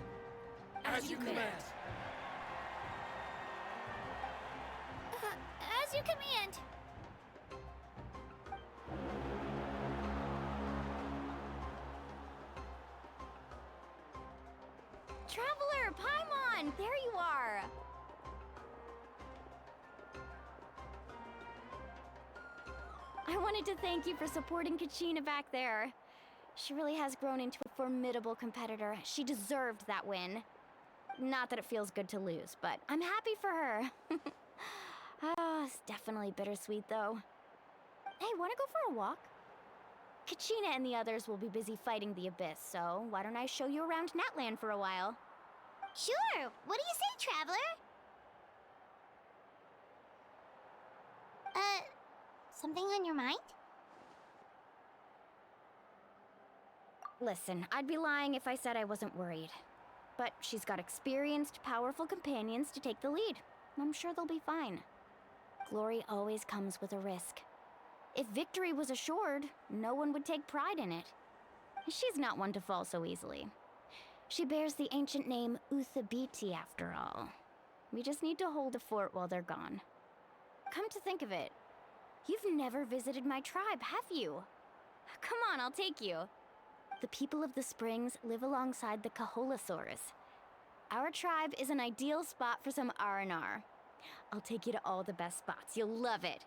As you command. As you command. Traveler, Paimon, there you are. I wanted to thank you for supporting Kachina back there. She really has grown into a formidable competitor. She deserved that win. Not that it feels good to lose, but I'm happy for her. It's definitely bittersweet, though. Hey, wanna go for a walk? Kachina and the others will be busy fighting the Abyss, so why don't I show you around Natlan for a while? Sure. What do you say, Traveler? Something on your mind? Listen, I'd be lying if I said I wasn't worried. But she's got experienced, powerful companions to take the lead. I'm sure they'll be fine. Glory always comes with a risk. If victory was assured, no one would take pride in it. She's not one to fall so easily. She bears the ancient name Uthabiti, after all. We just need to hold the fort while they're gone. Come to think of it, you've never visited my tribe, have you? Come on, I'll take you. The people of the Springs live alongside the Kaholasaurus. Our tribe is an ideal spot for some R&R. I'll take you to all the best spots. You'll love it.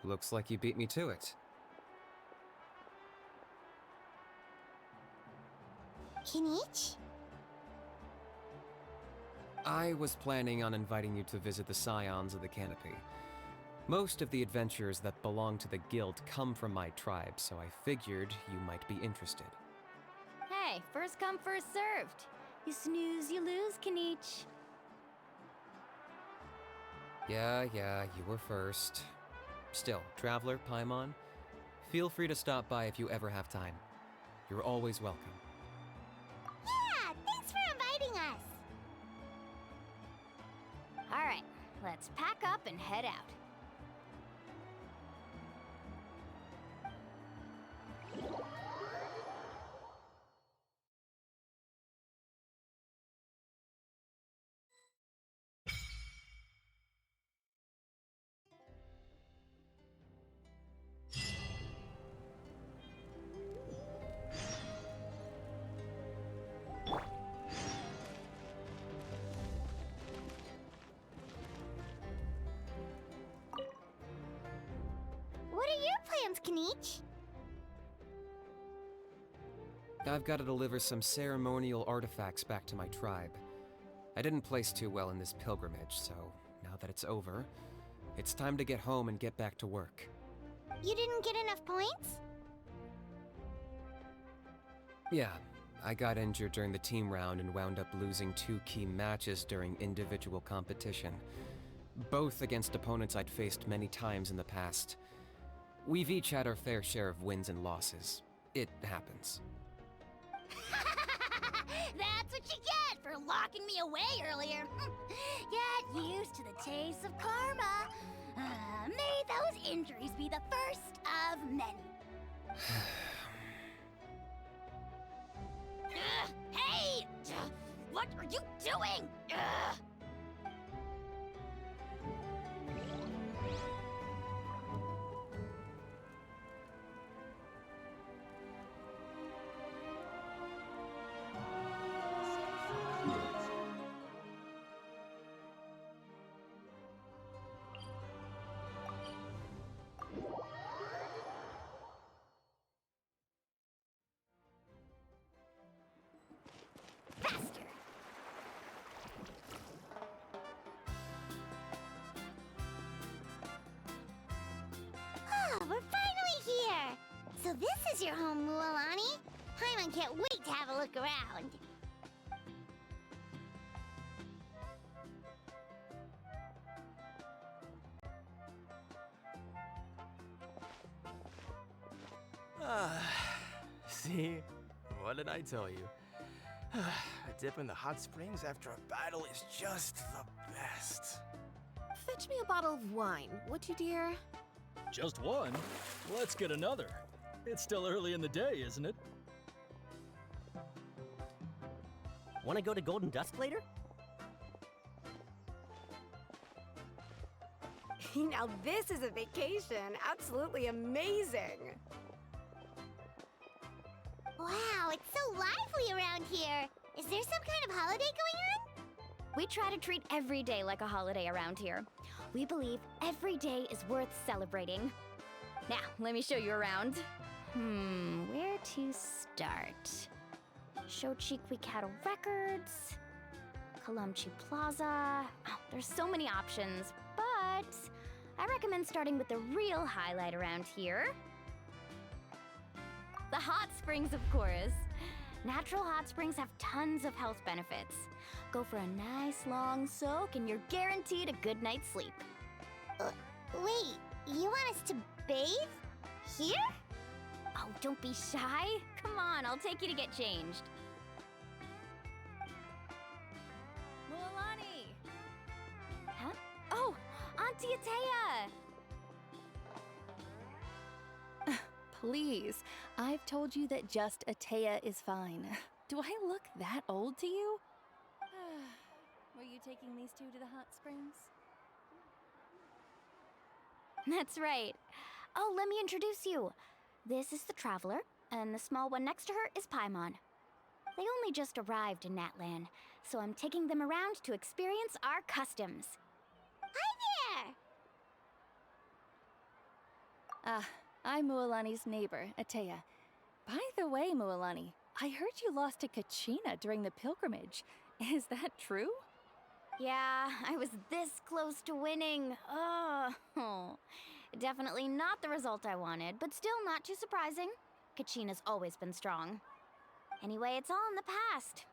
Looks like you beat me to it. Kinich? I was planning on inviting you to visit the Scions of the Canopy. Most of the adventurers that belong to the guild come from my tribe, so I figured you might be interested. Hey, first come, first served. You snooze, you lose, Kinich. Yeah, you were first. Still, Traveler, Paimon, feel free to stop by if you ever have time. You're always welcome. Yeah, thanks for inviting us. All right, let's pack up and head out. much! I've got to deliver some ceremonial artifacts back to my tribe. I didn't place too well in this pilgrimage, so now that it's over, it's time to get home and get back to work. You didn't get enough points? Yeah, I got injured during the team round and wound up losing 2 key matches during individual competition, both against opponents I'd faced many times in the past. We've each had our fair share of wins and losses. It happens. That's what you get for locking me away earlier. Get used to the taste of karma. May those injuries be the first of many. Hey! What are you doing? We're finally here! So this is your home, Mualani? Paimon can't wait to have a look around. See? What did I tell you? A dip in the hot springs after a battle is just the best. Fetch me a bottle of wine, would you, dear? Just one? Let's get another. It's still early in the day, isn't it? Want to go to Golden Dusk later? Now this is a vacation. Absolutely amazing. Wow, it's so lively around here. Is there some kind of holiday going on? We try to treat every day like a holiday around here. We believe every day is worth celebrating. Now, let me show you around. Where to start? Shochiqui Cattle Records, Kalumchi Plaza. Oh, there's so many options, but I recommend starting with the real highlight around here. The hot springs, of course. Natural hot springs have tons of health benefits. Go for a nice long soak and you're guaranteed a good night's sleep. Wait, you want us to bathe? Here? Oh, don't be shy. Come on, I'll take you to get changed. Mualani! Huh? Oh, Auntie Atea! Please, I've told you that just Atea is fine. Do I look that old to you? Were you taking these two to the hot springs? That's right. Oh, let me introduce you. This is the Traveler, and the small one next to her is Paimon. They only just arrived in Natlan, so I'm taking them around to experience our customs. Hi there! I'm Mualani's neighbor, Atea. By the way, Mualani, I heard you lost to Kachina during the pilgrimage. Is that true? Yeah, I was this close to winning. Oh, definitely not the result I wanted, but still not too surprising. Kachina's always been strong. Anyway, it's all in the past.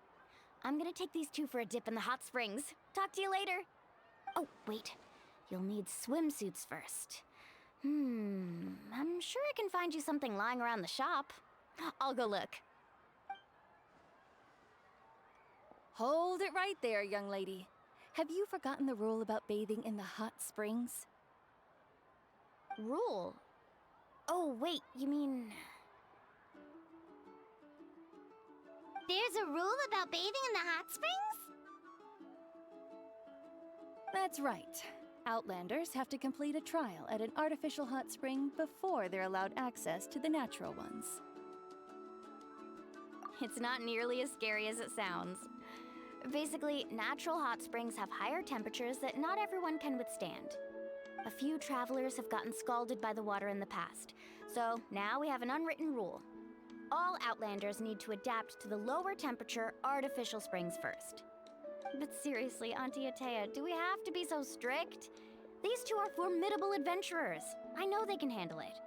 I'm gonna take these two for a dip in the hot springs. Talk to you later. Oh, wait. You'll need swimsuits first. I'm sure I can find you something lying around the shop. I'll go look. Hold it right there, young lady. Have you forgotten the rule about bathing in the hot springs? Rule? Oh, wait, you mean... There's a rule about bathing in the hot springs? That's right. Outlanders have to complete a trial at an artificial hot spring before they're allowed access to the natural ones. It's not nearly as scary as it sounds. Basically, natural hot springs have higher temperatures that not everyone can withstand. A few travelers have gotten scalded by the water in the past, so now we have an unwritten rule. All Outlanders need to adapt to the lower temperature artificial springs first. But seriously, Auntie Atea, do we have to be so strict? These two are formidable adventurers. I know they can handle it.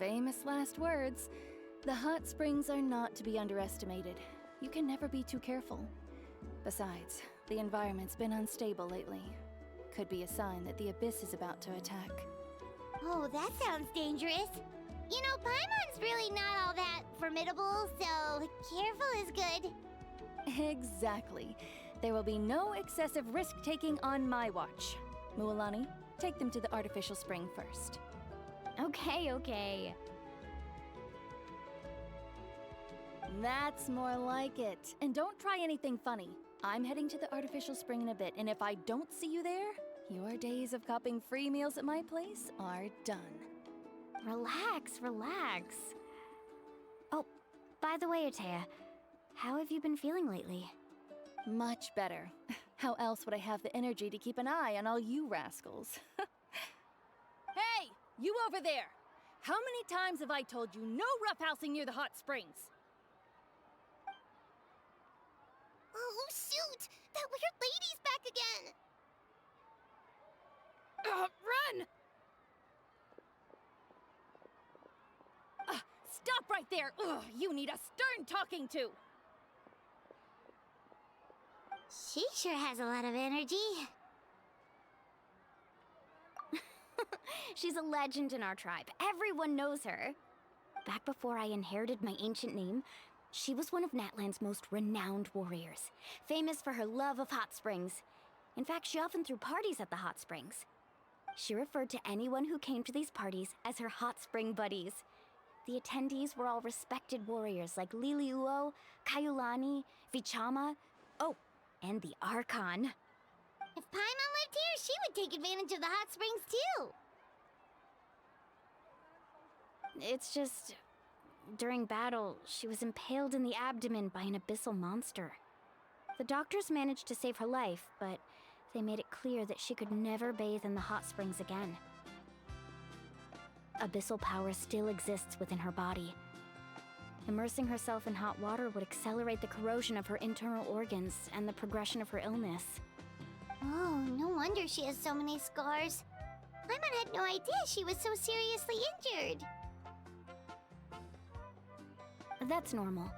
Famous last words. The hot springs are not to be underestimated. You can never be too careful. Besides, the environment's been unstable lately. Could be a sign that the Abyss is about to attack. Oh, that sounds dangerous. You know, Paimon's really not all that formidable, so careful is good. Exactly. There will be no excessive risk-taking on my watch. Mualani, take them to the artificial spring first. Okay. That's more like it. And don't try anything funny. I'm heading to the artificial spring in a bit, and if I don't see you there, your days of copping free meals at my place are done. Relax. Oh, by the way, Atea, how have you been feeling lately? Much better. How else would I have the energy to keep an eye on all you rascals? Hey, you over there! How many times have I told you no roughhousing near the hot springs? Oh, shoot! That weird lady's back again! Run! Stop right there! Ugh, you need a stern talking to! She sure has a lot of energy. She's a legend in our tribe. Everyone knows her. Back before I inherited my ancient name, she was one of Natlan's most renowned warriors, famous for her love of hot springs. In fact, she often threw parties at the hot springs. She referred to anyone who came to these parties as her hot spring buddies. The attendees were all respected warriors like Liliuo, Kaiulani, Vichama, oh, and the Archon. If Paimon lived here, she would take advantage of the hot springs too. It's just, during battle, she was impaled in the abdomen by an abyssal monster. The doctors managed to save her life, but they made it clear that she could never bathe in the hot springs again. Abyssal power still exists within her body. Immersing herself in hot water would accelerate the corrosion of her internal organs and the progression of her illness. Oh, no wonder she has so many scars. Paimon had no idea she was so seriously injured. That's normal.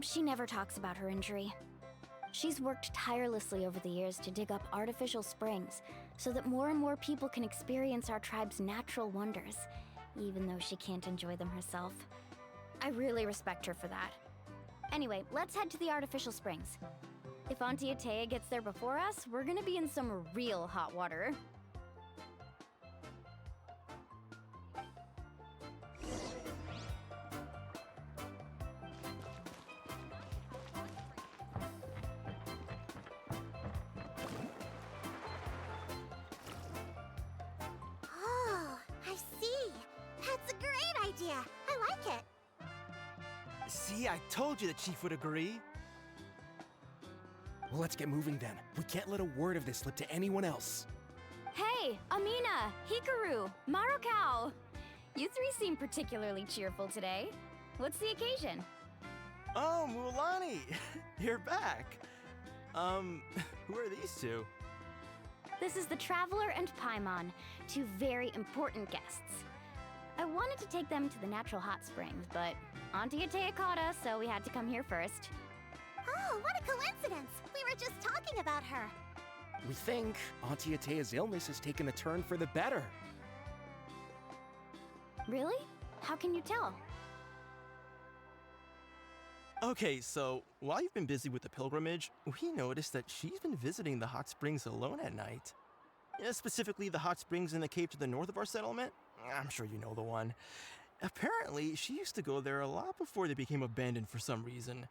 She never talks about her injury. She's worked tirelessly over the years to dig up artificial springs so that more and more people can experience our tribe's natural wonders, even though she can't enjoy them herself. I really respect her for that. Anyway, let's head to the artificial springs. If Auntie Atea gets there before us, we're gonna be in some real hot water. Oh, I see. That's a great idea. I like it. See, I told you the chief would agree. Well, let's get moving then. We can't let a word of this slip to anyone else. Hey, Amina, Hikaru, Marukao! You three seem particularly cheerful today. What's the occasion? Oh, Mualani! You're back. Who are these two? This is the Traveler and Paimon, two very important guests. I wanted to take them to the natural hot springs, but Auntie Atea caught us, so we had to come here first. Oh, what a coincidence! We were just talking about her. We think Auntie Atea's illness has taken a turn for the better. Really? How can you tell? Okay, so while you've been busy with the pilgrimage, we noticed that she's been visiting the hot springs alone at night. Yeah, specifically the hot springs in the cave to the north of our settlement. I'm sure you know the one. Apparently, she used to go there a lot before they became abandoned for some reason.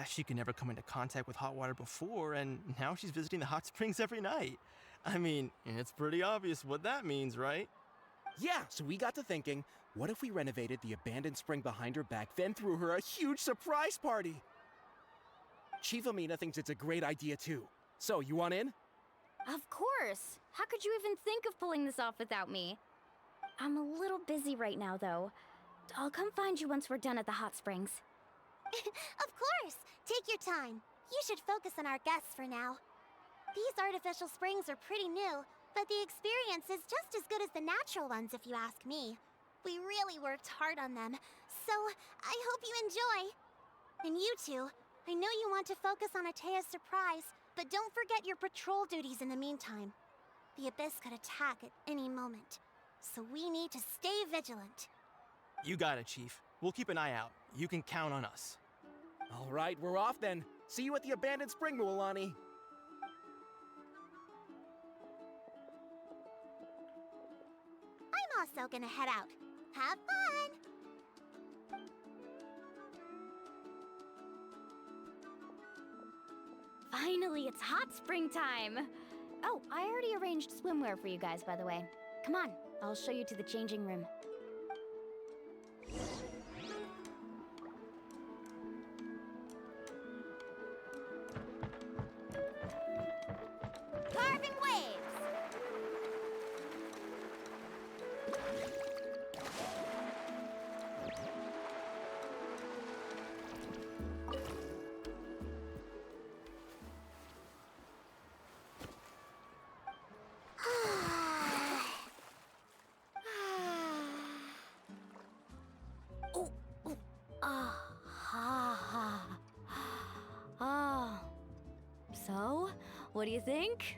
She could never come into contact with hot water before, and now she's visiting the hot springs every night. I mean, it's pretty obvious what that means, right? Yeah, so we got to thinking, what if we renovated the abandoned spring behind her back, then threw her a huge surprise party? Chief Amina thinks it's a great idea too. So, you want in? Of course! How could you even think of pulling this off without me? I'm a little busy right now, though. I'll come find you once we're done at the hot springs. Of course! Take your time. You should focus on our guests for now. These artificial springs are pretty new, but the experience is just as good as the natural ones if you ask me. We really worked hard on them, so I hope you enjoy. And you two, I know you want to focus on Atea's surprise, but don't forget your patrol duties in the meantime. The Abyss could attack at any moment, so we need to stay vigilant. You got it, Chief. We'll keep an eye out. You can count on us. All right, we're off then. See you at the abandoned spring, Mualani. I'm also gonna head out. Have fun! Finally, it's hot spring time! Oh, I already arranged swimwear for you guys, by the way. Come on, I'll show you to the changing room. Carving waves! So, what do you think?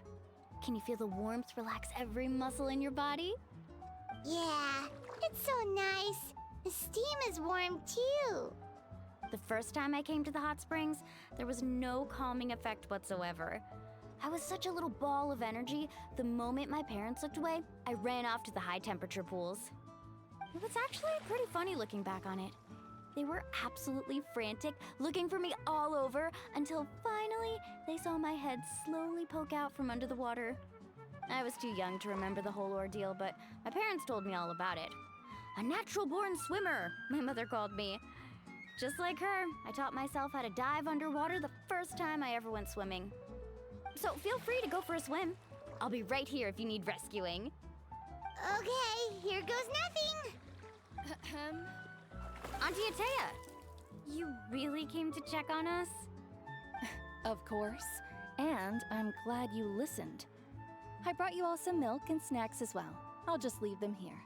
Can you feel the warmth relax every muscle in your body? Yeah, it's so nice. The steam is warm too. The first time I came to the hot springs, there was no calming effect whatsoever. I was such a little ball of energy, the moment my parents looked away, I ran off to the high temperature pools. It was actually pretty funny looking back on it. They were absolutely frantic, looking for me all over, until finally they saw my head slowly poke out from under the water. I was too young to remember the whole ordeal, but my parents told me all about it. A natural-born swimmer, my mother called me. Just like her, I taught myself how to dive underwater the first time I ever went swimming. So feel free to go for a swim. I'll be right here if you need rescuing. Okay, here goes nothing. Auntie Atea, you really came to check on us? Of course. And I'm glad you listened. I brought you all some milk and snacks as well. I'll just leave them here.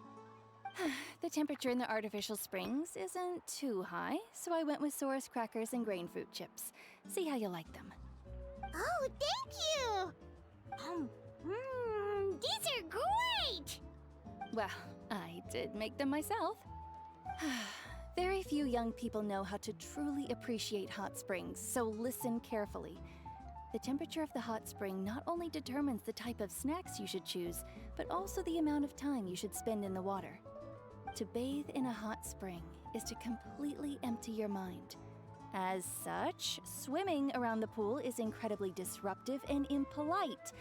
The temperature in the artificial springs isn't too high, so I went with Saurus crackers and grain fruit chips. See how you like them. Oh, thank you! These are great! Well, I did make them myself. Very few young people know how to truly appreciate hot springs, so listen carefully. The temperature of the hot spring not only determines the type of snacks you should choose, but also the amount of time you should spend in the water. To bathe in a hot spring is to completely empty your mind. As such, swimming around the pool is incredibly disruptive and impolite,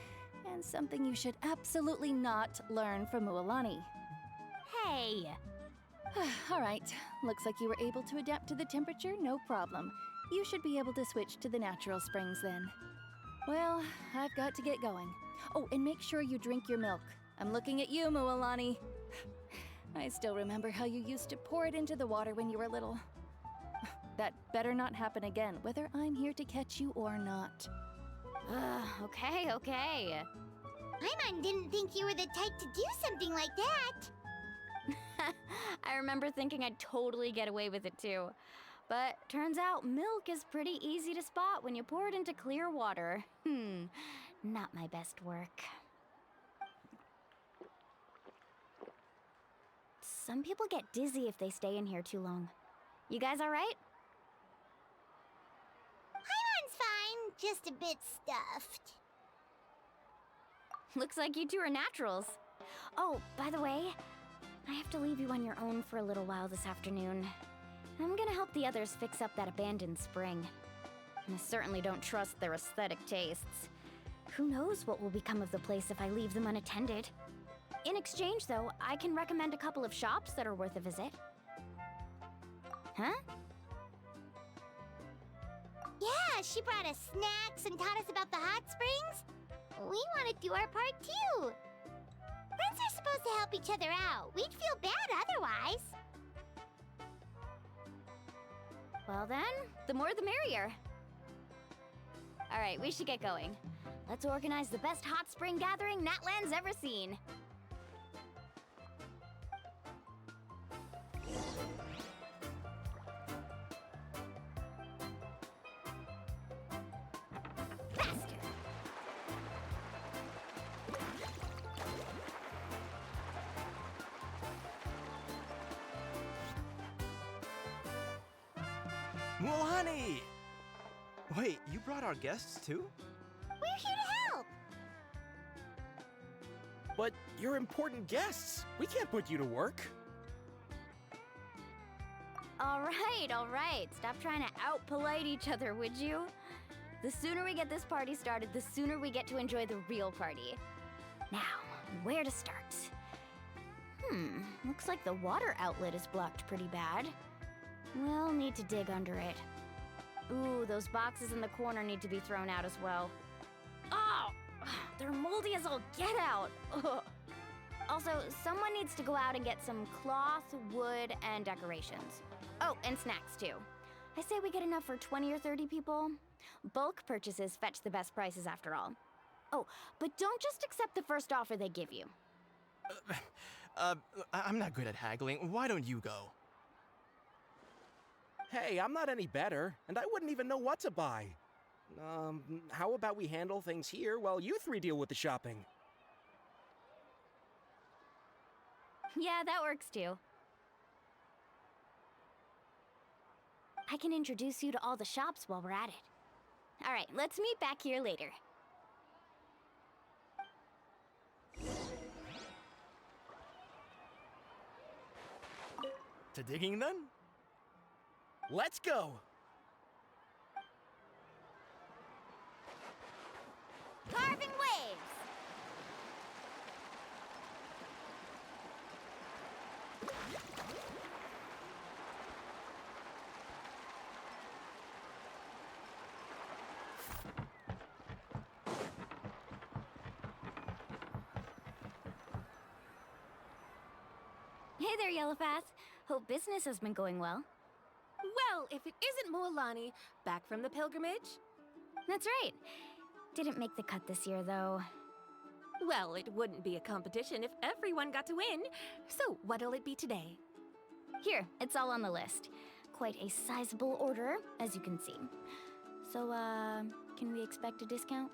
and something you should absolutely not learn from Mualani. Hey! All right, looks like you were able to adapt to the temperature, no problem. You should be able to switch to the natural springs then. Well, I've got to get going. Oh, and make sure you drink your milk. I'm looking at you, Mualani. I still remember how you used to pour it into the water when you were little. That better not happen again, whether I'm here to catch you or not. Okay. Paimon didn't think you were the type to do something like that. I remember thinking I'd totally get away with it too. But turns out milk is pretty easy to spot when you pour it into clear water. Not my best work. Some people get dizzy if they stay in here too long. You guys all right? Paimon's fine, just a bit stuffed. Looks like you two are naturals. Oh, by the way, I have to leave you on your own for a little while this afternoon. I'm gonna help the others fix up that abandoned spring. And I certainly don't trust their aesthetic tastes. Who knows what will become of the place if I leave them unattended? In exchange, though, I can recommend a couple of shops that are worth a visit. Huh? Yeah, she brought us snacks and taught us about the hot springs. We want to do our part too. Friends are supposed to help each other out. We'd feel bad otherwise. Well then, the more the merrier. All right, we should get going. Let's organize the best hot spring gathering Natland's ever seen. Mulani! Wait, you brought our guests too? We're here to help. But you're important guests. We can't put you to work. All right. Stop trying to out-polite each other, would you? The sooner we get this party started, the sooner we get to enjoy the real party. Now, where to start? Looks like the water outlet is blocked pretty bad. We'll need to dig under it. Ooh, those boxes in the corner need to be thrown out as well. Oh! They're moldy as all get out! Ugh. Also, someone needs to go out and get some cloth, wood, and decorations. Oh, and snacks too. I say we get enough for 20 or 30 people. Bulk purchases fetch the best prices after all. Oh, but don't just accept the first offer they give you. I'm not good at haggling. Why don't you go? Hey, I'm not any better, and I wouldn't even know what to buy. How about we handle things here while you three deal with the shopping? Yeah, that works too. I can introduce you to all the shops while we're at it. All right, let's meet back here later. To digging then? Let's go! Carving waves! Hey there, Yellowpath. Hope business has been going well. Well, if it isn't Moalani, back from the pilgrimage? That's right. Didn't make the cut this year, though. Well, it wouldn't be a competition if everyone got to win. So, what'll it be today? Here, it's all on the list. Quite a sizable order, as you can see. So, can we expect a discount?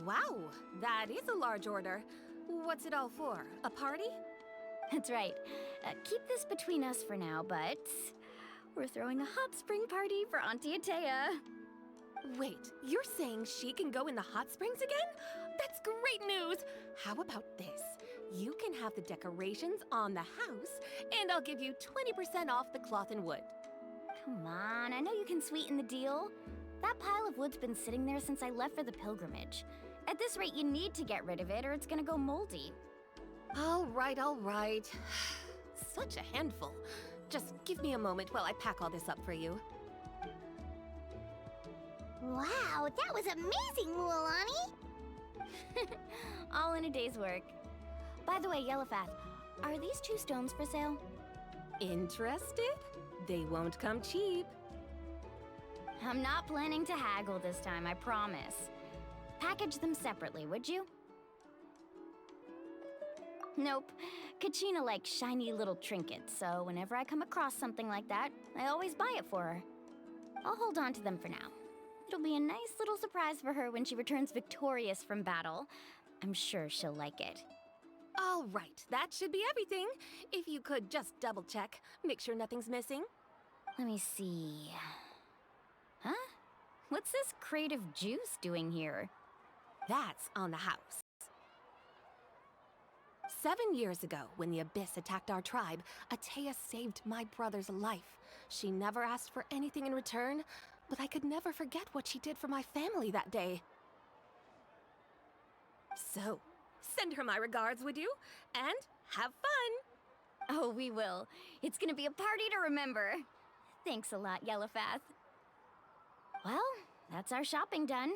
Wow, that is a large order. What's it all for? A party? That's right. Keep this between us for now, but we're throwing a hot spring party for Auntie Atea. Wait, you're saying she can go in the hot springs again? That's great news! How about this? You can have the decorations on the house, and I'll give you 20% off the cloth and wood. Come on, I know you can sweeten the deal. That pile of wood's been sitting there since I left for the pilgrimage. At this rate, you need to get rid of it or it's gonna go moldy. All right. Such a handful. Just give me a moment while I pack all this up for you. Wow, that was amazing, Mualani! All in a day's work. By the way, Yellowpath, are these 2 stones for sale? Interested? They won't come cheap. I'm not planning to haggle this time, I promise. Package them separately, would you? Nope. Kachina likes shiny little trinkets, so whenever I come across something like that, I always buy it for her. I'll hold on to them for now. It'll be a nice little surprise for her when she returns victorious from battle. I'm sure she'll like it. All right, that should be everything. If you could just double check, make sure nothing's missing. Let me see. Huh? What's this crate of juice doing here? That's on the house. 7 years ago, when the Abyss attacked our tribe, Atea saved my brother's life. She never asked for anything in return, but I could never forget what she did for my family that day. So, send her my regards, would you? And have fun! Oh, we will. It's gonna be a party to remember. Thanks a lot, Yellowpath. Well, that's our shopping done.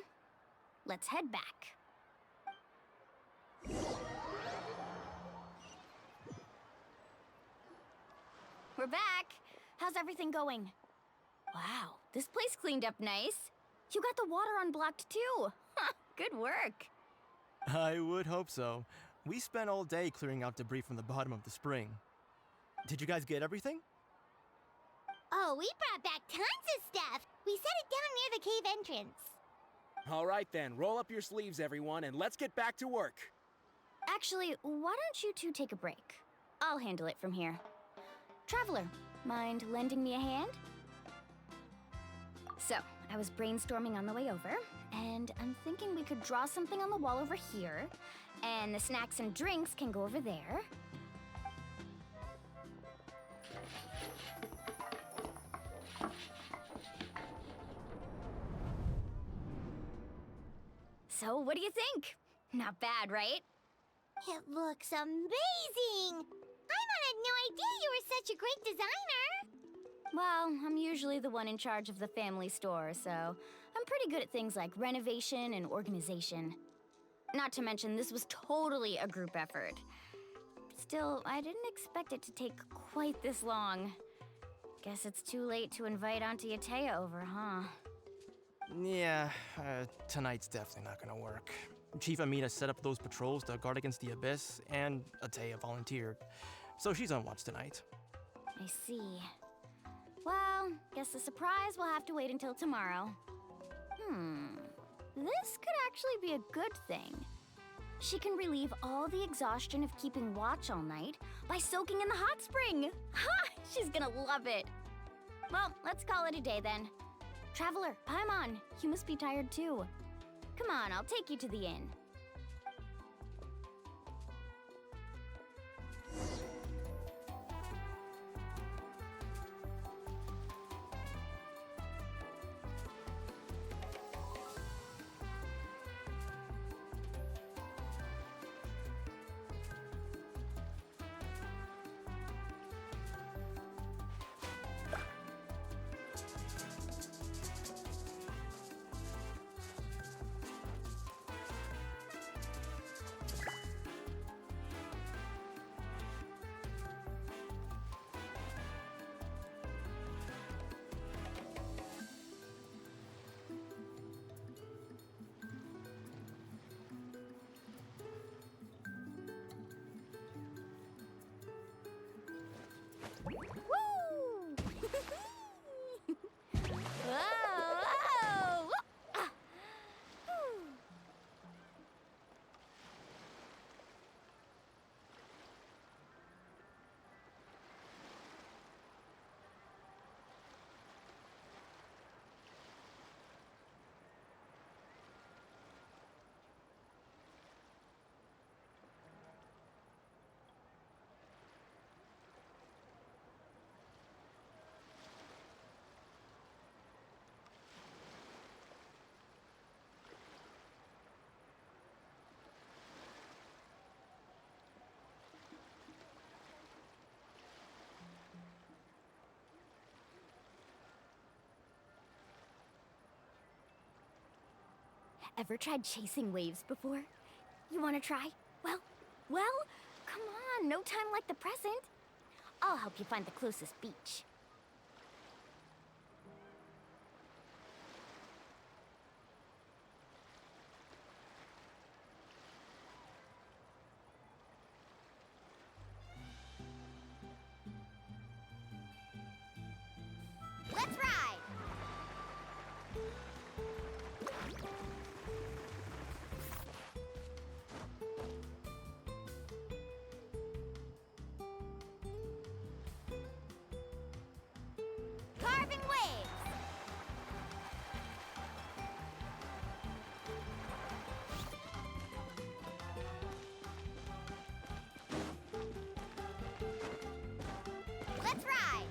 Let's head back. We're back. How's everything going? Wow, this place cleaned up nice. You got the water unblocked too. Good work. I would hope so. We spent all day clearing out debris from the bottom of the spring. Did you guys get everything? Oh, we brought back tons of stuff. We set it down near the cave entrance. All right then, roll up your sleeves, everyone, and let's get back to work. Actually, why don't you two take a break? I'll handle it from here. Traveler, mind lending me a hand? So, I was brainstorming on the way over, and I'm thinking we could draw something on the wall over here, and the snacks and drinks can go over there. So, what do you think? Not bad, right? It looks amazing! Paimon had no idea you were such a great designer! Well, I'm usually the one in charge of the family store, so I'm pretty good at things like renovation and organization. Not to mention, this was totally a group effort. Still, I didn't expect it to take quite this long. Guess it's too late to invite Auntie Atea over, huh? Yeah, tonight's definitely not gonna work. Chief Amita set up those patrols to guard against the Abyss, and Atea volunteered. So she's on watch tonight. I see. Well, guess the surprise will have to wait until tomorrow. This could actually be a good thing. She can relieve all the exhaustion of keeping watch all night by soaking in the hot spring. Ha! She's gonna love it. Well, let's call it a day then. Traveler, Paimon, you must be tired too. Come on, I'll take you to the inn. Woo! Whoa, whoa! Ah. Whew. Ever tried chasing waves before? You want to try? Well, come on, no time like the present. I'll help you find the closest beach. Let's ride! Carving waves! Let's ride!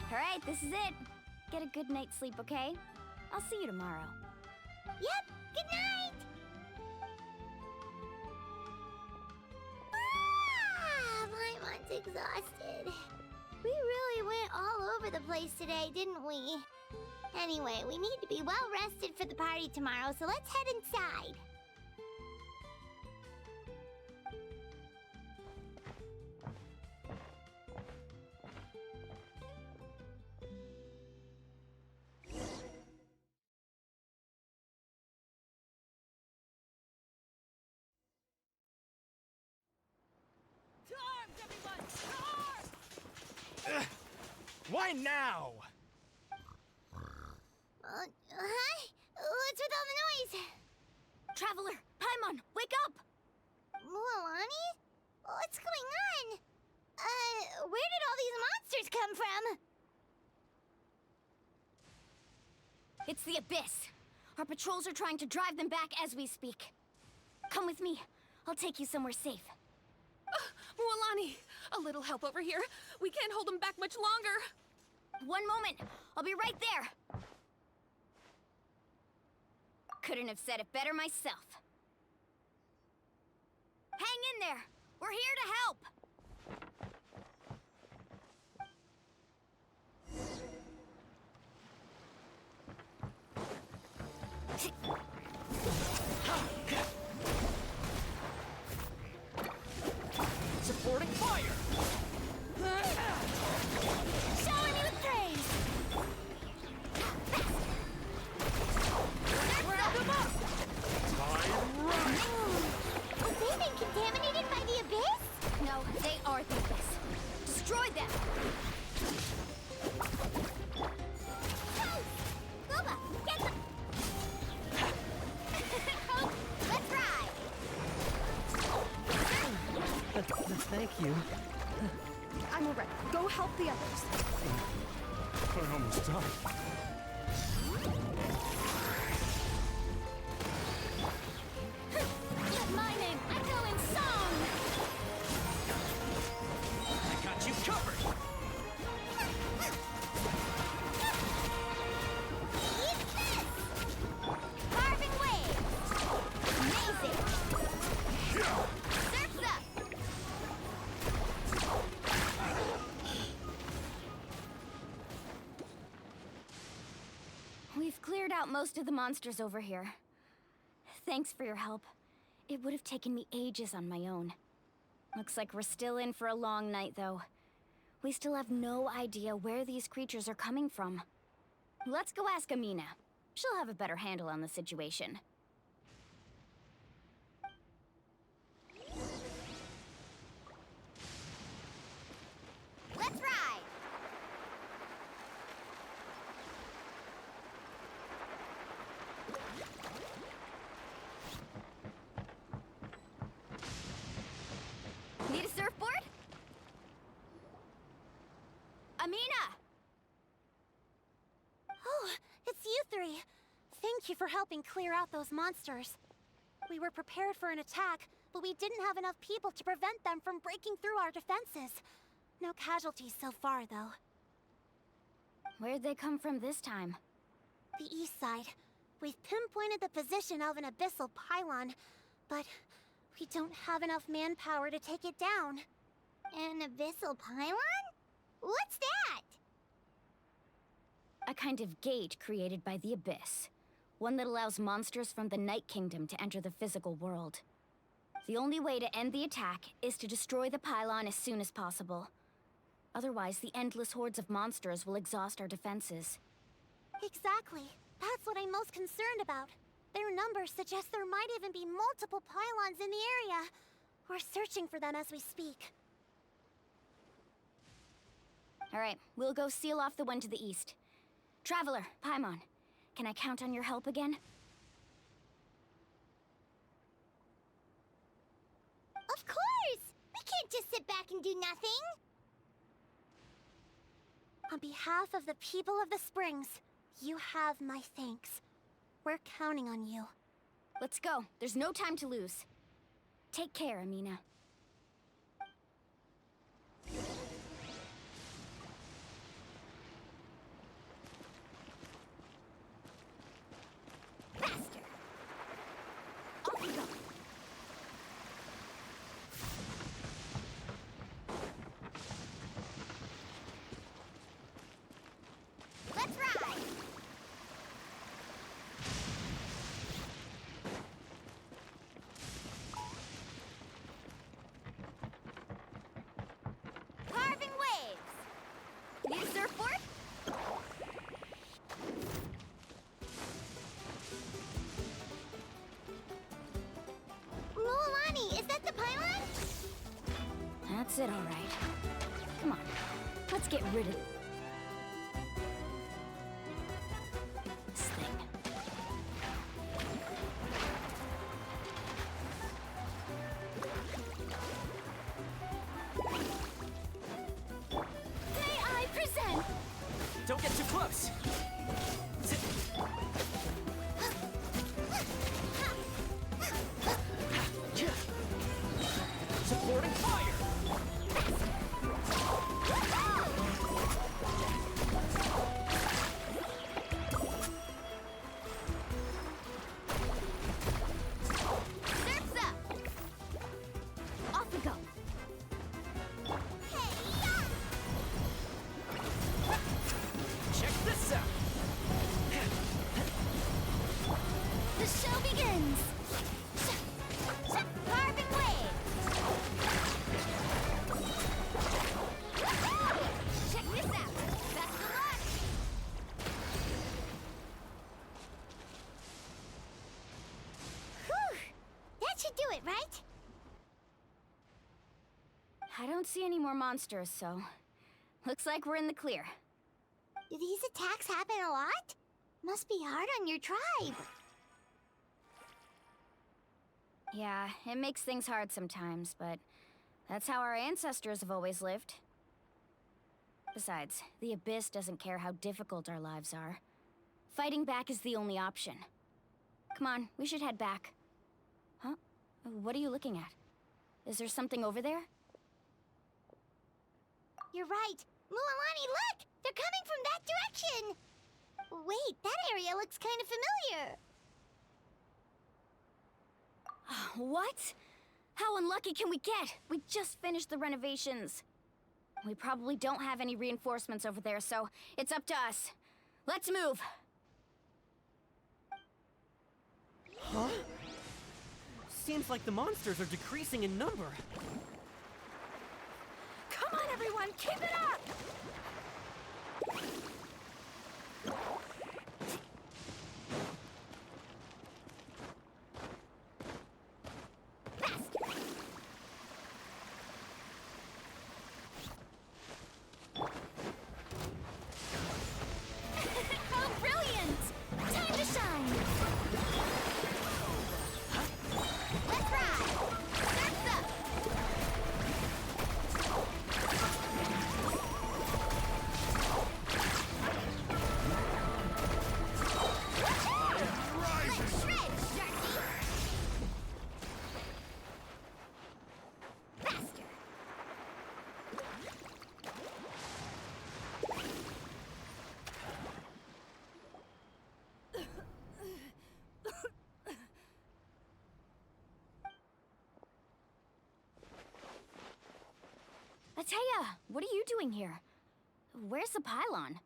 All right, this is it. Get a good night's sleep, okay? I'll see you tomorrow. Yep, good night! Ah, Paimon's exhausted. We really went all over the place today, didn't we? Anyway, we need to be well rested for the party tomorrow, so let's head inside. Why now? Huh? What's with all the noise? Traveler, Paimon, wake up! Mualani? What's going on? Where did all these monsters come from? It's the Abyss. Our patrols are trying to drive them back as we speak. Come with me. I'll take you somewhere safe. Mualani, a little help over here. We can't hold them back much longer. One moment. I'll be right there. Couldn't have said it better myself. Hang in there. We're here to help. Supporting fire! Showering you with praise! Grab them up! Have they been contaminated by the Abyss? No, they are the Abyss. Destroy them! Guba, get them! Let's ride! Thank you. I'm alright. Go help the others. I almost died. With my name, I go in song! I got you covered! Eat this! Carving waves! Amazing! Surf's up! We've cleared out most of the monsters over here. Thanks for your help. It would have taken me ages on my own. Looks like we're still in for a long night, though. We still have no idea where these creatures are coming from. Let's go ask Amina. She'll have a better handle on the situation. Let's ride! Need a surfboard? Amina! Oh, it's you three. Thank you for helping clear out those monsters. We were prepared for an attack, but we didn't have enough people to prevent them from breaking through our defenses. No casualties so far, though. Where'd they come from this time? The east side. We've pinpointed the position of an abyssal pylon, but we don't have enough manpower to take it down. An abyssal pylon? What's that? A kind of gate created by the Abyss. One that allows monsters from the Night Kingdom to enter the physical world. The only way to end the attack is to destroy the pylon as soon as possible. Otherwise, the endless hordes of monsters will exhaust our defenses. Exactly. That's what I'm most concerned about. Their numbers suggest there might even be multiple pylons in the area. We're searching for them as we speak. All right, we'll go seal off the one to the east. Traveler, Paimon, can I count on your help again? Of course! We can't just sit back and do nothing! On behalf of the people of the Springs, you have my thanks. We're counting on you. Let's go. There's no time to lose. Take care, Amina. forth! Mualani, is that the pylon? That's it, all right. Come on, let's get rid of this thing. May I present? Don't get too close! Supporting fire! Surf's up! Off we go! Check this out! The show begins! Carving waves! Check this out! Best of luck! Whew! That should do it, right? I don't see any more monsters, so looks like we're in the clear. Do these attacks happen a lot? Must be hard on your tribe. Yeah, it makes things hard sometimes, but that's how our ancestors have always lived. Besides, the Abyss doesn't care how difficult our lives are. Fighting back is the only option. Come on, we should head back. Huh? What are you looking at? Is there something over there? You're right. Mualani, look! They're coming from that direction! Wait, that area looks kind of familiar. What? How unlucky can we get? We just finished the renovations. We probably don't have any reinforcements over there, so it's up to us. Let's move! Huh? Seems like the monsters are decreasing in number. Come on, everyone, keep it up! Oh, brilliant! Time to shine! Let's ride! Surf's up! Let's shred, Sharky! Faster! Ateya, what are you doing here? Where's the pylon?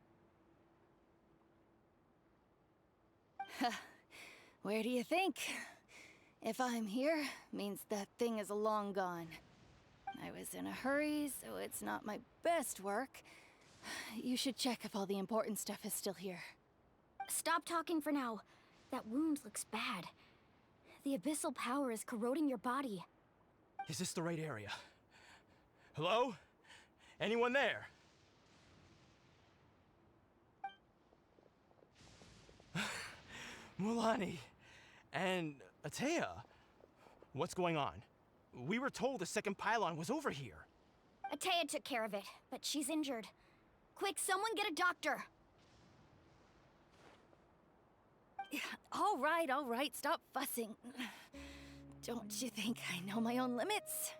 Where do you think? If I'm here, means that thing is long gone. I was in a hurry, so it's not my best work. You should check if all the important stuff is still here. Stop talking for now. That wound looks bad. The abyssal power is corroding your body. Is this the right area? Hello? Anyone there? Mualani and Ateya, what's going on? We were told the second pylon was over here. Ateya took care of it, but she's injured. Quick, someone get a doctor! All right, stop fussing. Don't you think I know my own limits?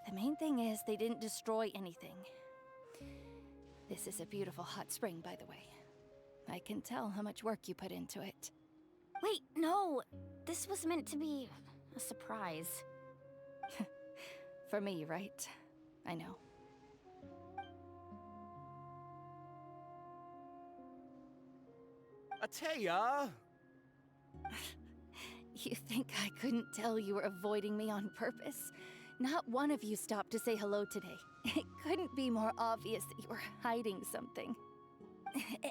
The main thing is they didn't destroy anything. This is a beautiful hot spring, by the way. I can tell how much work you put into it. Wait, no! This was meant to be a surprise. For me, right? I know. Ateya! You think I couldn't tell you were avoiding me on purpose? Not one of you stopped to say hello today. It couldn't be more obvious that you were hiding something.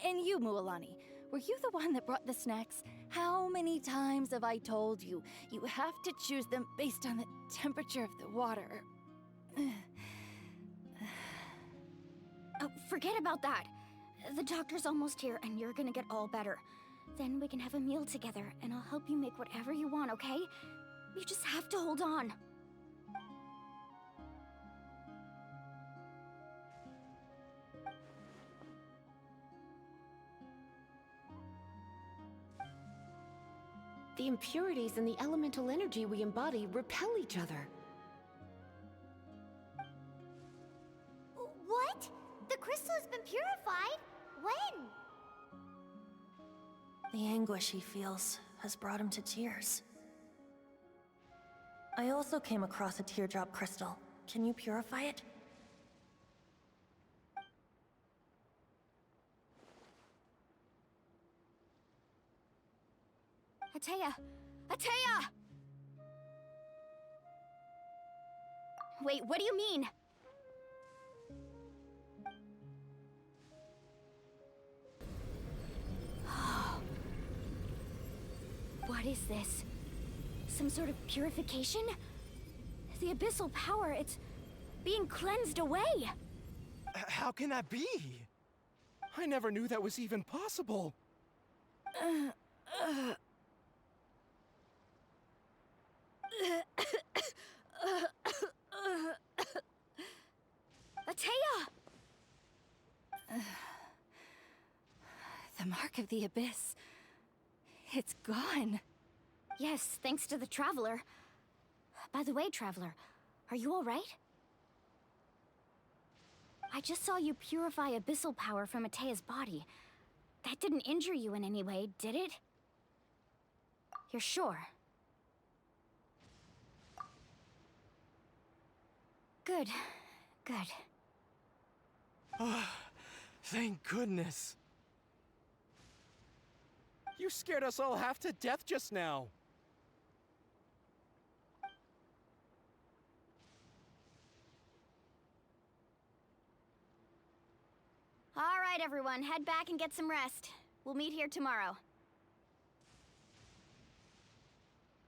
And you, Mualani, were you the one that brought the snacks? How many times have I told you, you have to choose them based on the temperature of the water? Oh, forget about that. The doctor's almost here, and you're gonna get all better. Then we can have a meal together, and I'll help you make whatever you want, okay? You just have to hold on. The impurities and the elemental energy we embody repel each other. What? The crystal has been purified? When? The anguish he feels has brought him to tears. I also came across a teardrop crystal. Can you purify it? Ateya! Ateya! Wait, what do you mean? What is this? Some sort of purification? The abyssal power, it's being cleansed away! How can that be? I never knew that was even possible. Ateya! The mark of the abyss. It's gone. Yes, thanks to the Traveler. By the way, Traveler, are you alright? I just saw you purify abyssal power from Ateya's body. That didn't injure you in any way, did it? You're sure? Good. Good. Oh, thank goodness. You scared us all half to death just now. All right, everyone, head back and get some rest. We'll meet here tomorrow.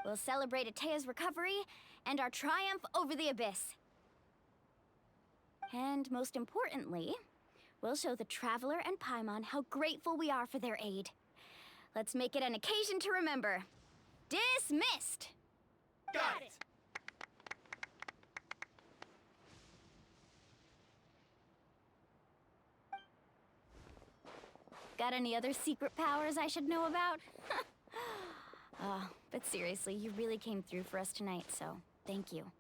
We'll celebrate Ateya's recovery and our triumph over the abyss. And most importantly, we'll show the Traveler and Paimon how grateful we are for their aid. Let's make it an occasion to remember. Dismissed! Got it! Got any other secret powers I should know about? But seriously, you really came through for us tonight, so thank you.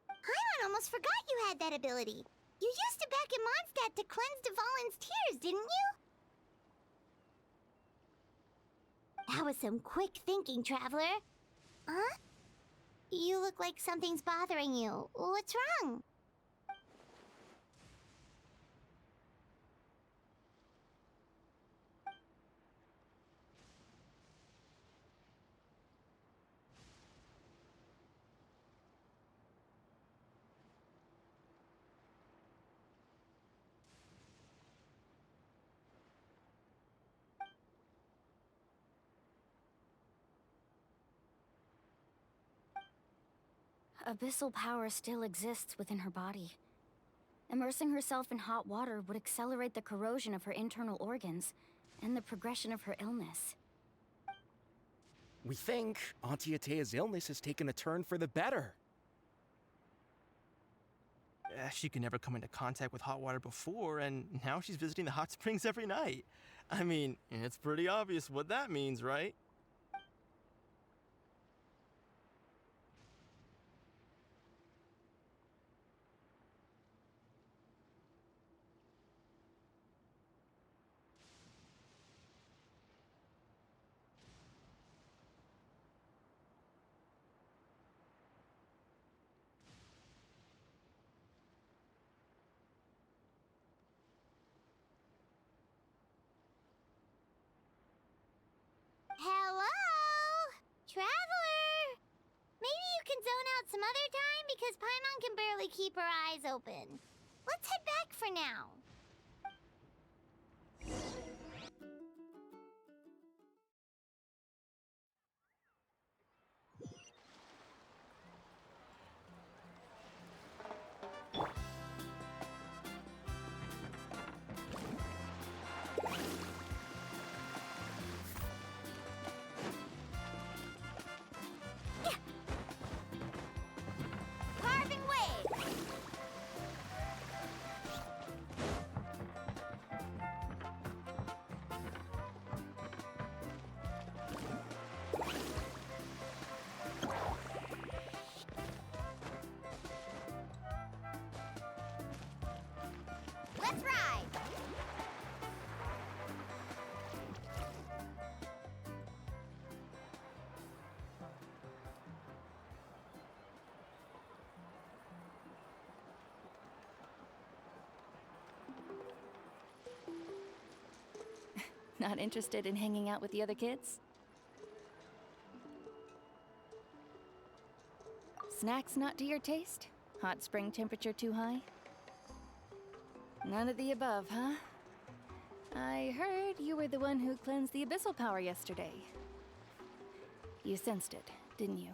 Paimon almost forgot you had that ability. You used it back in Mondstadt to cleanse Dvalin's tears, didn't you? That was some quick thinking, Traveler. Huh? You look like something's bothering you. What's wrong? Abyssal power still exists within her body. Immersing herself in hot water would accelerate the corrosion of her internal organs and the progression of her illness. We think Auntie Ateya's illness has taken a turn for the better. She could never come into contact with hot water before, and now she's visiting the hot springs every night. I mean, it's pretty obvious what that means, right? Hell can zone out some other time because Paimon can barely keep her eyes open. Let's head back for now. Carving wave! Let's ride! Not interested in hanging out with the other kids? Snacks not to your taste? Hot spring temperature too high? None of the above, huh? I heard you were the one who cleansed the abyssal power yesterday. You sensed it, didn't you?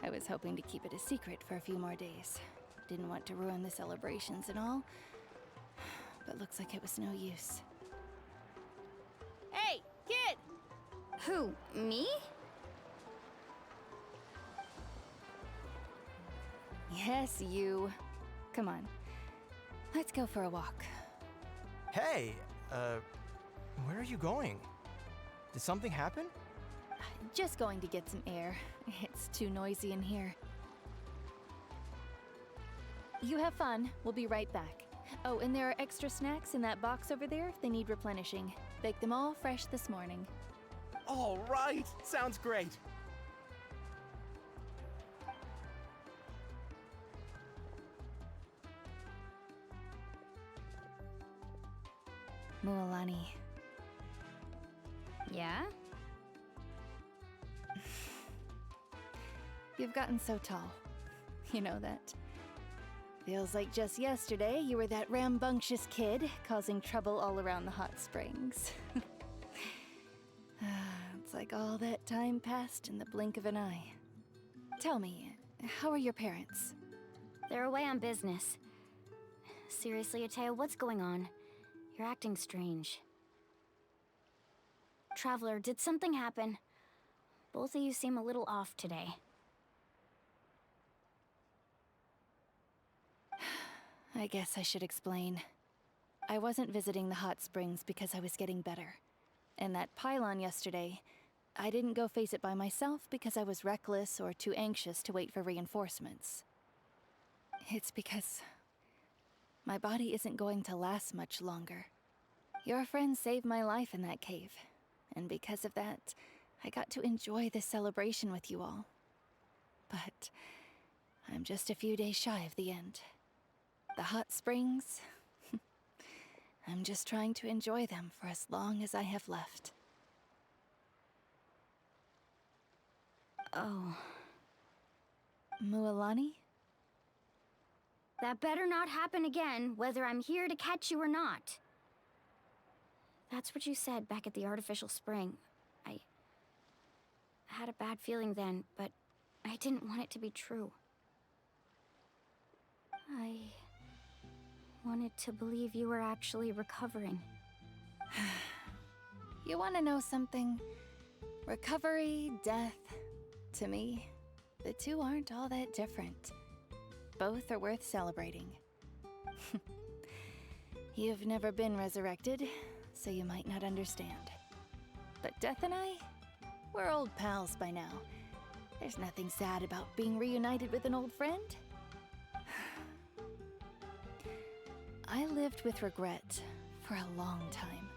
I was hoping to keep it a secret for a few more days. Didn't want to ruin the celebrations and all, but looks like it was no use. Hey, kid! Who, me? Yes, you. Come on. Let's go for a walk. Hey, where are you going? Did something happen? Just going to get some air. It's too noisy in here. You have fun. We'll be right back. Oh, and there are extra snacks in that box over there if they need replenishing. Baked them all fresh this morning. All right, sounds great. Mualani. Yeah? You've gotten so tall. You know that. Feels like just yesterday you were that rambunctious kid causing trouble all around the hot springs. It's like all that time passed in the blink of an eye. Tell me, how are your parents? They're away on business. Seriously, Ateo, what's going on? You're acting strange. Traveler, did something happen? Both of you seem a little off today. I guess I should explain. I wasn't visiting the hot springs because I was getting better. And that pylon yesterday, I didn't go face it by myself because I was reckless or too anxious to wait for reinforcements. It's because my body isn't going to last much longer. Your friend saved my life in that cave, and because of that, I got to enjoy this celebration with you all. But I'm just a few days shy of the end. The hot springs, I'm just trying to enjoy them for as long as I have left. Oh. Mualani? That better not happen again, whether I'm here to catch you or not. That's what you said back at the artificial spring. I had a bad feeling then, but I didn't want it to be true. I wanted to believe you were actually recovering. You want to know something? Recovery, death, to me, the two aren't all that different. Both are worth celebrating. You've never been resurrected, so you might not understand. But Death and I, we're old pals by now. There's nothing sad about being reunited with an old friend. I lived with regret for a long time.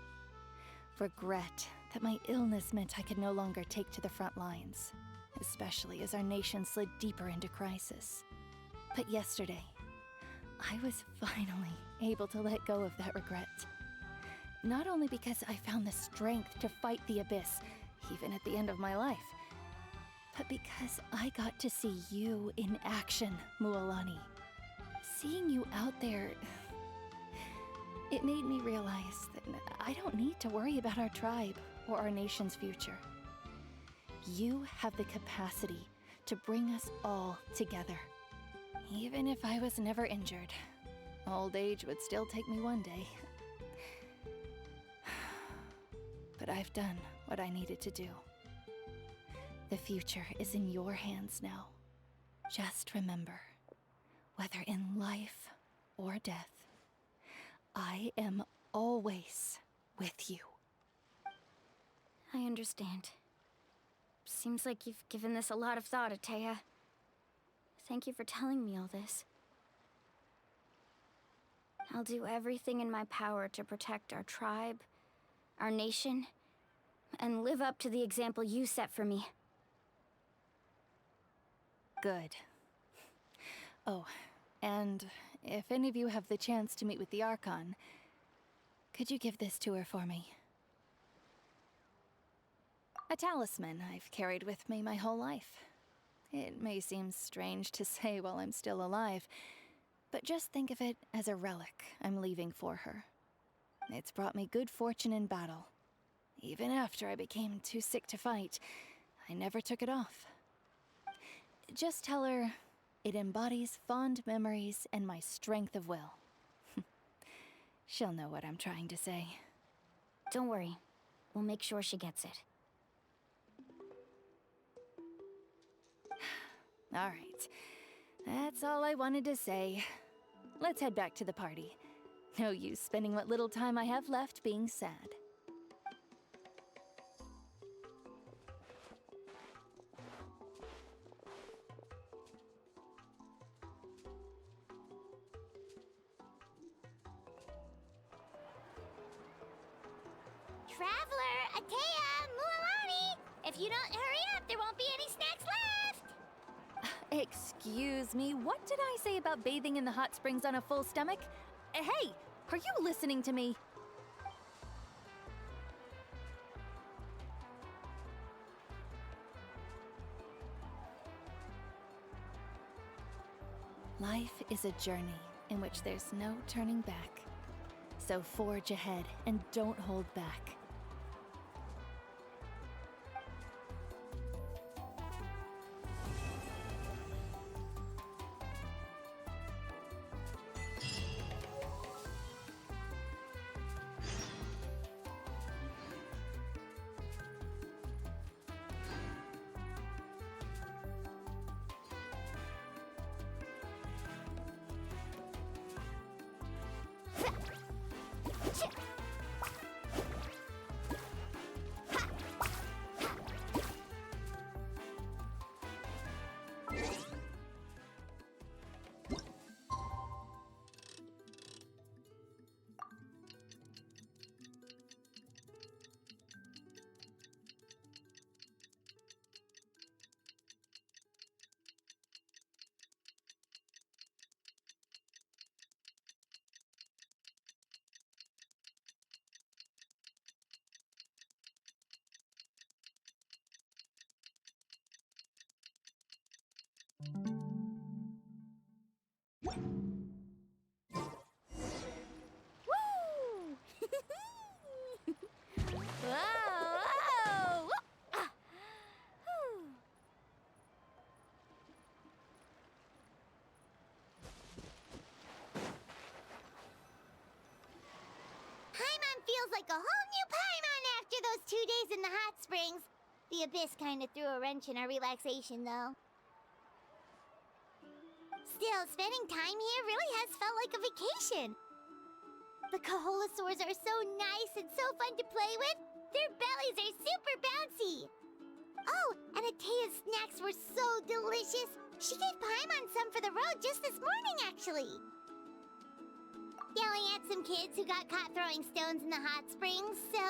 Regret that my illness meant I could no longer take to the front lines, especially as our nation slid deeper into crisis. But yesterday, I was finally able to let go of that regret. Not only because I found the strength to fight the abyss, even at the end of my life, but because I got to see you in action, Mualani. Seeing you out there, it made me realize that I don't need to worry about our tribe or our nation's future. You have the capacity to bring us all together. Even if I was never injured, old age would still take me one day. But I've done what I needed to do. The future is in your hands now. Just remember, whether in life or death, I am always with you. I understand. Seems like you've given this a lot of thought, Atea. Thank you for telling me all this. I'll do everything in my power to protect our tribe, our nation, and live up to the example you set for me. Good. Oh, and if any of you have the chance to meet with the Archon, could you give this to her for me? A talisman I've carried with me my whole life. It may seem strange to say while I'm still alive, but just think of it as a relic I'm leaving for her. It's brought me good fortune in battle. Even after I became too sick to fight, I never took it off. Just tell her it embodies fond memories and my strength of will. She'll know what I'm trying to say. Don't worry. We'll make sure she gets it. All right. That's all I wanted to say. Let's head back to the party. No use spending what little time I have left being sad. Traveler, Atea, Mualani! If you don't hurry up, there won't be any snacks left! Excuse me, what did I say about bathing in the hot springs on a full stomach? Hey, are you listening to me? Life is a journey in which there's no turning back. So forge ahead and don't hold back. Paimon feels like a whole new Paimon after those 2 days in the hot springs. The Abyss kinda threw a wrench in our relaxation, though. Still, spending time here really has felt like a vacation. The Kaholosaurs are so nice and so fun to play with. Their bellies are super bouncy. Oh, and Atea's snacks were so delicious. She gave Paimon some for the road just this morning, actually. Yelling at some kids who got caught throwing stones in the hot springs, so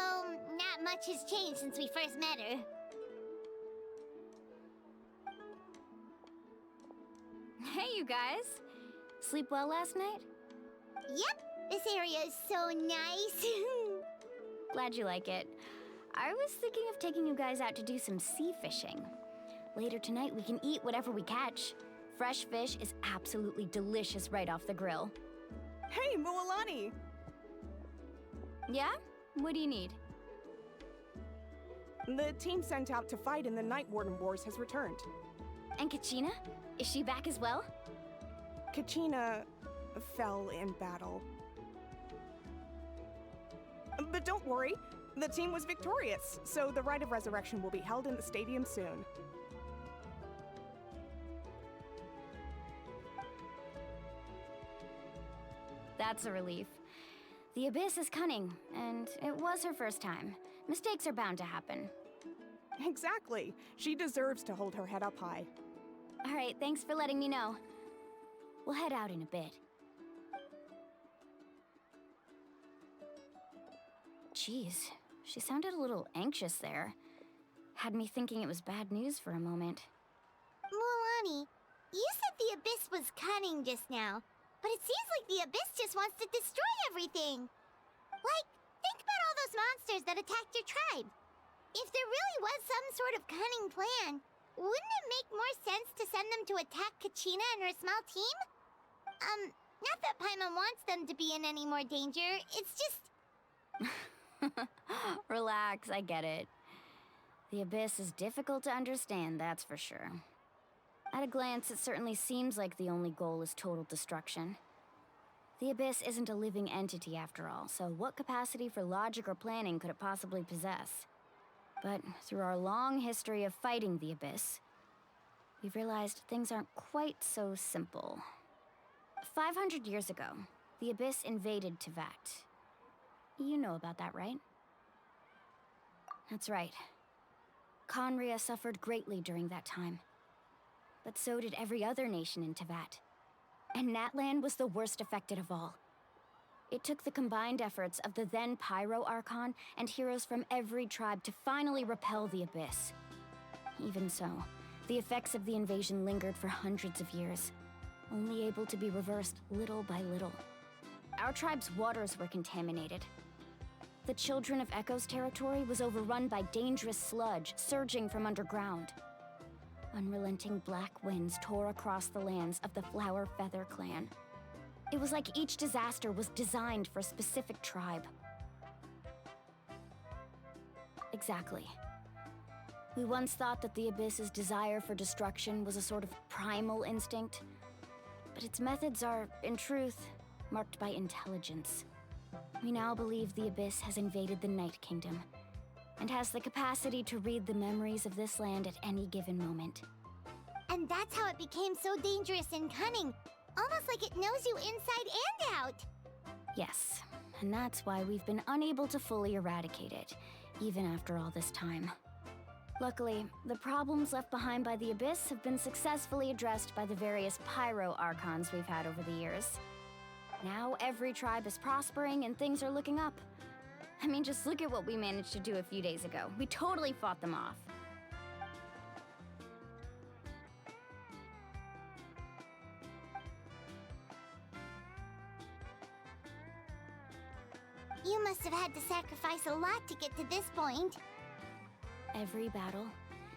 not much has changed since we first met her. Hey, you guys. Sleep well last night? Yep, this area is so nice. Glad you like it. I was thinking of taking you guys out to do some sea fishing. Later tonight, we can eat whatever we catch. Fresh fish is absolutely delicious right off the grill. Hey, Mualani! Yeah? What do you need? The team sent out to fight in the Night Warden Wars has returned. And Kachina? Is she back as well? Kachina fell in battle. But don't worry, the team was victorious, so the Rite of Resurrection will be held in the stadium soon. That's a relief. The Abyss is cunning, and it was her first time. Mistakes are bound to happen. Exactly. She deserves to hold her head up high. All right, thanks for letting me know. We'll head out in a bit. Jeez, she sounded a little anxious there. Had me thinking it was bad news for a moment. Mualani, you said the Abyss was cunning just now, but it seems like the Abyss just wants to destroy everything. Like, think about all those monsters that attacked your tribe. If there really was some sort of cunning plan, wouldn't it make more sense to send them to attack Kachina and her small team? Not that Paimon wants them to be in any more danger, it's just... Relax, I get it. The Abyss is difficult to understand, that's for sure. At a glance, it certainly seems like the only goal is total destruction. The Abyss isn't a living entity after all, so what capacity for logic or planning could it possibly possess? But through our long history of fighting the Abyss, we've realized things aren't quite so simple. 500 years ago, the Abyss invaded Teyvat. You know about that, right? That's right. Conria suffered greatly during that time. But so did every other nation in Teyvat. And Natlan was the worst affected of all. It took the combined efforts of the then Pyro Archon and heroes from every tribe to finally repel the Abyss. Even so, the effects of the invasion lingered for hundreds of years, only able to be reversed little by little. Our tribe's waters were contaminated. The Children of Echo's territory was overrun by dangerous sludge surging from underground. Unrelenting black winds tore across the lands of the Flower Feather clan. It was like each disaster was designed for a specific tribe. Exactly. We once thought that the Abyss's desire for destruction was a sort of primal instinct, but its methods are, in truth, marked by intelligence. We now believe the Abyss has invaded the Night Kingdom, and has the capacity to read the memories of this land at any given moment. And that's how it became so dangerous and cunning, almost like it knows you inside and out. Yes, and that's why we've been unable to fully eradicate it, even after all this time. Luckily, the problems left behind by the Abyss have been successfully addressed by the various Pyro Archons we've had over the years. Now every tribe is prospering and things are looking up. I mean, just look at what we managed to do a few days ago. We totally fought them off. You must have had to sacrifice a lot to get to this point. Every battle,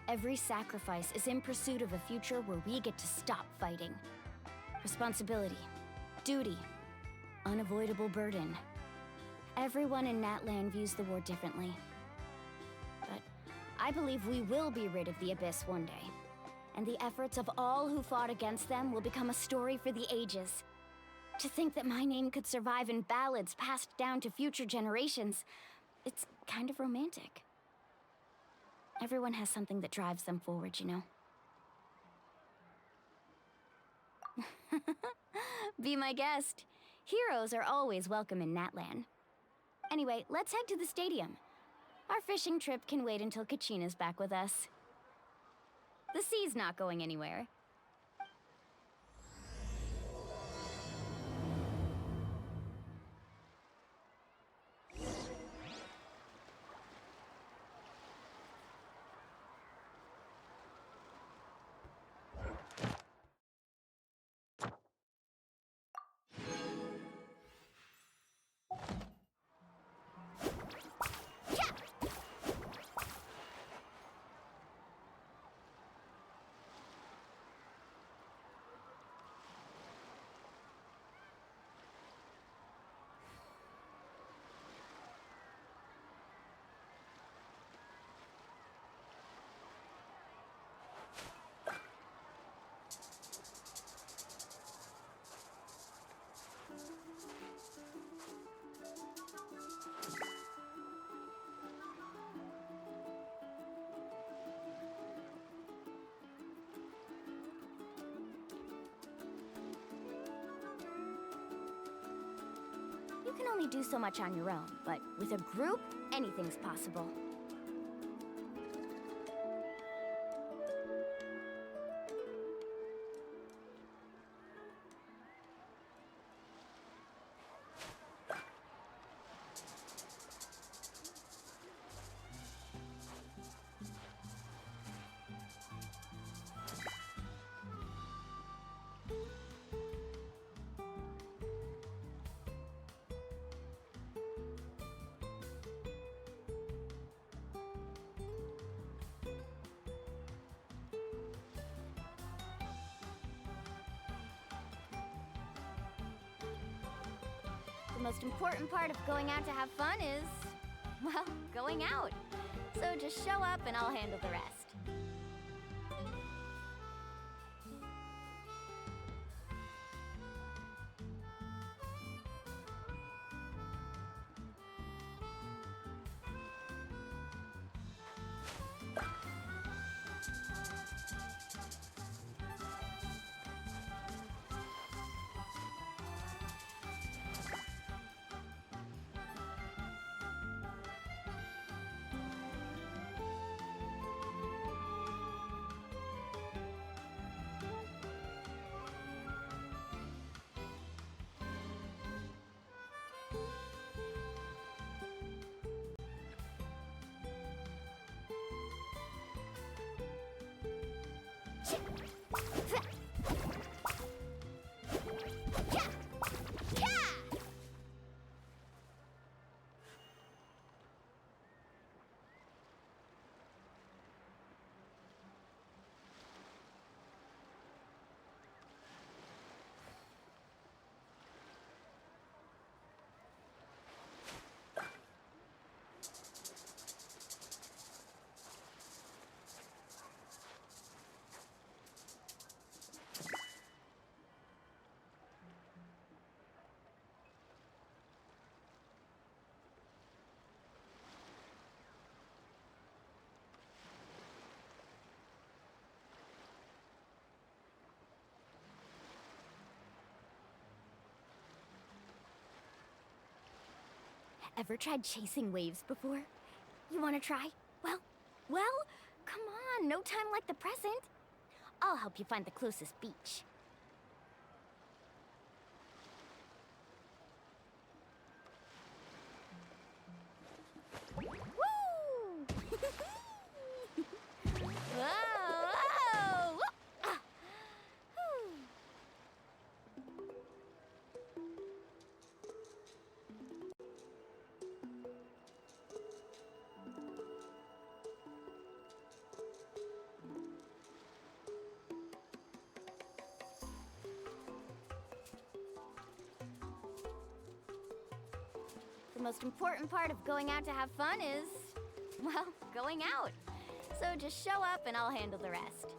every sacrifice is in pursuit of a future where we get to stop fighting. Responsibility, duty, unavoidable burden. Everyone in Natlan views the war differently. But I believe we will be rid of the Abyss one day, and the efforts of all who fought against them will become a story for the ages. To think that my name could survive in ballads passed down to future generations, it's kind of romantic. Everyone has something that drives them forward, you know? Be my guest. Heroes are always welcome in Natlan. Anyway, let's head to the stadium. Our fishing trip can wait until Kachina's back with us. The sea's not going anywhere. You can only do so much on your own, but with a group, anything's possible. The most important part of going out to have fun is, well, going out. So just show up and I'll handle the rest. Ever tried chasing waves before? You want to try? Well, come on, no time like the present. I'll help you find the closest beach. Woo! Whoa, whoa! Ah. Whew. The most important part of going out to have fun is, well, going out. So just show up and I'll handle the rest.